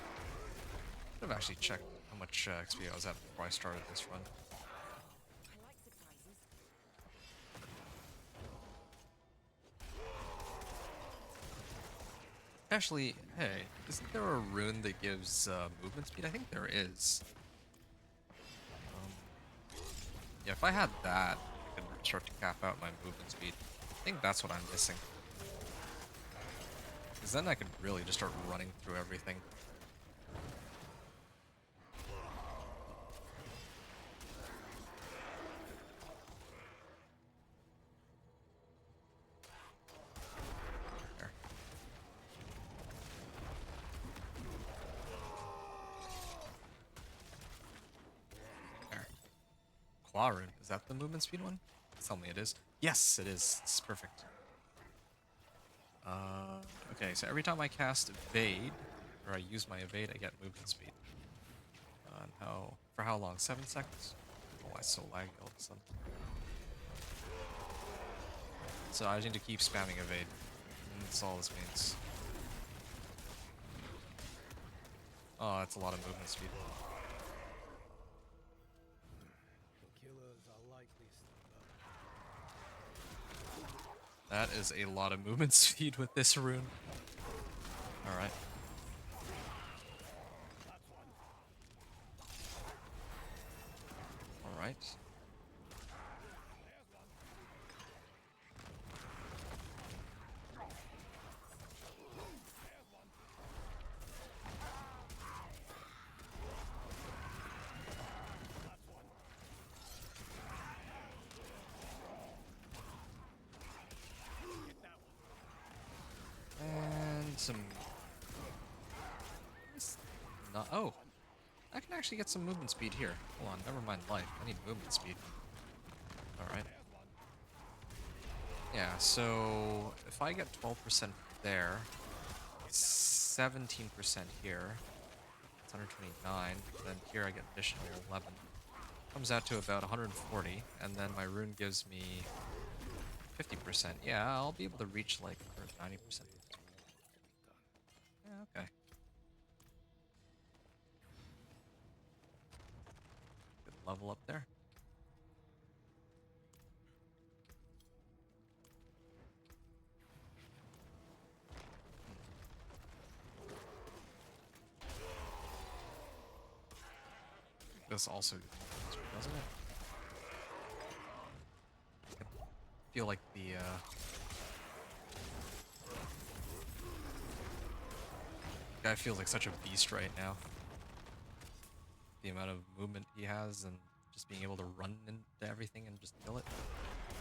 should have actually checked how much XP I was at before I started this run. I like surprises. Actually, hey, isn't there a rune that gives movement speed? I think there is. Yeah, if I had that, I could start to cap out my movement speed. I think that's what I'm missing. Because then I could really just start running through everything. There. There. Claw rune. Is that the movement speed one? Tell me it is. Yes, it is. It's perfect. Okay, so every time I cast evade, or I use my evade, I get movement speed. And for how long? 7 seconds? Oh, why it's so laggy all of a sudden. So I just need to keep spamming evade. And that's all this means. Oh, that's a lot of movement speed. That is a lot of movement speed with this rune. Alright. Alright. And some... Not, oh! I can actually get some movement speed here. Hold on, never mind life. I need movement speed. Alright. Yeah, so if I get 12% there, 17% here, it's 129, then here I get additional 11. Comes out to about 140, and then my rune gives me 50%. Yeah, I'll be able to reach like 90%. Yeah, okay. Good level up there. This also doesn't it? I feel like the guy feels like such a beast right now. The amount of movement he has and just being able to run into everything and just kill it.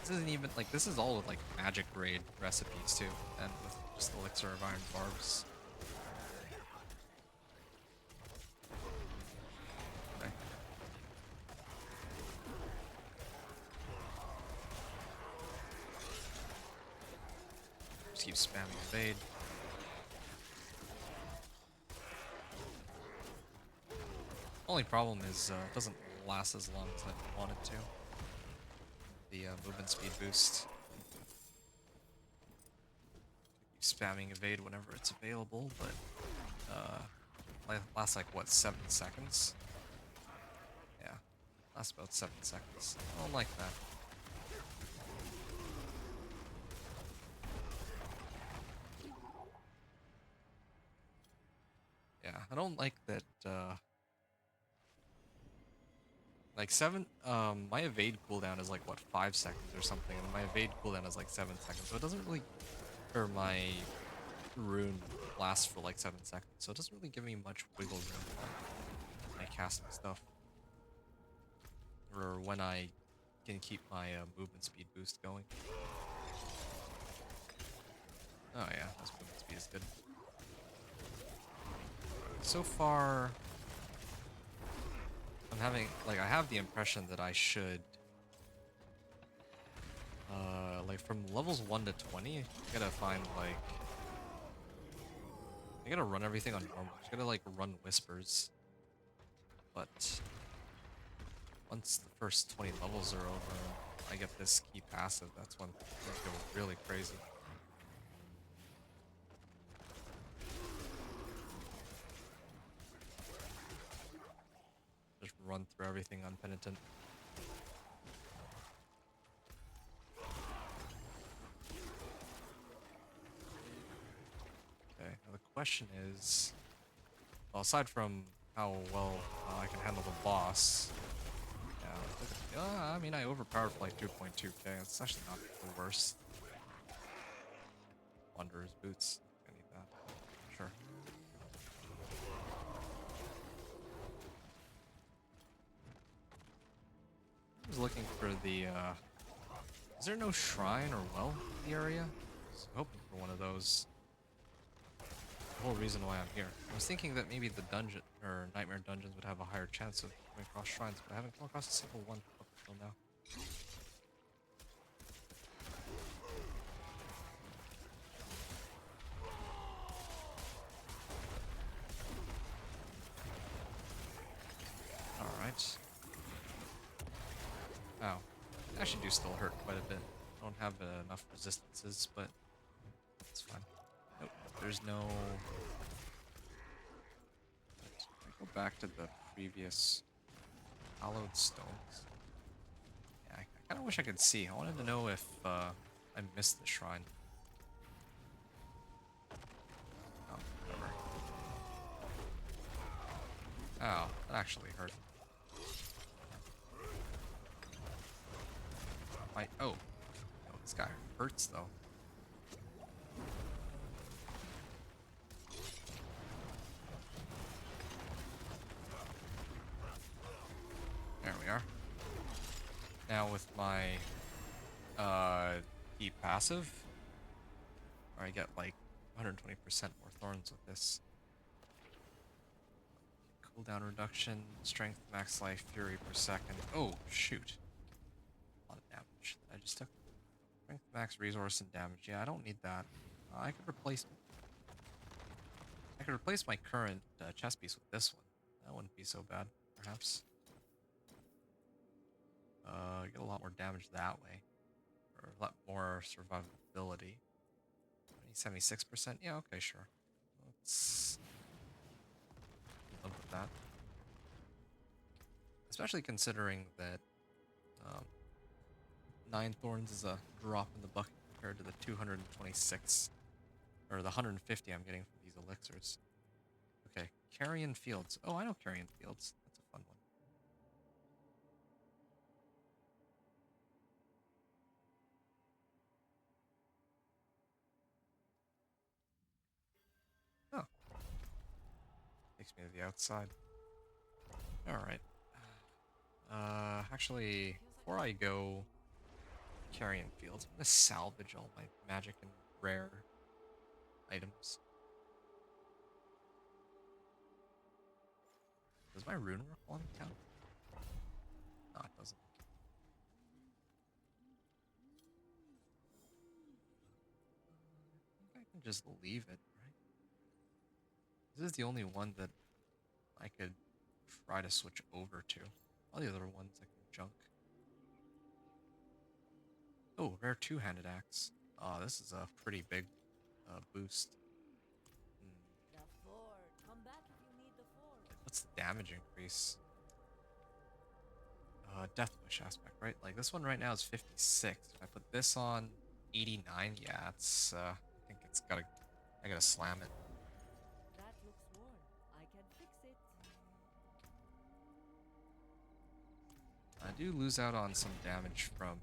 This isn't even like this is all with like magic grade recipes too, and with just elixir of iron barbs. Okay. Just keep spamming evade. Only problem is it doesn't last as long as I want it to. The movement speed boost. Keep spamming evade whenever it's available, but lasts like what, 7 seconds? Yeah, lasts about 7 seconds. I don't like that. Yeah, I don't like that. Like my evade cooldown is like what, 5 seconds or something, and my evade cooldown is like 7 seconds, so it doesn't really, or my rune lasts for like 7 seconds, so it doesn't really give me much wiggle room when I cast my stuff, or when I can keep my movement speed boost going. Oh yeah, this movement speed is good. So far, I'm having, like, I have the impression that I should, like, from levels 1 to 20, you gotta find, like, you gotta run everything on normal. You gotta, like, run whispers. But once the first 20 levels are over, I get this key passive, that's when things go really crazy. Just run through everything unpenitent. Okay, now the question is, well, aside from how well I can handle the boss, yeah, I mean, I overpowered for like 2.2k. It's actually not the worst. Wanderer's boots. I need that. Sure. I was looking for the, is there no shrine or well in the area? I was hoping for one of those. The whole reason why I'm here. I was thinking that maybe the dungeon, or nightmare dungeons, would have a higher chance of coming across shrines, but I haven't come across a single one. kill now. Alright. Oh. They actually do still hurt quite a bit. I don't have enough resistances, but it's fine. Nope. There's no... I go back to the previous hallowed stones. Yeah, I kind of wish I could see. I wanted to know if I missed the shrine. Oh, whatever. Oh, that actually hurt. Oh, this guy hurts though. There we are. Now with my E passive, where I get like 120% more thorns with this. Cooldown reduction, strength, max life, fury per second. Oh shoot. A lot of damage that I just took. Strength, max resource and damage. Yeah, I don't need that. I could replace my current chest piece with this one. That wouldn't be so bad, perhaps. Get a lot more damage that way. Or a lot more survivability. 76%? Yeah, okay, sure. Let's look at that. Especially considering that 9 thorns is a drop in the bucket compared to the 226, or the 150 I'm getting from these elixirs. Okay, Carrion Fields. Oh, I know Carrion Fields. That's a fun one. Oh. Takes me to the outside. Alright. Actually, before I go Carrion Fields, I'm gonna salvage all my magic and rare items. Does my rune work on count? No, it doesn't. I think I can just leave it, right? This is the only one that I could try to switch over to. All the other ones I can junk. Oh, rare two-handed axe. Oh, this is a pretty big boost. The fort. Come back if you need the fort. What's the damage increase? Death Wish aspect, right? Like this one right now is 56. If I put this on 89, yeah, it's I think it's gotta, I gotta slam it. That looks worn. I can fix it. I do lose out on some damage from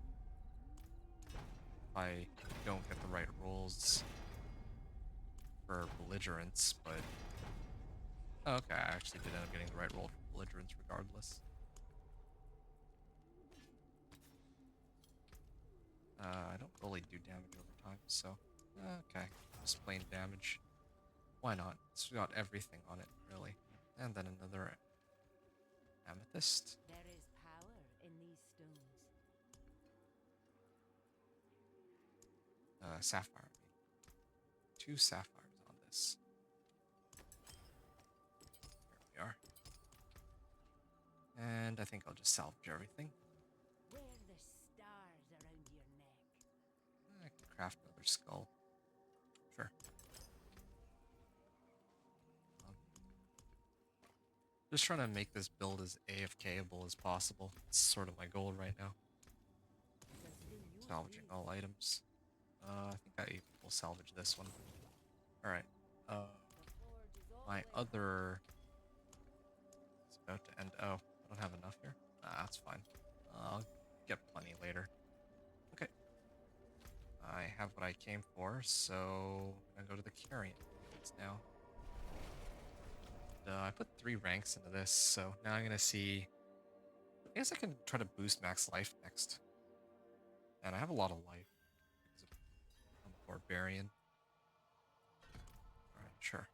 if I don't get the right rolls for belligerence, but oh, okay, I actually did end up getting the right roll for belligerence regardless. I don't really do damage over time, so okay, just plain damage. Why not? It's got everything on it, really. And then another amethyst. There is power in these stones. Sapphire. 2 sapphires on this. There we are. And I think I'll just salvage everything. Wear the stars around your neck. I can craft another skull. Sure. Just trying to make this build as AFK-able as possible. It's sort of my goal right now. Salvaging all items. I think I will salvage this one. Alright. My other... It's about to end. Oh, I don't have enough here? That's fine. I'll get plenty later. Okay. I have what I came for, so I'm gonna go to the Carrion Fields now. I put 3 ranks into this, so now I'm gonna see... I guess I can try to boost max life next. And I have a lot of life. I'm a barbarian. Alright, sure.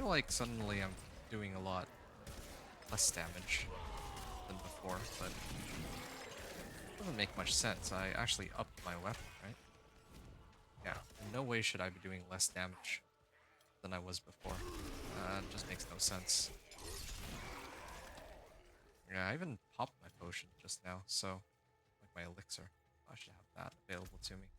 feel like suddenly I'm doing a lot less damage than before, but it doesn't make much sense. I actually upped my weapon, right? Yeah, in no way should I be doing less damage than I was before. It just makes no sense. Yeah, I even popped my potion just now, so like my elixir. I should have that available to me.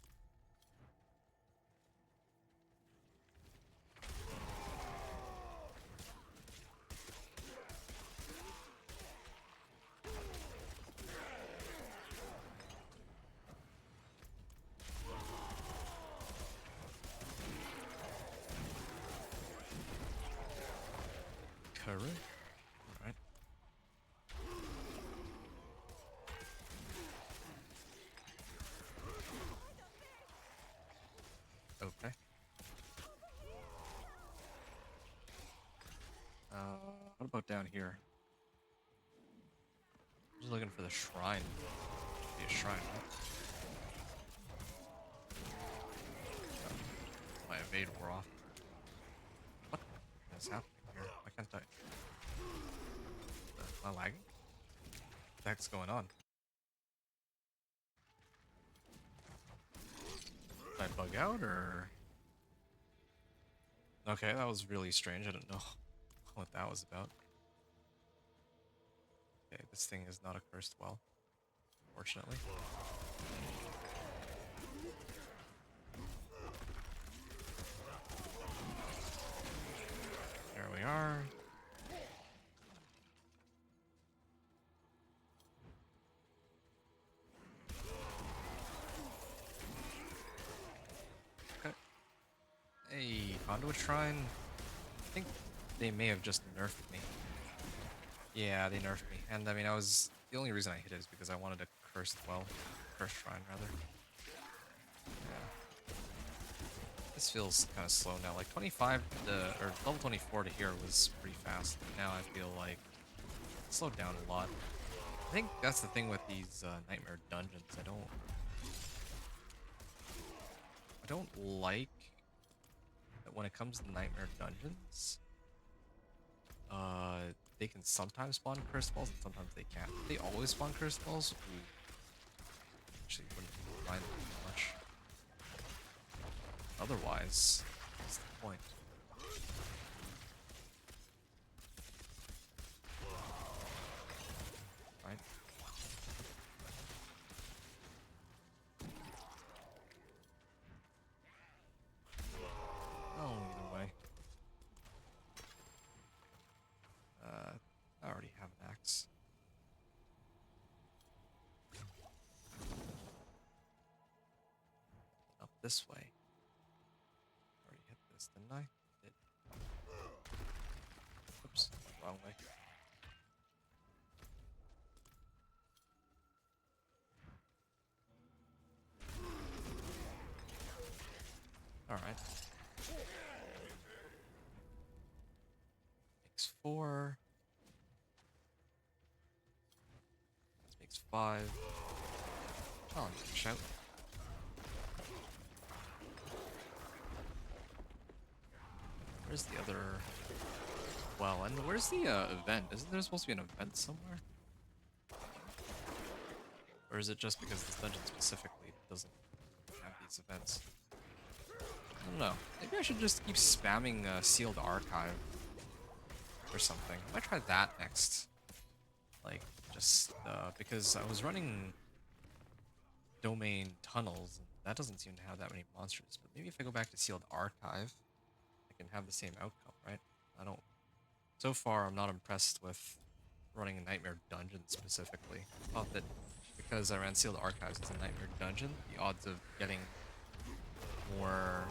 Correct. Alright. Okay. What about down here? I'm just looking for the shrine. Be a shrine, right? My evade wore off. What is happening here? Why can't I? Am I lagging? What the heck's going on? Did I bug out or? Okay, that was really strange. I don't know what that was about. Okay, this thing is not a cursed well, fortunately. There we are. Okay. Hey, Conduit Shrine. I think they may have just nerfed me. Yeah, they nerfed me. And I mean, the only reason I hit it is because I wanted a cursed shrine rather. Yeah. This feels kind of slow now. Like 25 or level 24 to here was pretty fast. Now I feel like it slowed down a lot. I think that's the thing with these nightmare dungeons. I don't like that when it comes to nightmare dungeons. They can sometimes spawn cursed balls and sometimes they can't. If they always spawn cursed balls, ooh, actually wouldn't mind them too much. Otherwise, what's the point? Right? Oh, either way. I already have an axe. Up this way. Already hit this, didn't I? Did. Oops, wrong way. Alright. Makes 4. This makes 5. Oh, shout. Where's the other... Well, and where's the event? Isn't there supposed to be an event somewhere? Or is it just because this dungeon specifically doesn't have these events? I don't know. Maybe I should just keep spamming Sealed Archive or something. I might try that next. Like, just because I was running Domain Tunnels, and that doesn't seem to have that many monsters. But maybe if I go back to Sealed Archive, I can have the same outcome, right? I don't... So far, I'm not impressed with running a Nightmare Dungeon specifically. I thought that because I ran Sealed Archives as a Nightmare Dungeon, the odds of getting more...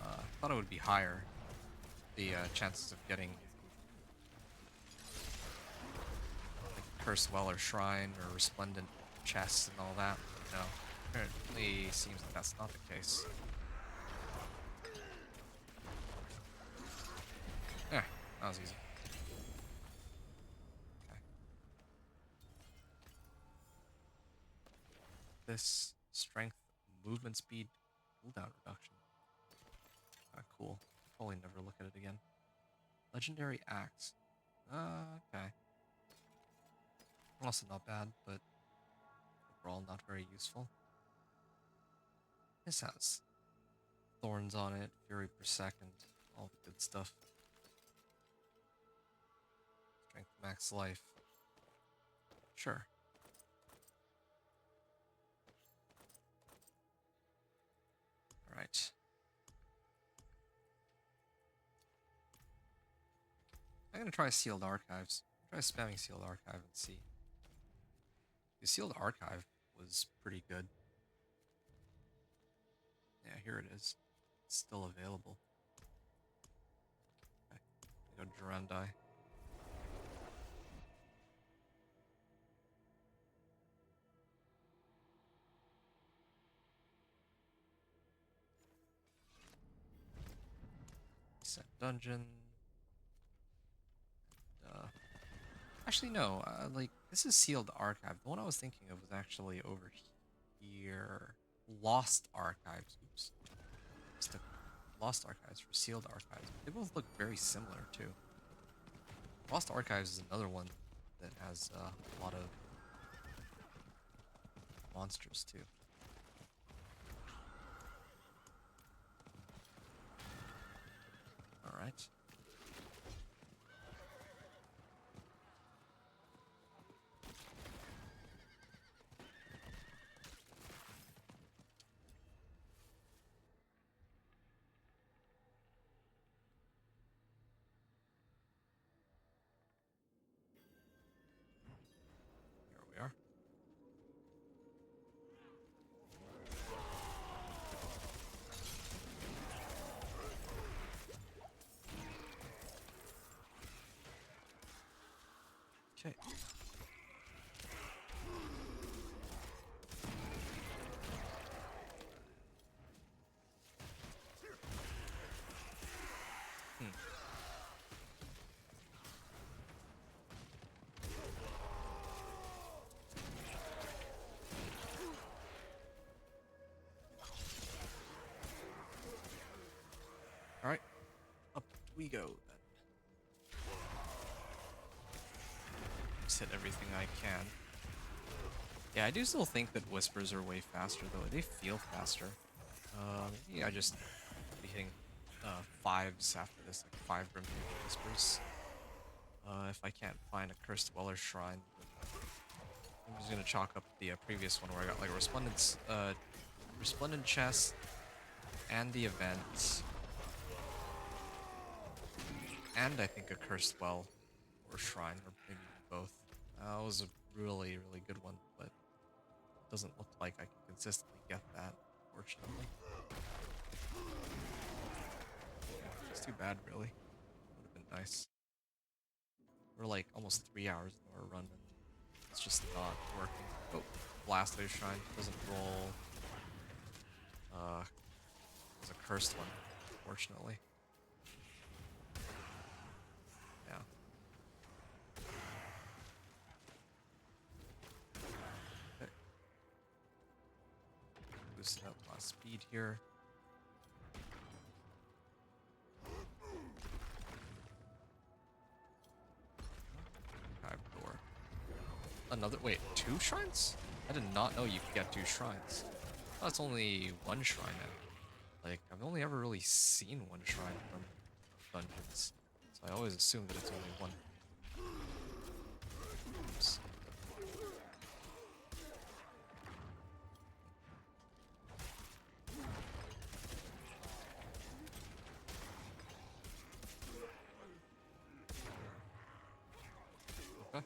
I thought it would be higher, the chances of getting like Cursed Well or Shrine or Resplendent Chests and all that. No, apparently seems that that's not the case. Yeah, that was easy. Okay. This strength, movement speed, Cooldown reduction. Cool. Probably never look at it again. Legendary axe. Okay. Also not bad, but overall not very useful. This has thorns on it, fury per second, all the good stuff. Strength max life. Sure. Alright. I'm gonna try sealed archives. Try spamming sealed archive and see. The sealed archive was pretty good. Yeah, here it is. It's still available. Okay. Go Durandai. Set dungeon. Actually, no. Like, this is sealed archive. The one I was thinking of was actually over here. Lost archives. Oops. Mistook Lost archives for sealed archives. They both look very similar too. Lost archives is another one that has a lot of monsters too. All right. Here we are. Okay. Hmm. All right. Up we go then. Just hit everything I can. Yeah, I do still think that whispers are way faster though. They feel faster. Maybe I just be hitting fives after this, like 5 Grim whispers. If I can't find a Cursed Dweller Shrine, I'm just gonna chalk up the previous one where I got like a Resplendent Chest and the event, and I think a Cursed Well or Shrine, or maybe both. That was a really, really good one, but it doesn't look like I can consistently get that, fortunately. It's too bad, really. Would have been nice. We're like almost 3 hours into our run, and it's just not working. Oh, Blasto Shrine doesn't roll. It's a cursed one, fortunately. Yeah. Okay. Boosting up my speed here. Hive door. Another, wait, 2 shrines? I did not know you could get 2 shrines. Oh, it's only 1 shrine now. Like, I've only ever really seen 1 shrine from dungeons. So I always assume that it's only 1. Oops. Okay.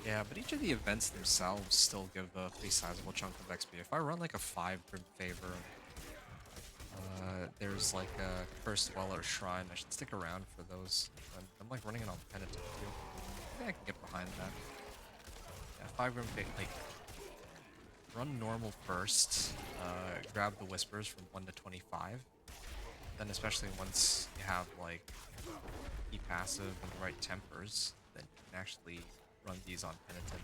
Yeah, but each of the events themselves still give a pretty sizable chunk of XP. If I run like a 5 Grim Favor, there's like a Cursed Well or Shrine, I should stick around for those. I'm like running it on Penitent too. Maybe I can get behind that. Yeah, 5 Grim Favor, like, run normal first, grab the Whispers from 1 to 25, then especially once you have like key passive and the right tempers, then you can actually run these on Penitent.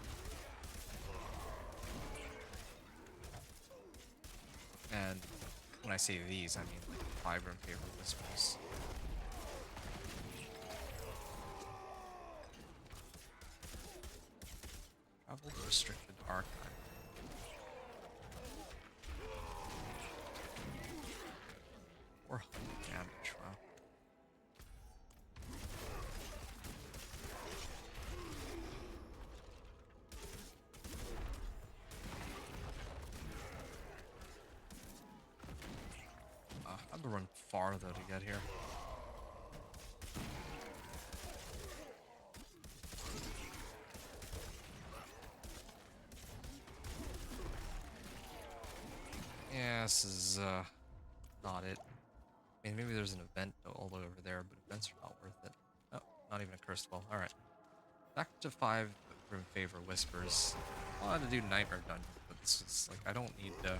And when I say these, I mean like 5 room favor whispers. Travel to restricted archive. Or damage, wow. I had to run far though to get here. Yeah, this is not it. I mean, maybe there's an event all the way over there, but events are not worth it. Oh, not even a cursed well. All right, back to 5 room favor whispers. I wanted to do nightmare dungeon, but this is like I don't need to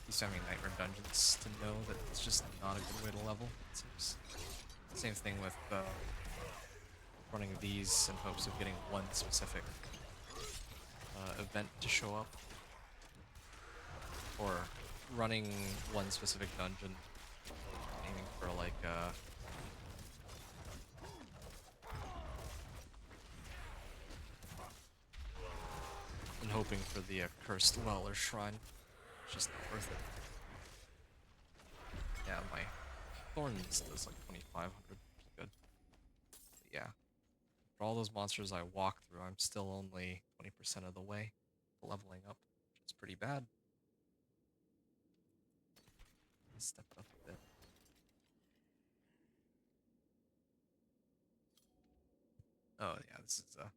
be spamming nightmare dungeons to know that it's just not a good way to level. It seems. Same thing with running these in hopes of getting one specific event to show up, or running one specific dungeon, aiming for like and hoping for the cursed well or shrine. It's just not worth it. Yeah, my Thorns does like 2,500, which is good. But yeah, for all those monsters I walk through, I'm still only 20% of the way to leveling up, which is pretty bad. Step it up a bit. Oh yeah, this is a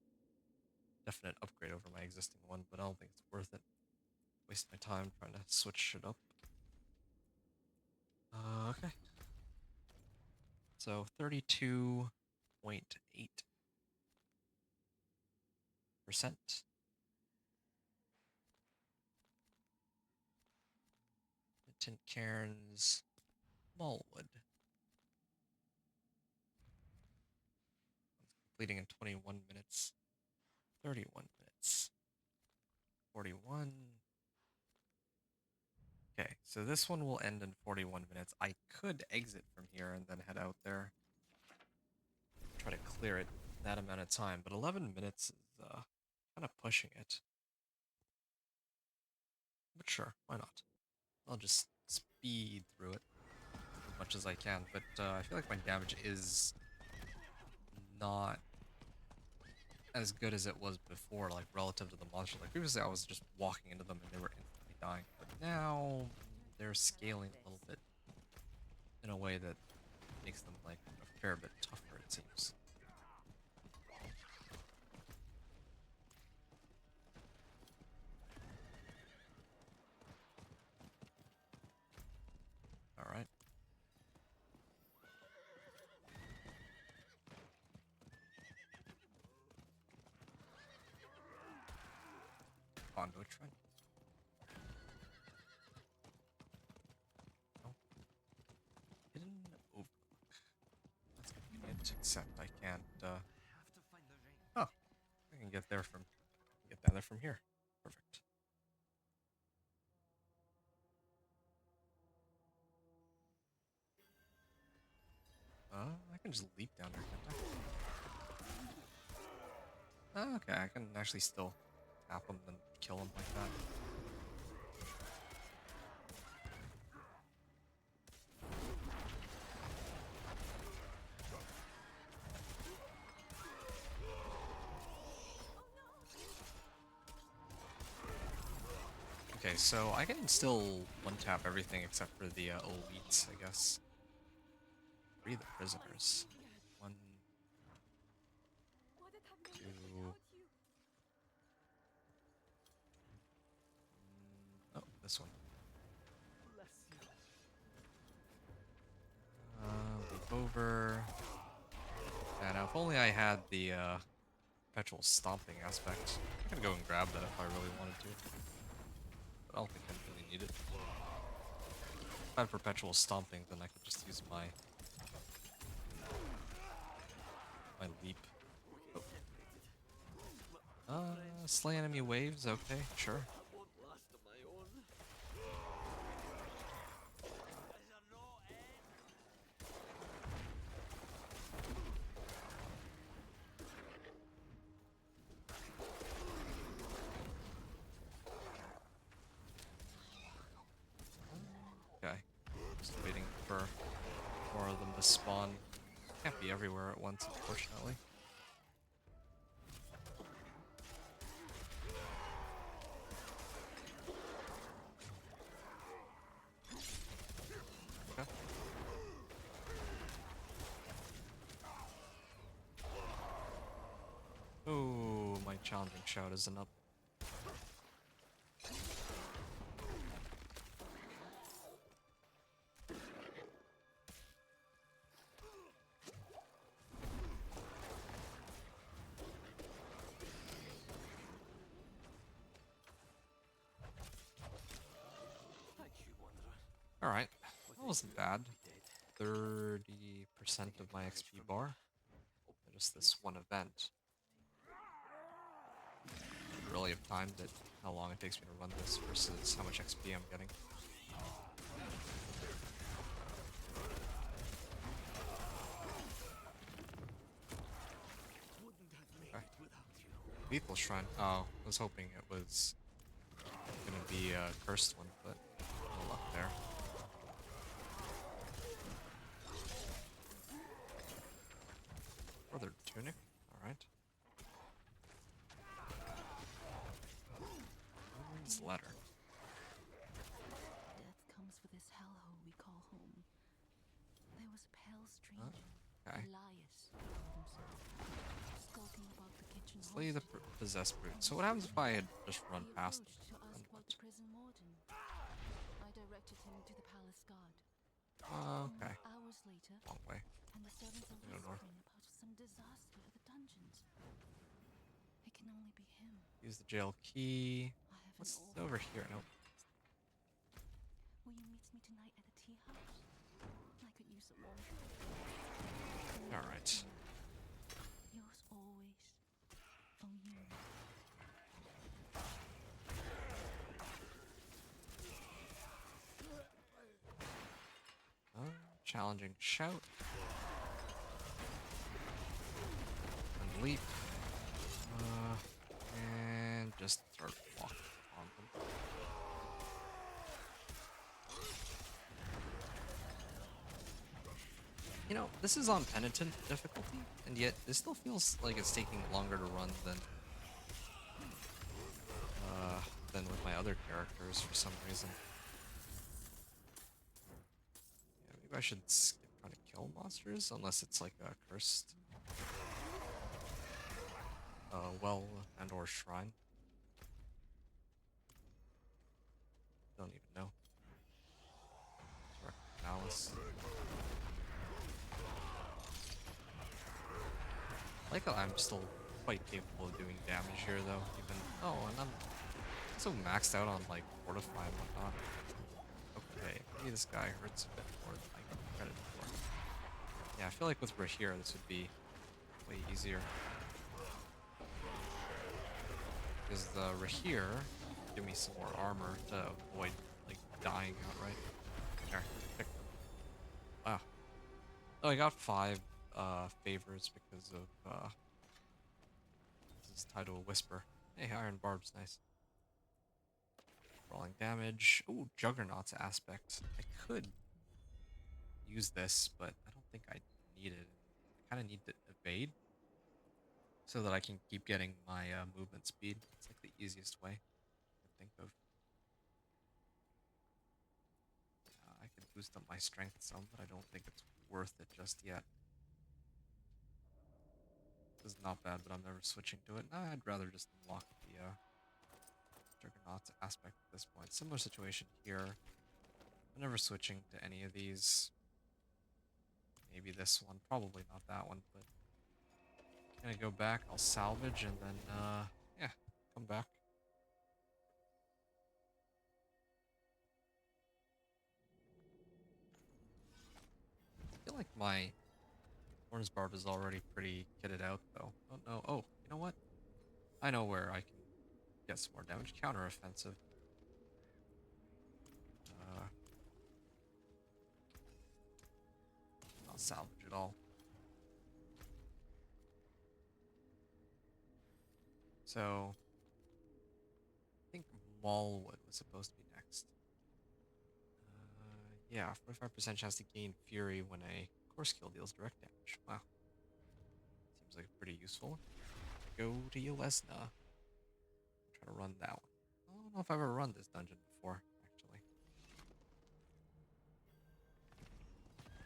definite upgrade over my existing one, but I don't think it's worth it. Waste my time trying to switch it up. Okay. So 32.8%. Tint Cairns Smallwood. Completing in 21 minutes. 31 minutes. 41. Okay, so this one will end in 41 minutes. I could exit from here and then head out there. Try to clear it that amount of time, but 11 minutes is kind of pushing it. But sure, why not? I'll just speed through it as much as I can, but I feel like my damage is not as good as it was before, like relative to the monsters. Like previously I was just walking into them and they were instantly dying, but now they're scaling a little bit in a way that makes them like a fair bit tougher, it seems. Alright. Onto a trend. Oh. Hidden overlook. That's convenient, except I can't I have to find the ring. oh. I can get down there from here. Perfect. I can just leap down there, can't I? Oh, okay, I can actually still tap him and kill him like that. Okay, so I can still one-tap everything except for the elites, I guess. Free the prisoners. 1, Would it have 2... been without you? Oh, this one. Bless you. Leap over. Yeah, now if only I had the perpetual stomping aspect. I could go and grab that if I really wanted to. But I don't think I really need it. I had perpetual stomping, then I could just use my leap. Slay enemy waves, okay, sure. I won't last on my own. Is there no end? Okay. Just waiting for more of them to spawn. Can't be everywhere at once, unfortunately. Okay. Oh, my challenging shout isn't up. Thank you, Wanderer. Alright, that wasn't bad. Be dead. 30% of my XP bar. Just this one event. Really have timed it, how long it takes me to run this versus how much XP I'm getting. Wouldn't have made Okay. it without you. Lethal Shrine. Oh, I was hoping it was gonna be a cursed one, but no luck there. Brother Tunic, alright. His letter. Death comes for this hellhole we call home. There was a pale stranger, Okay. Elias, called himself, skulking about the kitchen Slay the hallway. possessed brute. So what happens if I had just run He past them? approached to ask Then about what? the prison warden. I directed him to the palace guard. Okay. Hours later, Long way. and the servants are Go north. whispering about some disaster at the dungeons. It can only be him. Use the jail key. I have What's an awful over here? Nope. Will you meet me tonight at the tea house? I could use some warmth. Alright. Yours always, O'Neill. Challenging shout. And leap. And just start walking on them. You know, this is on penitent difficulty, and yet this still feels like it's taking longer to run than with my other characters for some reason. Yeah, maybe I should skip trying to kill monsters, unless it's like a cursed well and or shrine. Don't even know. Alice. Like how I'm still quite capable of doing damage here though, even and I'm so maxed out on like fortify and whatnot. Okay, maybe this guy hurts a bit more than I give him credit for. Yeah, I feel like with Rahir this would be way easier. Because the Rahir give me some more armor to avoid like dying outright. There, pick them. Wow. Oh, I got 5 favors because of this is tied to a whisper. Hey, Iron Barb's nice. Rolling damage. Ooh, Juggernaut's aspect. I could use this, but I don't think I need it. I kind of need to evade so that I can keep getting my movement speed. It's like the easiest way I can think of. I could boost up my strength some, but I don't think it's worth it just yet. This is not bad, but I'm never switching to it. Nah, I'd rather just unlock the Juggernaut's aspect at this point. Similar situation here. I'm never switching to any of these. Maybe this one, probably not that one, but gonna go back, I'll salvage and then yeah, come back. My Thorns Barb is already pretty kitted out, though. Oh no. Oh, you know what? I know where I can get some more damage. Counter-offensive. Uh, I'll salvage it all. So, I think Mallwood was supposed to be next. Yeah, 45% chance to gain Fury when a core skill deals direct damage. Wow. Seems like pretty useful. Go to Yelesna. Try to run that one. I don't know if I've ever run this dungeon before, actually.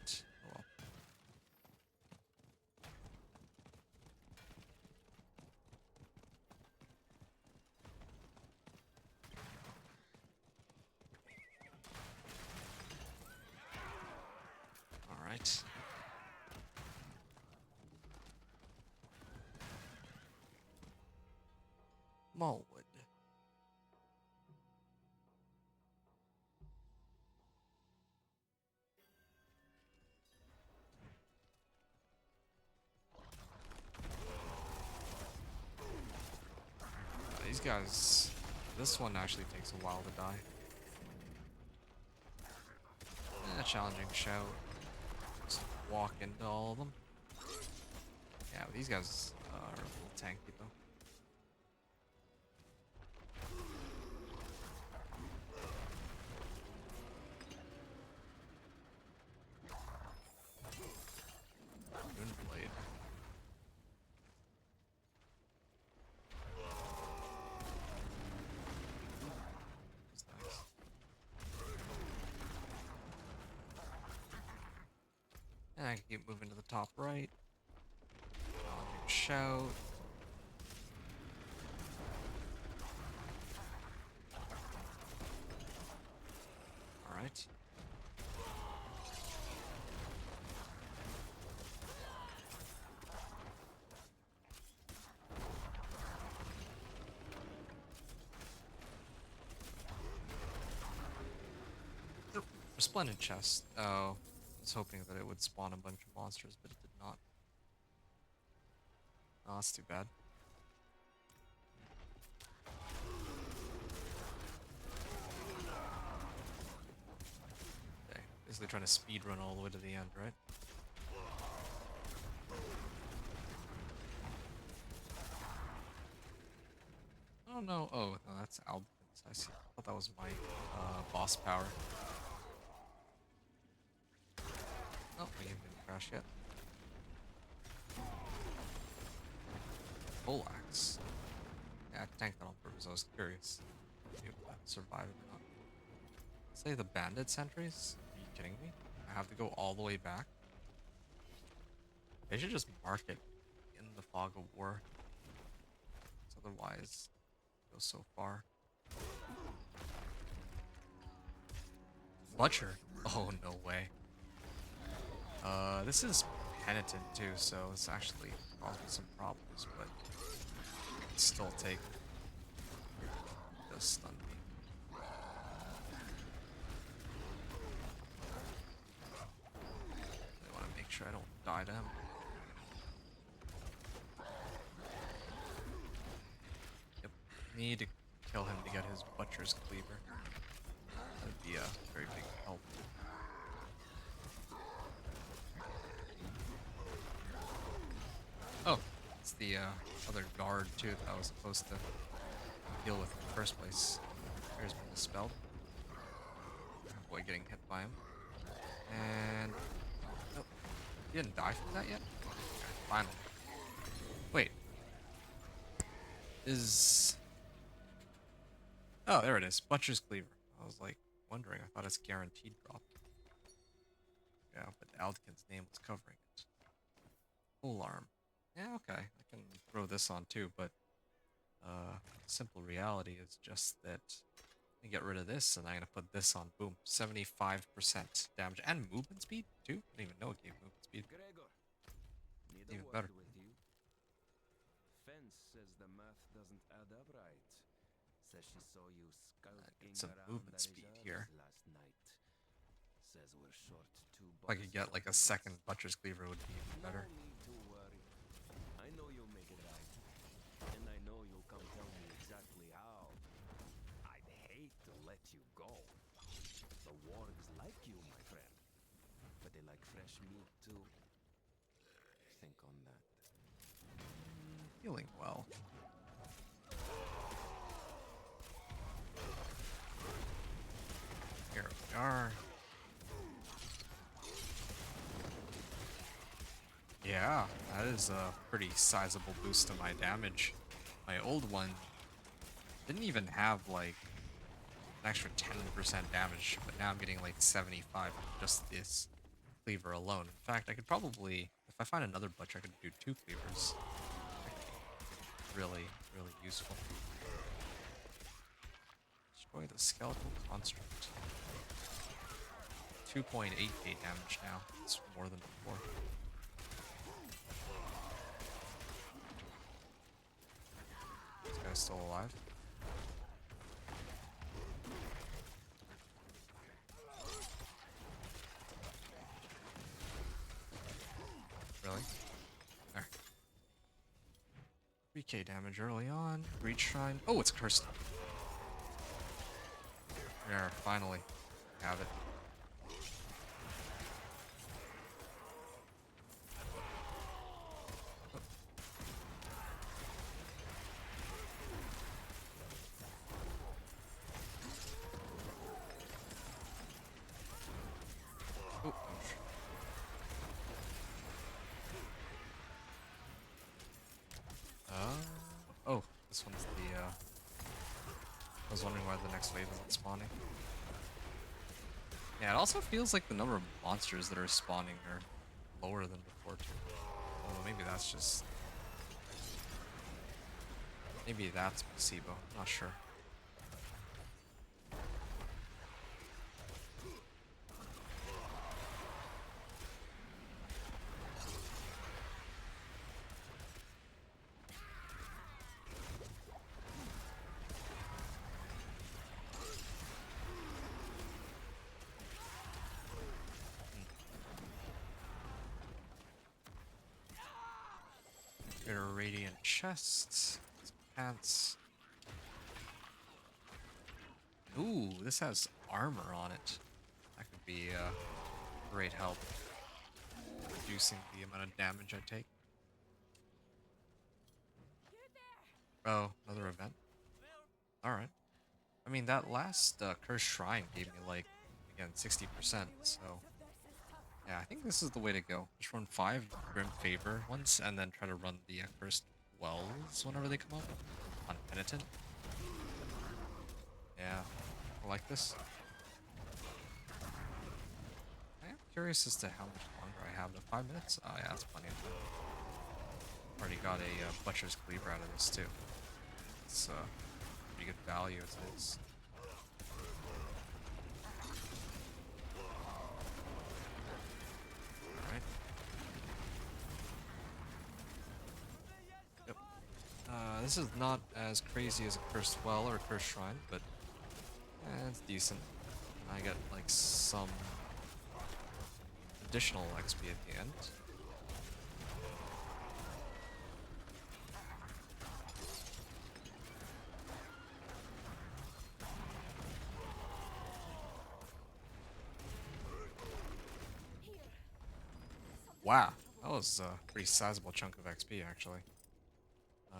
But, oh well. Alright. Mallwood. These guys... This one actually takes a while to die. Challenging shout. Just walk into all of them. Yeah, but these guys are a little tanky though. Moonblade. That's nice. And I can keep moving to the top right. Shout. Alright. Resplendent chest. Oh, I was hoping that it would spawn a bunch of monsters, but it did not. Oh, that's too bad. Okay, basically trying to speed run all the way to the end, right? Oh no! Oh no, that's Albans. I see. I thought that was my boss power. Oh, my game didn't crash yet. Full axe. Yeah, I tanked that on purpose. I was curious if that survived or not. Say the bandit sentries? Are you kidding me? I have to go all the way back? They should just mark it in the fog of war. 'Cause otherwise, it goes so far. Butcher? Oh, no way. This is penitent too, so it's actually caused me some problems, but it's still take. Just stun me. I want to make sure I don't die to him. Yep, need to kill him to get his butcher's cleaver. That'd be a very big help. Oh, it's the other guard too that I was supposed to deal with in the first place. There's been dispelled. Boy getting hit by him. And oh, he didn't die from that yet? Okay, finally. Wait. Is oh, there it is. Butcher's cleaver. I was like wondering. I thought it's guaranteed drop. Yeah, but Aldkin's name was covering it. Full arm. Yeah, okay. I can throw this on too, but simple reality is just that I get rid of this and I'm gonna put this on. Boom. 75% damage and movement speed too. I didn't even know it gave movement speed. Gregor, need Even a better. word with you. Fence says the math doesn't add up right. Says she saw you skulking some around movement the speed reserves here. last night. says we're short two If I could get like a second Butcher's Cleaver, it would be even better. No need to worry. I know you'll make it right. And I know you'll come tell me exactly how. I'd hate to let you go. The wargs like you, my friend. But they like fresh meat too. Think on that. Healing well. Here we are. Yeah, that is a pretty sizable boost to my damage. My old one didn't even have like an extra 10% damage, but now I'm getting like 75 from just this cleaver alone. In fact, I could probably, if I find another butcher, I could do 2 cleavers. Really, really useful. Destroy the skeletal construct. 2.8k damage now. It's more than before. This guy's still alive. Really? There. 3k damage early on. Reach Shrine. Oh, it's cursed. There, finally. Have it. Oh, ouch. Oh, this one's the, I was wondering why the next wave isn't spawning. Yeah, it also feels like the number of monsters that are spawning are lower than before, too. Although maybe that's just... Maybe that's placebo, not sure. Get a radiant chest, some pants. Ooh, this has armor on it. That could be great help, reducing the amount of damage I take. Oh, another event. All right. I mean, that last cursed shrine gave me like, again, 60%. So yeah, I think this is the way to go. Just run 5 Grim Favor ones, and then try to run the cursed wells whenever they come up on Penitent. Yeah, I like this. I am curious as to how much longer I have. The 5 minutes? Oh yeah, that's plenty of time. Already got a Butcher's Cleaver out of this too. It's pretty good value as it is. Alright. Yep. This is not as crazy as a Cursed Well or a Cursed Shrine, but it's decent. I get like some additional XP at the end. Wow, that was a pretty sizable chunk of XP actually.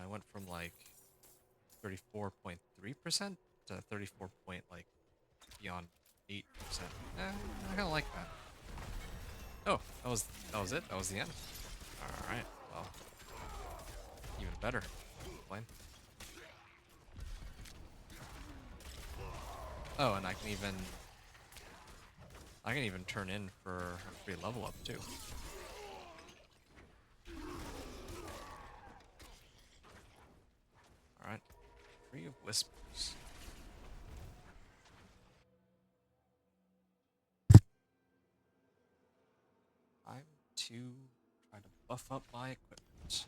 I went from like 34.3% to 34 point like beyond 8%. I kinda like that. Oh, that was it? That was the end? Alright, well. Even better. Explain. Oh, and I can even turn in for a free level up too. Alright. Free of Whispers. Time to try to buff up my equipment.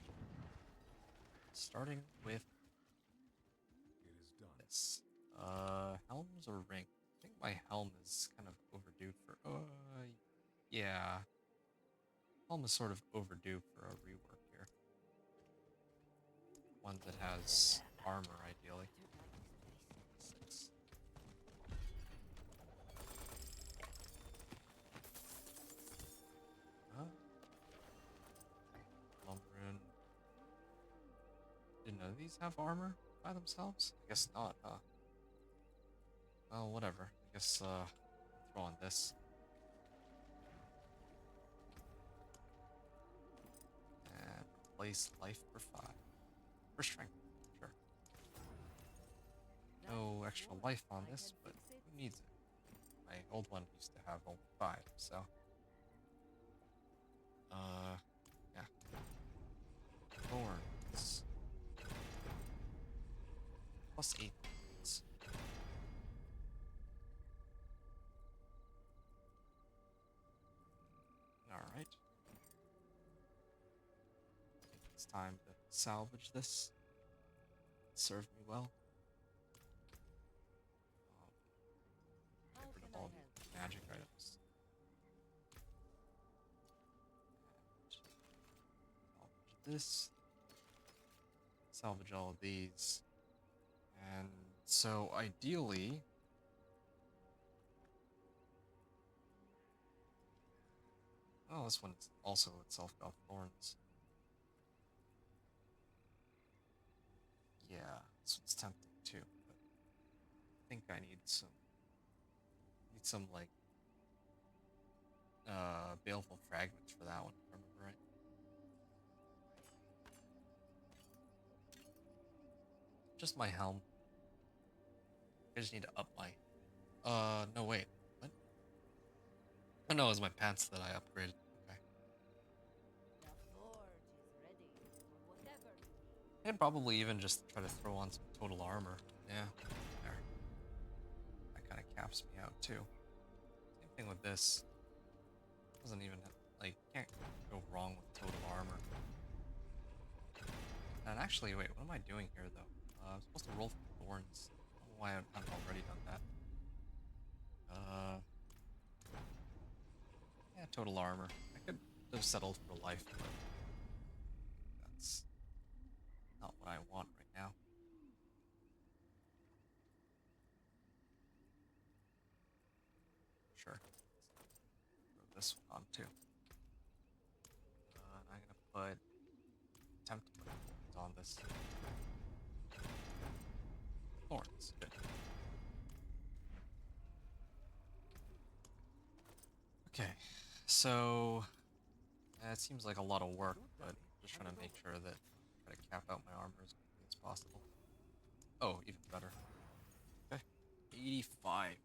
Starting with It is done. this. Helms or ring? think my helm is kind of overdue for. Yeah. Helm is sort of overdue for a rework here. One that has armor, ideally. 6. Lumberun. Didn't know these have armor by themselves? I guess not, huh? Well, whatever. I guess, I'll throw on this. And replace life for 5. For strength, sure. No extra life on this, but who needs it? My old one used to have only 5, so. Yeah. Thorns. Plus 8 thorns. Alright. It's time to salvage this. Serve me well. How Get rid of can I all help? the magic items. And salvage this. Salvage all of these. And so ideally, oh, this one also itself got thorns. Yeah, this one's tempting too, but I think I need some like baleful fragments for that one, if I remember right. Just my helm. I just need to up my no wait. What? Oh no, it was my pants that I upgraded. Okay. The forge is ready for whatever you need. And probably even just try to throw on some total armor. Yeah. There. That kinda caps me out too. Same thing with this. Doesn't even like can't go wrong with total armor. And actually, wait, what am I doing here though? I'm supposed to roll for thorns. I don't know why I haven't already done that. Yeah, total armor. I could have settled for life, but that's not what I want right now. Sure. Throw this one on too. And I'm gonna attempt to put thorns on this. Thorns. Good. Okay, so it seems like a lot of work, but just trying to make sure that try to cap out my armor as quickly as possible. Oh, even better. Okay, 85%.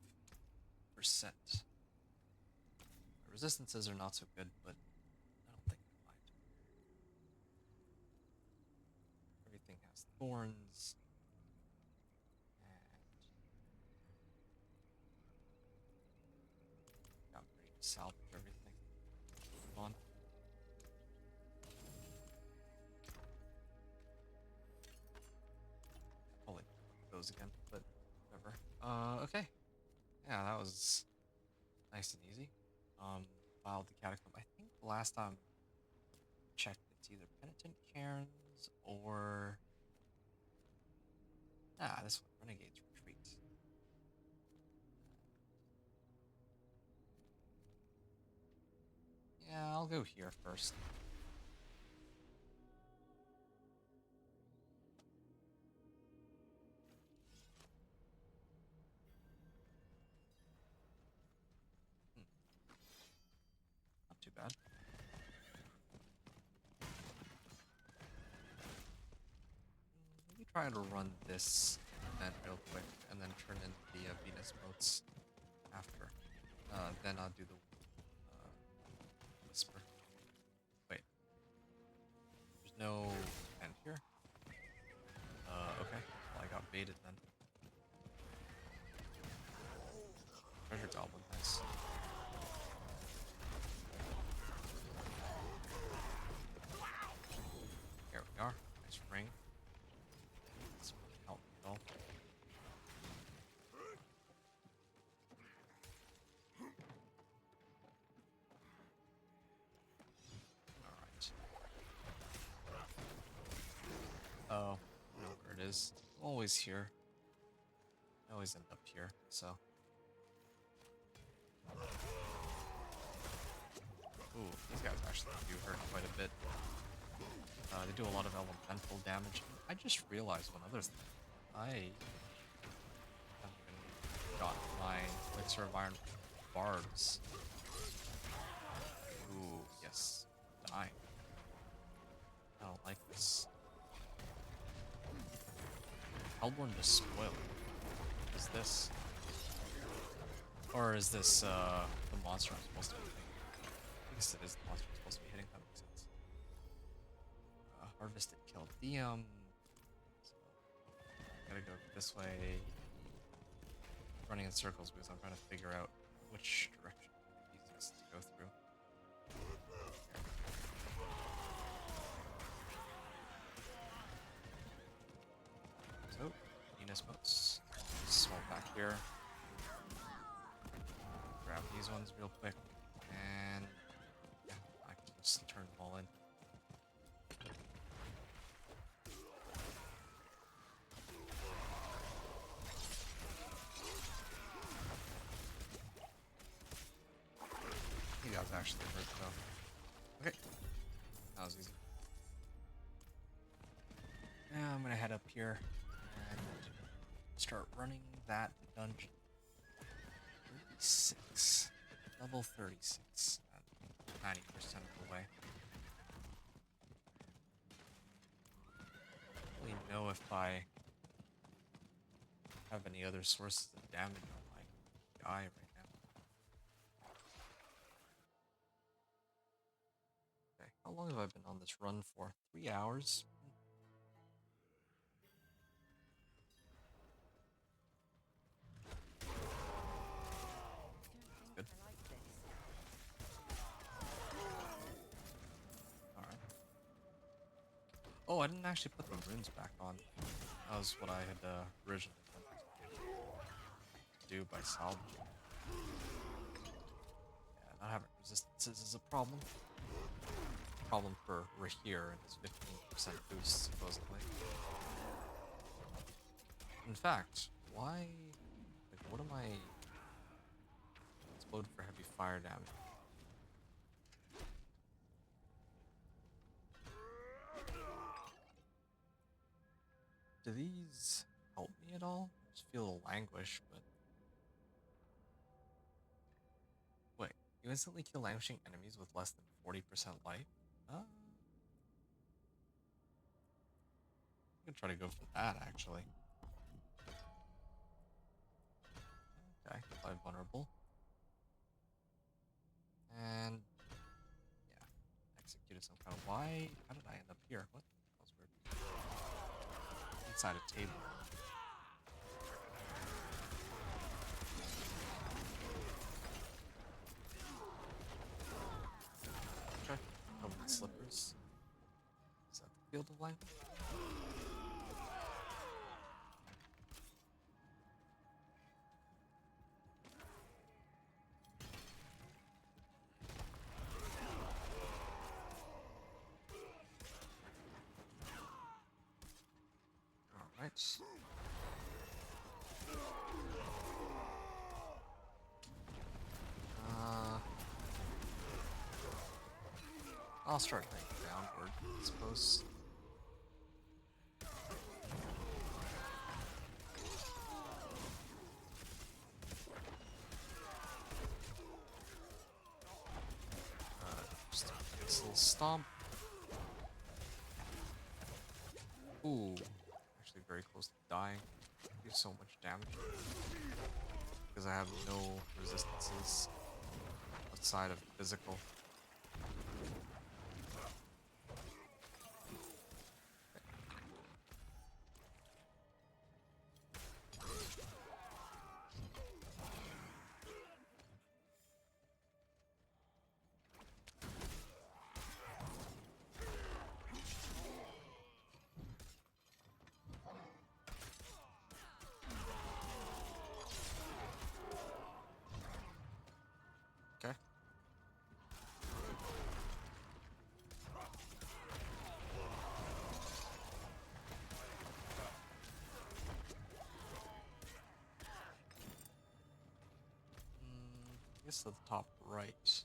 My resistances are not so good, but I don't think I mind. Everything has thorns. And got ready to salvage everything. Move on. Probably those again, but whatever. Okay. Yeah, that was nice and easy. Filed the catacomb. I think the last time I checked, it's either penitent cairns or this one, renegade's retreat. Yeah, I'll go here first. Not too bad. Maybe try to run this event real quick and then turn into the Venus boats after. Then I'll do the whisper. Wait. There's no end here? Okay. Well, I got baited then. Treasure goblin, nice. Here we are. Nice ring. This won't help me at all. Oh, I know where it is. I'm always here. I always end up here, so. Ooh, these guys actually do hurt quite a bit. They do a lot of elemental damage. I just realized one other thing. I haven't even gotten my Elixir of Iron Barbs. Ooh, yes. Dying. I don't like this. Hellborn Despoil. What is this? Or is this the monster I'm supposed to be hitting? I guess it is the monster I'm supposed to be hitting. That makes sense. Harvested Caldeum. So, gotta go this way. Running in circles because I'm trying to figure out which direction is easiest to go through. So, Venus boats. Swap back here. Grab these ones real quick. And yeah, I can just turn them all in. He got actually hurt though. Okay. That was easy. Now I'm gonna head up here and start running that dungeon. 36. Level 36. 90% of the way. I don't really know if I have any other sources of damage on my guy right now. Okay, how long have I been on this run for? 3 hours? Good. Alright. Oh, I didn't actually put the runes back on. That was what I had originally wanted to do by salvaging. Yeah, not having resistances is a problem. Problem for Rahir and his 15% boost, supposedly. In fact, why? Like, what am I? Explode for heavy fire damage. Do these help me at all? I just feel a languish, but wait, you instantly kill languishing enemies with less than 40% life? I'm gonna try to go for that actually. Okay, 5 vulnerable. And yeah, executed some kind of why? How did I end up here? What? That was weird. Inside a table. Okay. Covered in slippers. Is that the field of language? Alright. I'll start heading downward, I suppose. Just a nice little stomp. Ooh, actually very close to dying. Do so much damage because I have no resistances outside of physical. Okay. guess to the top right.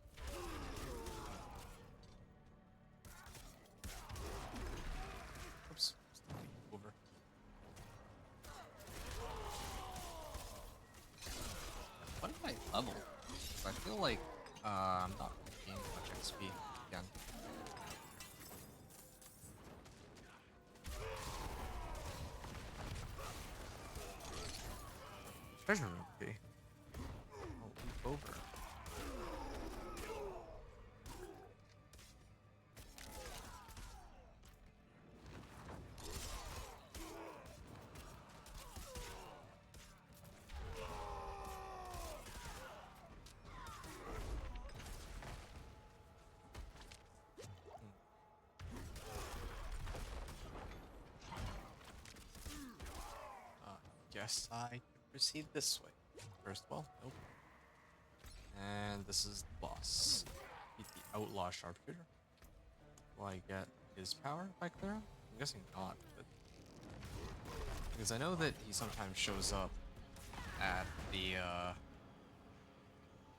Oops. Over. What did I level? I feel like I'm not gaining much XP again. Treasure room key. Oh, leap over. Guess I can proceed this way. First, well, nope. And this is the boss. Beat the outlaw sharpshooter. Will I get his power if I clear him? I'm guessing not, but because I know that he sometimes shows up at the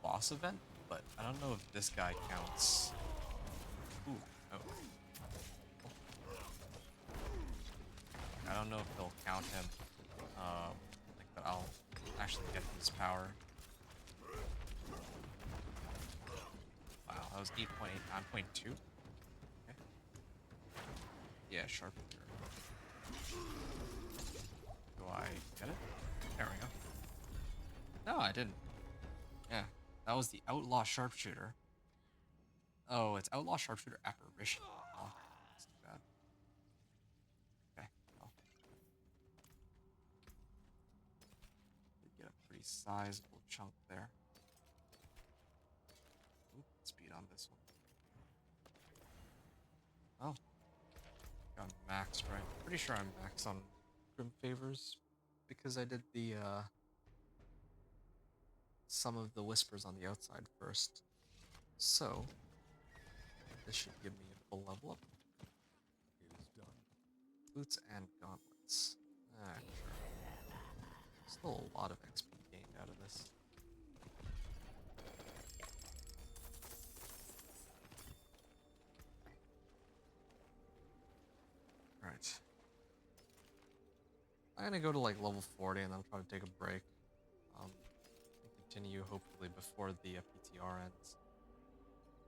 boss event, but I don't know if this guy counts. Ooh, no. I don't know if they'll count him. Like that I'll actually get his power. Wow, that was 8.8, 9.2. Okay. Yeah, sharp. Do I get it? There we go. No, I didn't. Yeah, that was the outlaw sharpshooter. Oh, it's outlaw sharpshooter apparition. Oh, that's too bad. Okay, well. Did get a pretty sizable chunk there. Ooh, speed on this one. Oh, got maxed right. Pretty sure I'm maxed on Grim Favors because I did the some of the whispers on the outside first. So this should give me a full level up. It is done. Boots and gauntlets. Ah, sure. Still a lot of XP gained out of this. Alright. I'm gonna go to like level 40 and then try to take a break. And continue hopefully before the PTR ends.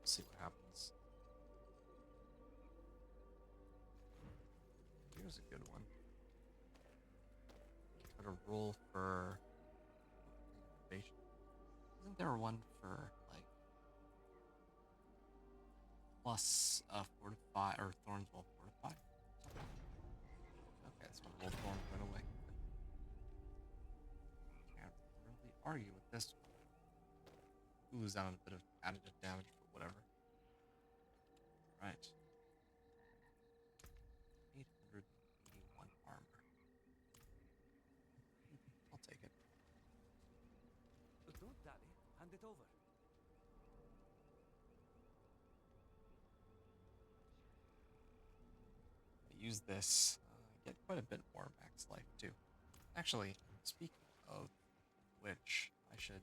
See what happens. Here's a good one. Try to roll for innovation. Isn't there one for like plus fortify or Thorns fortify? Okay, so I'll roll Thorns right away. Can't really argue with this one. Lose out on a bit of additive damage, but whatever. Right. 881 armor. I'll take it. Don't, Daddy. Hand it over. I use this, get quite a bit more max life too. Actually, speaking of which, I should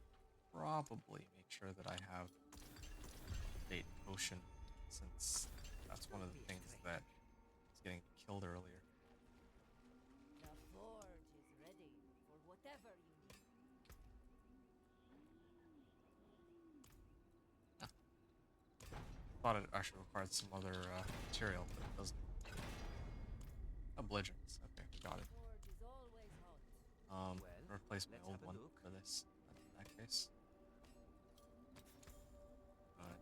probably make sure that I have date potion, since that's one of the things that is getting killed earlier. The forge is ready for whatever you need. Thought it actually required some other material, but it doesn't. Oh, belligerents. Okay, got it. Forge is always hot. Well, Replace my let's old have a one look. for this. In that case.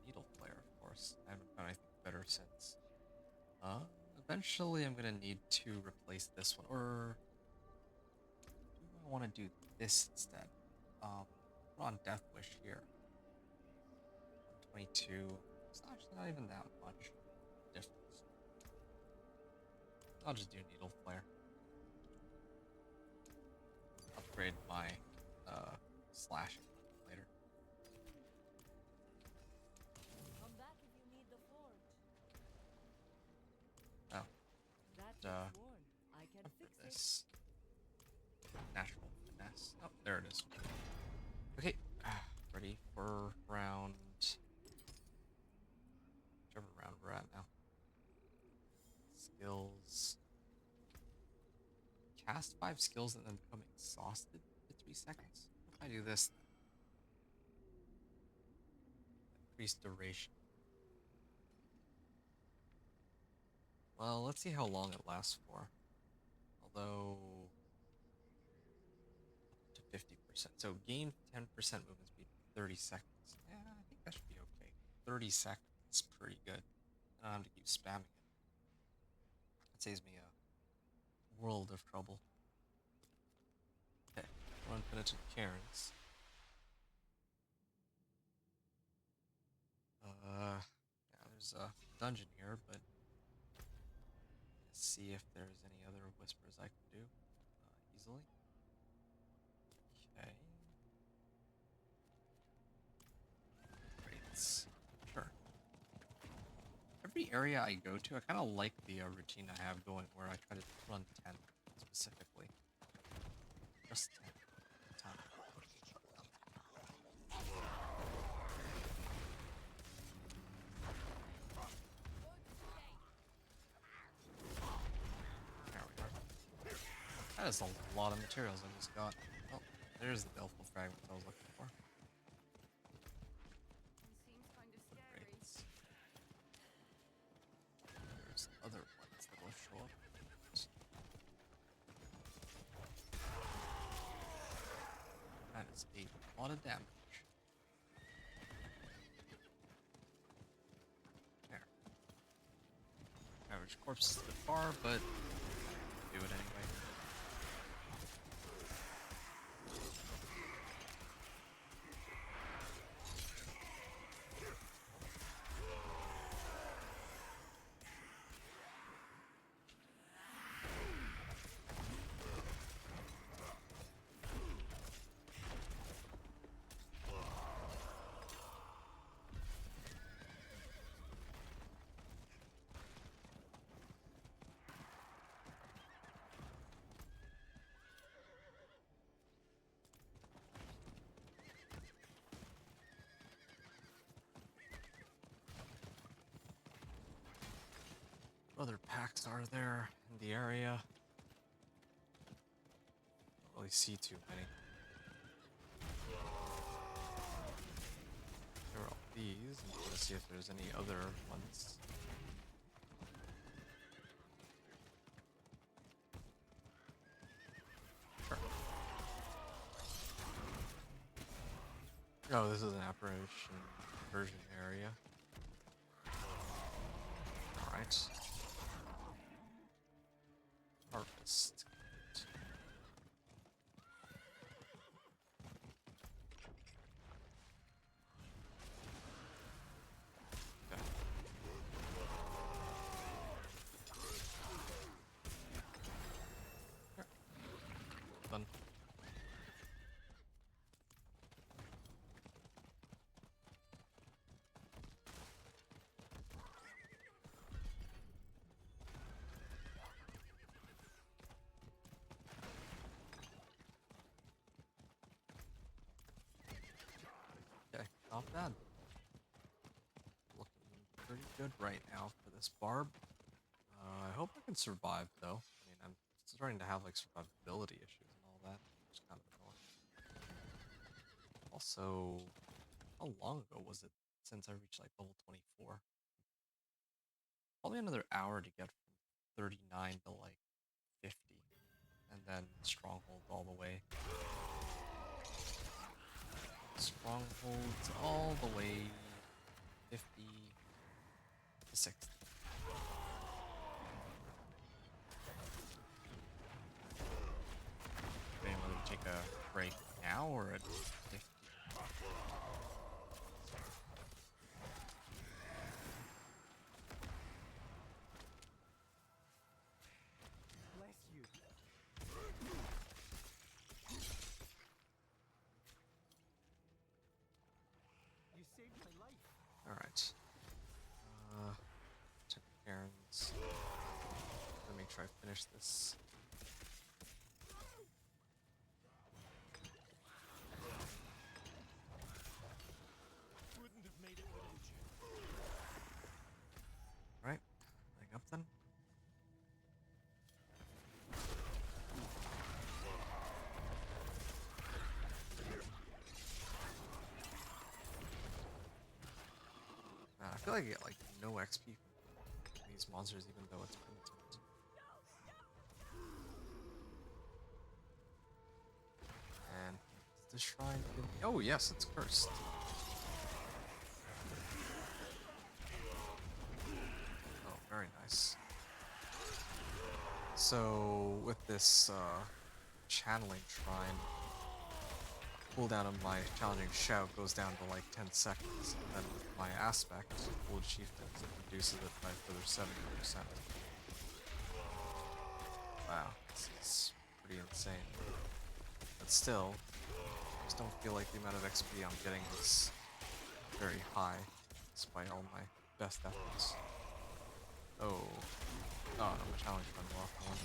Needle flare, of course. I haven't found anything better since. Eventually I'm gonna need to replace this one, or do I want to do this instead? Put on Death Wish here. 122. It's actually not even that much difference. I'll just do Needle Flare. Upgrade my slashing later. Come back if you need the forge. Oh, That Uh, is worn. I can for fix it. this natural finesse. Oh, there it is. Okay, Ready for round. Whichever round we're at now. Skills. Cast 5 skills and then become exhausted for 3 seconds. What if I do this then? Increase duration. Well, let's see how long it lasts for. Although up to 50%. So gain 10% movement speed for 30 seconds. Yeah, I think that should be okay. 30 seconds is pretty good. I don't have to keep spamming it. It saves me a world of trouble. Okay, run penitent Karens. Yeah, there's a dungeon here, but let's see if there's any other whispers I can do easily. Okay. Great. Sure. Every area I go to, I kind of like the routine I have going where I try to run 10 specifically. Just 10 at a time. There we are. That is a lot of materials I just got. Oh, there's the baleful fragments I was looking for. Seems kind of scary. Great. There's other ones that will show up. That is a lot of damage. There. Average corpse is a bit far, but do it anyway. What other packs are there in the area? Don't really see too many. There are all these. I'm gonna see if there's any other ones. Sure. Oh, this is an apparition version area. Alright. Harvest. Okay. Here. Done. Okay, not bad. Looking pretty good right now for this Barb. I hope I can survive though. I mean, I'm starting to have like survivability issues and all that, which is kind of annoying. Also, how long ago was it since I reached like level 24? Probably another hour to get from 39 to like 50, and then Stronghold all the way. Strongholds all the way 50 to 60. Maybe I'm going to take a break now or at 50. Bless you. You saved my life. Alright. Check the errands. Let me make sure I finish this. feel like I get like no XP from these monsters, even though it's penitent. And does the shrine give me? Oh yes, it's cursed. Oh, very nice. So with this channeling shrine, cooldown of my challenging shout goes down to like 10 seconds, and then with my aspect, Old Chieftains, it reduces it by a further 70%. Wow, this is pretty insane. But still, I just don't feel like the amount of XP I'm getting is very high, despite all my best efforts. Oh, no, my challenge run off one.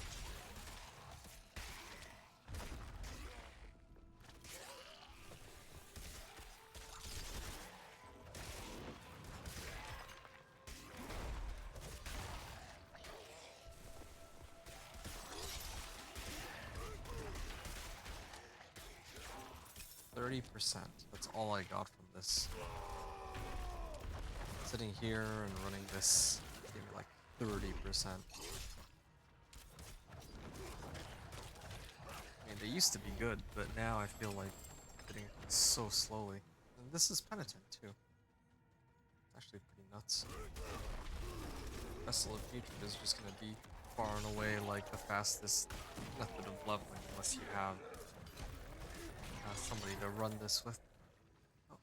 30%. That's all I got from this. Sitting here and running this gave me like 30%. I mean, they used to be good, but now I feel like getting it so slowly. And this is penitent too. It's actually pretty nuts. Vessel of Hatred is just gonna be far and away like the fastest method of leveling, unless you have somebody to run this with. Oh.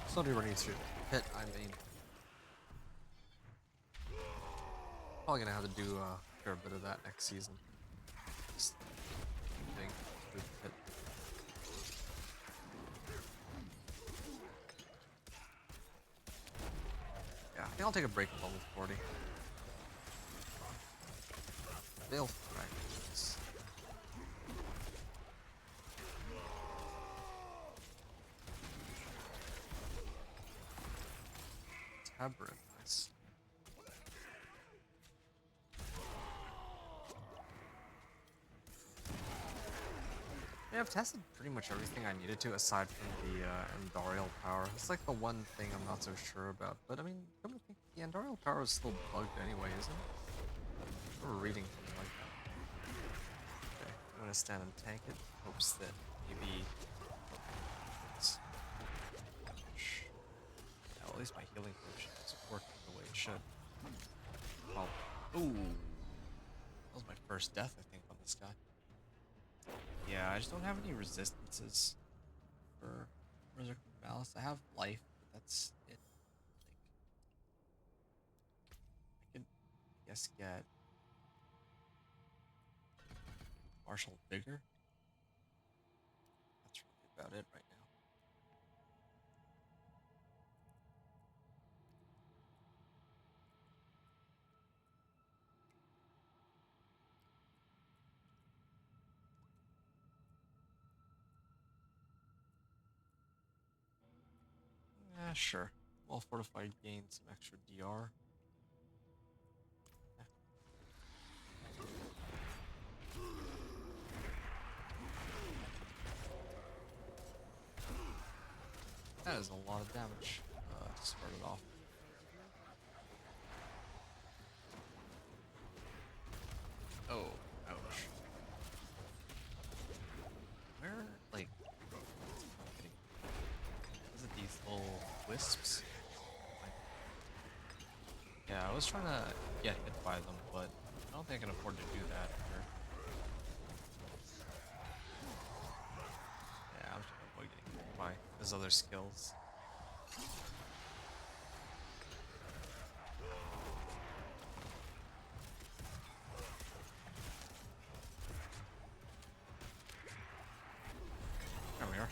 Somebody running through the pit, I mean. Probably gonna have to do a fair bit of that next season. Just getting through the pit. Yeah, I think I'll take a break at level 40. Veil fragments. Tabard, nice. Yeah, I've tested pretty much everything I needed to aside from the Andariel power. It's like the one thing I'm not so sure about. But I mean, come to think, the Andariel power is still bugged anyway, isn't it? I remember reading something like that. Okay, I'm gonna stand and tank it. Hopes that maybe. Yeah, at least my healing potion is working the way it should. Oh, ooh, that was my first death, I think, on this guy. Yeah, I just don't have any resistances for Resurrected Malice. I have life, but that's it. Like, I could, I guess, get Martial Vigor. That's really about it right now. Yeah, sure. Well fortified gains some extra DR. That is a lot of damage to start it off. Oh, ouch. Where, like, is it these little wisps? Yeah, I was trying to get hit by them, but I don't think I can afford to do that here. Yeah, I'm just gonna avoid getting hit by his other skills. There we are.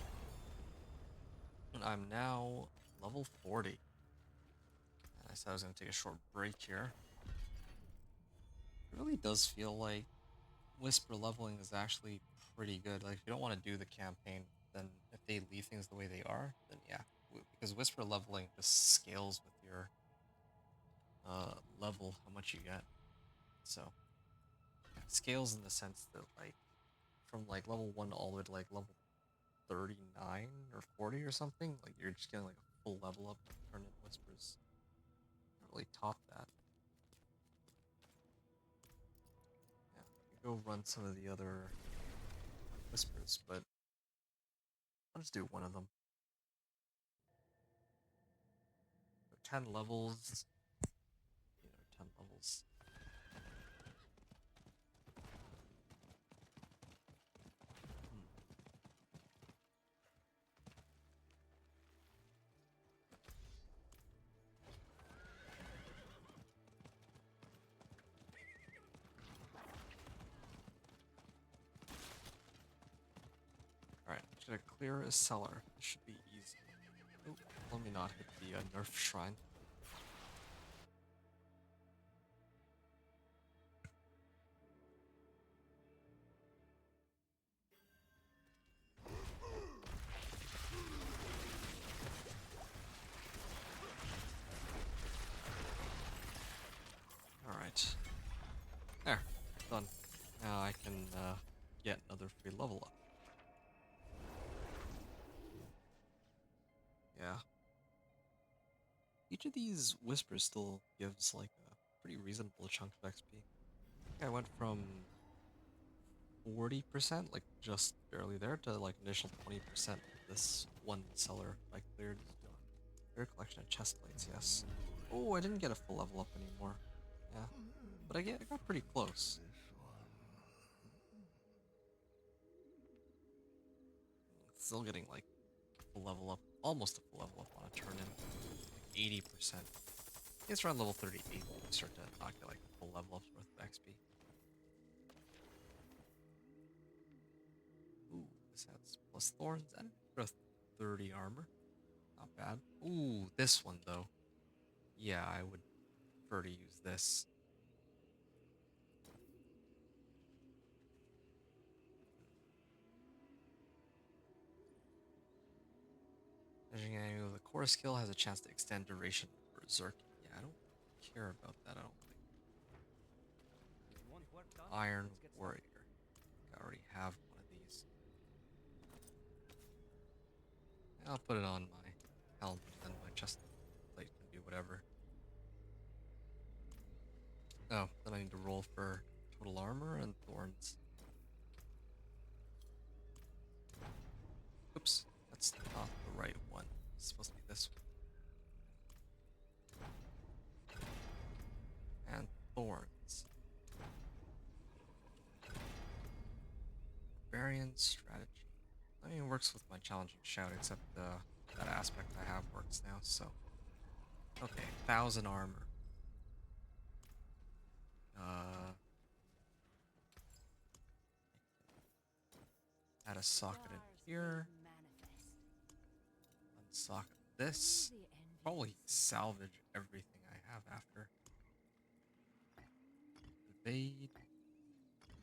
And I'm now level 40. And I said I was going to take a short break here. It really does feel like Whisper leveling is actually pretty good. Like, if you don't want to do the campaign, then if they leave things the way they are, then yeah. Because Whisper leveling just scales with your level, how much you get. So, yeah, scales in the sense that, like, from like level 1 all the way to like level 39 or 40 or something. Like you're just getting like a full level up to turn in whispers. Not really taught that. Yeah, you go run some of the other whispers, but I'll just do one of them. So 10 levels. 10 levels. Alright, should I clear a cellar? This should be easy. Oh, let me not hit the nerf shrine. Alright. There. Done. Now I can get another free level up. Yeah. Each of these whispers still gives like a pretty reasonable chunk of XP. I went from 40%, like just barely there, to like initial 20% this one cellar I cleared. Clear collection of chest plates, yes. Oh, I didn't get a full level up anymore. Yeah. But I got pretty close. Still getting like a full level up, almost a full level up on a turn in. 80%. It's around level 38 when you start to not get like a full level up's worth of XP. Ooh, this has plus thorns and 30 armor. Not bad. Ooh, this one though. Yeah, I would prefer to use this. Measuring enemy with a core skill has a chance to extend duration of berserk. Yeah, I don't care about that, I don't think. If you want work done, Iron let's get started. Warrior. I already have one of these. I'll put it on my helmet and my chest plate can do whatever. Oh, then I need to roll for total armor and thorns. Oops, that's not the right one. It's supposed to be this one. And thorns. Barbarian strategy. I mean, it works with my challenging shout, except that aspect I have works now, so. Okay, 1,000 armor. Add a socket in here. Unsocket this. Probably salvage everything I have after. Evade.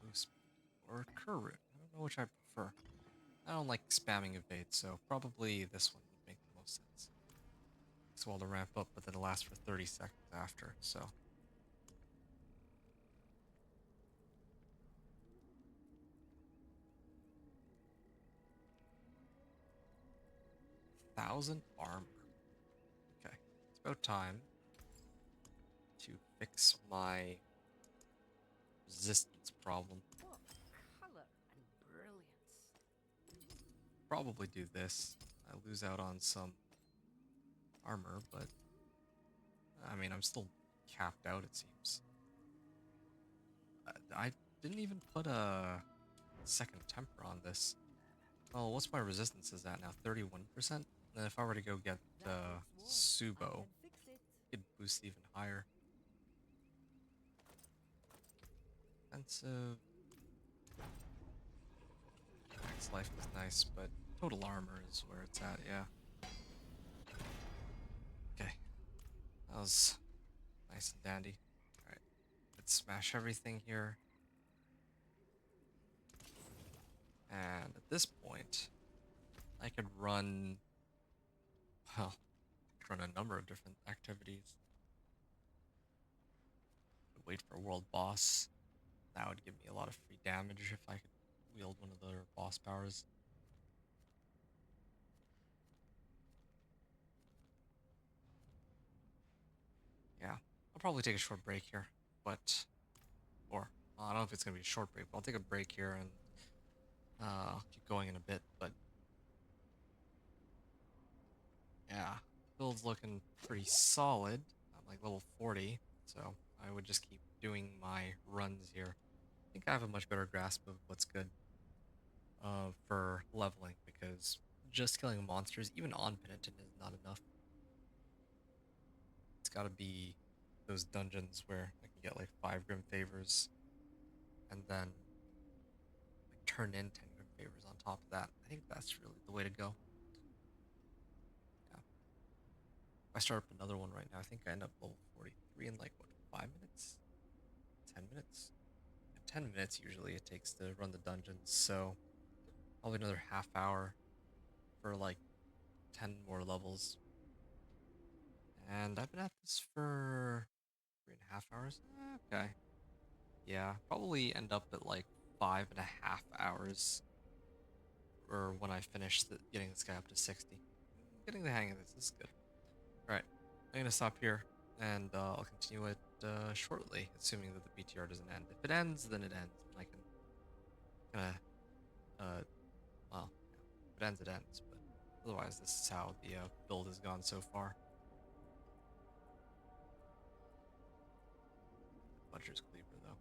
Boost. Or Current. I don't know which I prefer. I don't like spamming evade, so probably this one would make the most sense. Takes a while to ramp up, but then it lasts for 30 seconds after, so. Thousand armor. Okay, it's about time to fix my resistance problem. What color and brilliance. Probably do this. I lose out on some armor, but I mean, I'm still capped out, it seems. I didn't even put a second temper on this. Well, what's my resistance is at now? 31%? Then if I were to go get Subo, it could boost even higher. Expensive. Max life is nice, but total armor is where it's at, yeah. Okay. That was nice and dandy. Alright. Let's smash everything here. And at this point, I could run, well, run a number of different activities. Wait for a world boss. That would give me a lot of free damage if I could wield one of their boss powers. Yeah, I'll probably take a short break here, but or well, I don't know if it's gonna be a short break, but I'll take a break here and keep going in a bit. But yeah, build's looking pretty solid. I'm like level 40, so I would just keep doing my runs here. I think I have a much better grasp of what's good for leveling because just killing monsters, even on Penitent, is not enough. It's got to be those dungeons where I can get like 5 Grim Favors and then like turn in 10 Grim Favors on top of that. I think that's really the way to go. Yeah. If I start up another one right now, I think I end up level 43 in like what, 5 minutes? 10 minutes? 10 minutes usually it takes to run the dungeons, so probably another half hour for like 10 more levels. And I've been at this for 3.5 hours. Okay. Yeah, probably end up at like 5.5 hours or when I finish getting this guy up to 60. Getting the hang of this is good. All right, I'm gonna stop here and I'll continue it shortly, assuming that the PTR doesn't end. If it ends, then it ends, and I can kind of well, yeah, if it ends, it ends. But otherwise, this is how the build has gone so far. Butcher's Cleaver, though.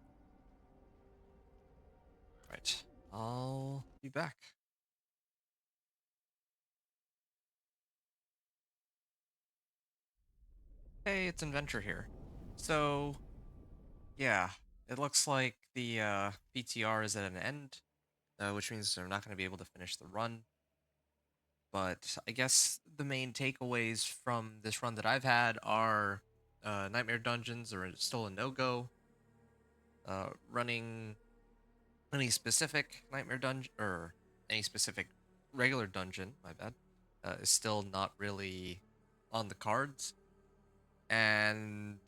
Right, I'll be back. Hey, it's Inventor here. So, yeah, it looks like the PTR is at an end, which means I'm not going to be able to finish the run. But I guess the main takeaways from this run that I've had are Nightmare Dungeons are still a no-go. Running any specific Nightmare Dungeon, or any specific regular dungeon, my bad, is still not really on the cards. And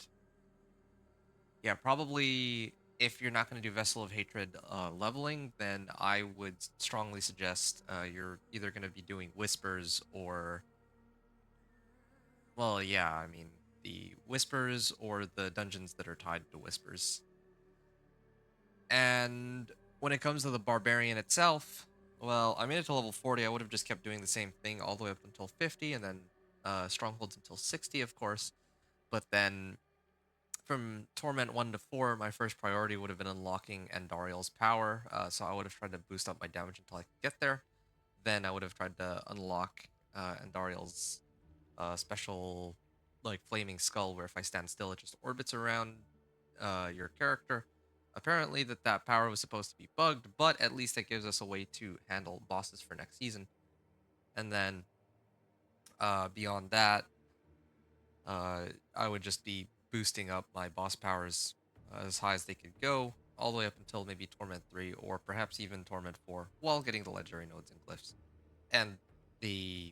yeah, probably if you're not going to do Vessel of Hatred leveling, then I would strongly suggest you're either going to be doing Whispers or, well, yeah, I mean, the Whispers or the dungeons that are tied to Whispers. And when it comes to the Barbarian itself, well, I made it to level 40. I would have just kept doing the same thing all the way up until 50, and then Strongholds until 60, of course. But then from Torment 1 to 4, my first priority would have been unlocking Andariel's power, so I would have tried to boost up my damage until I could get there. Then I would have tried to unlock Andariel's special, like, Flaming Skull, where if I stand still, it just orbits around your character. Apparently that power was supposed to be bugged, but at least it gives us a way to handle bosses for next season. And then beyond that, I would just be boosting up my boss powers as high as they could go, all the way up until maybe Torment 3 or perhaps even Torment 4, while getting the legendary nodes and glyphs. And the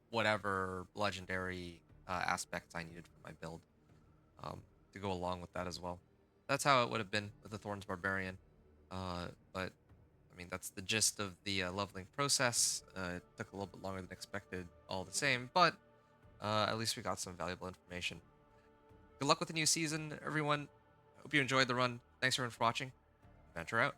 whatever legendary aspects I needed for my build to go along with that as well. That's how it would have been with the Thorns Barbarian. But I mean, that's the gist of the leveling process. It took a little bit longer than expected, all the same, but at least we got some valuable information. Good luck with the new season, everyone. Hope you enjoyed the run. Thanks everyone for watching. Adventure out.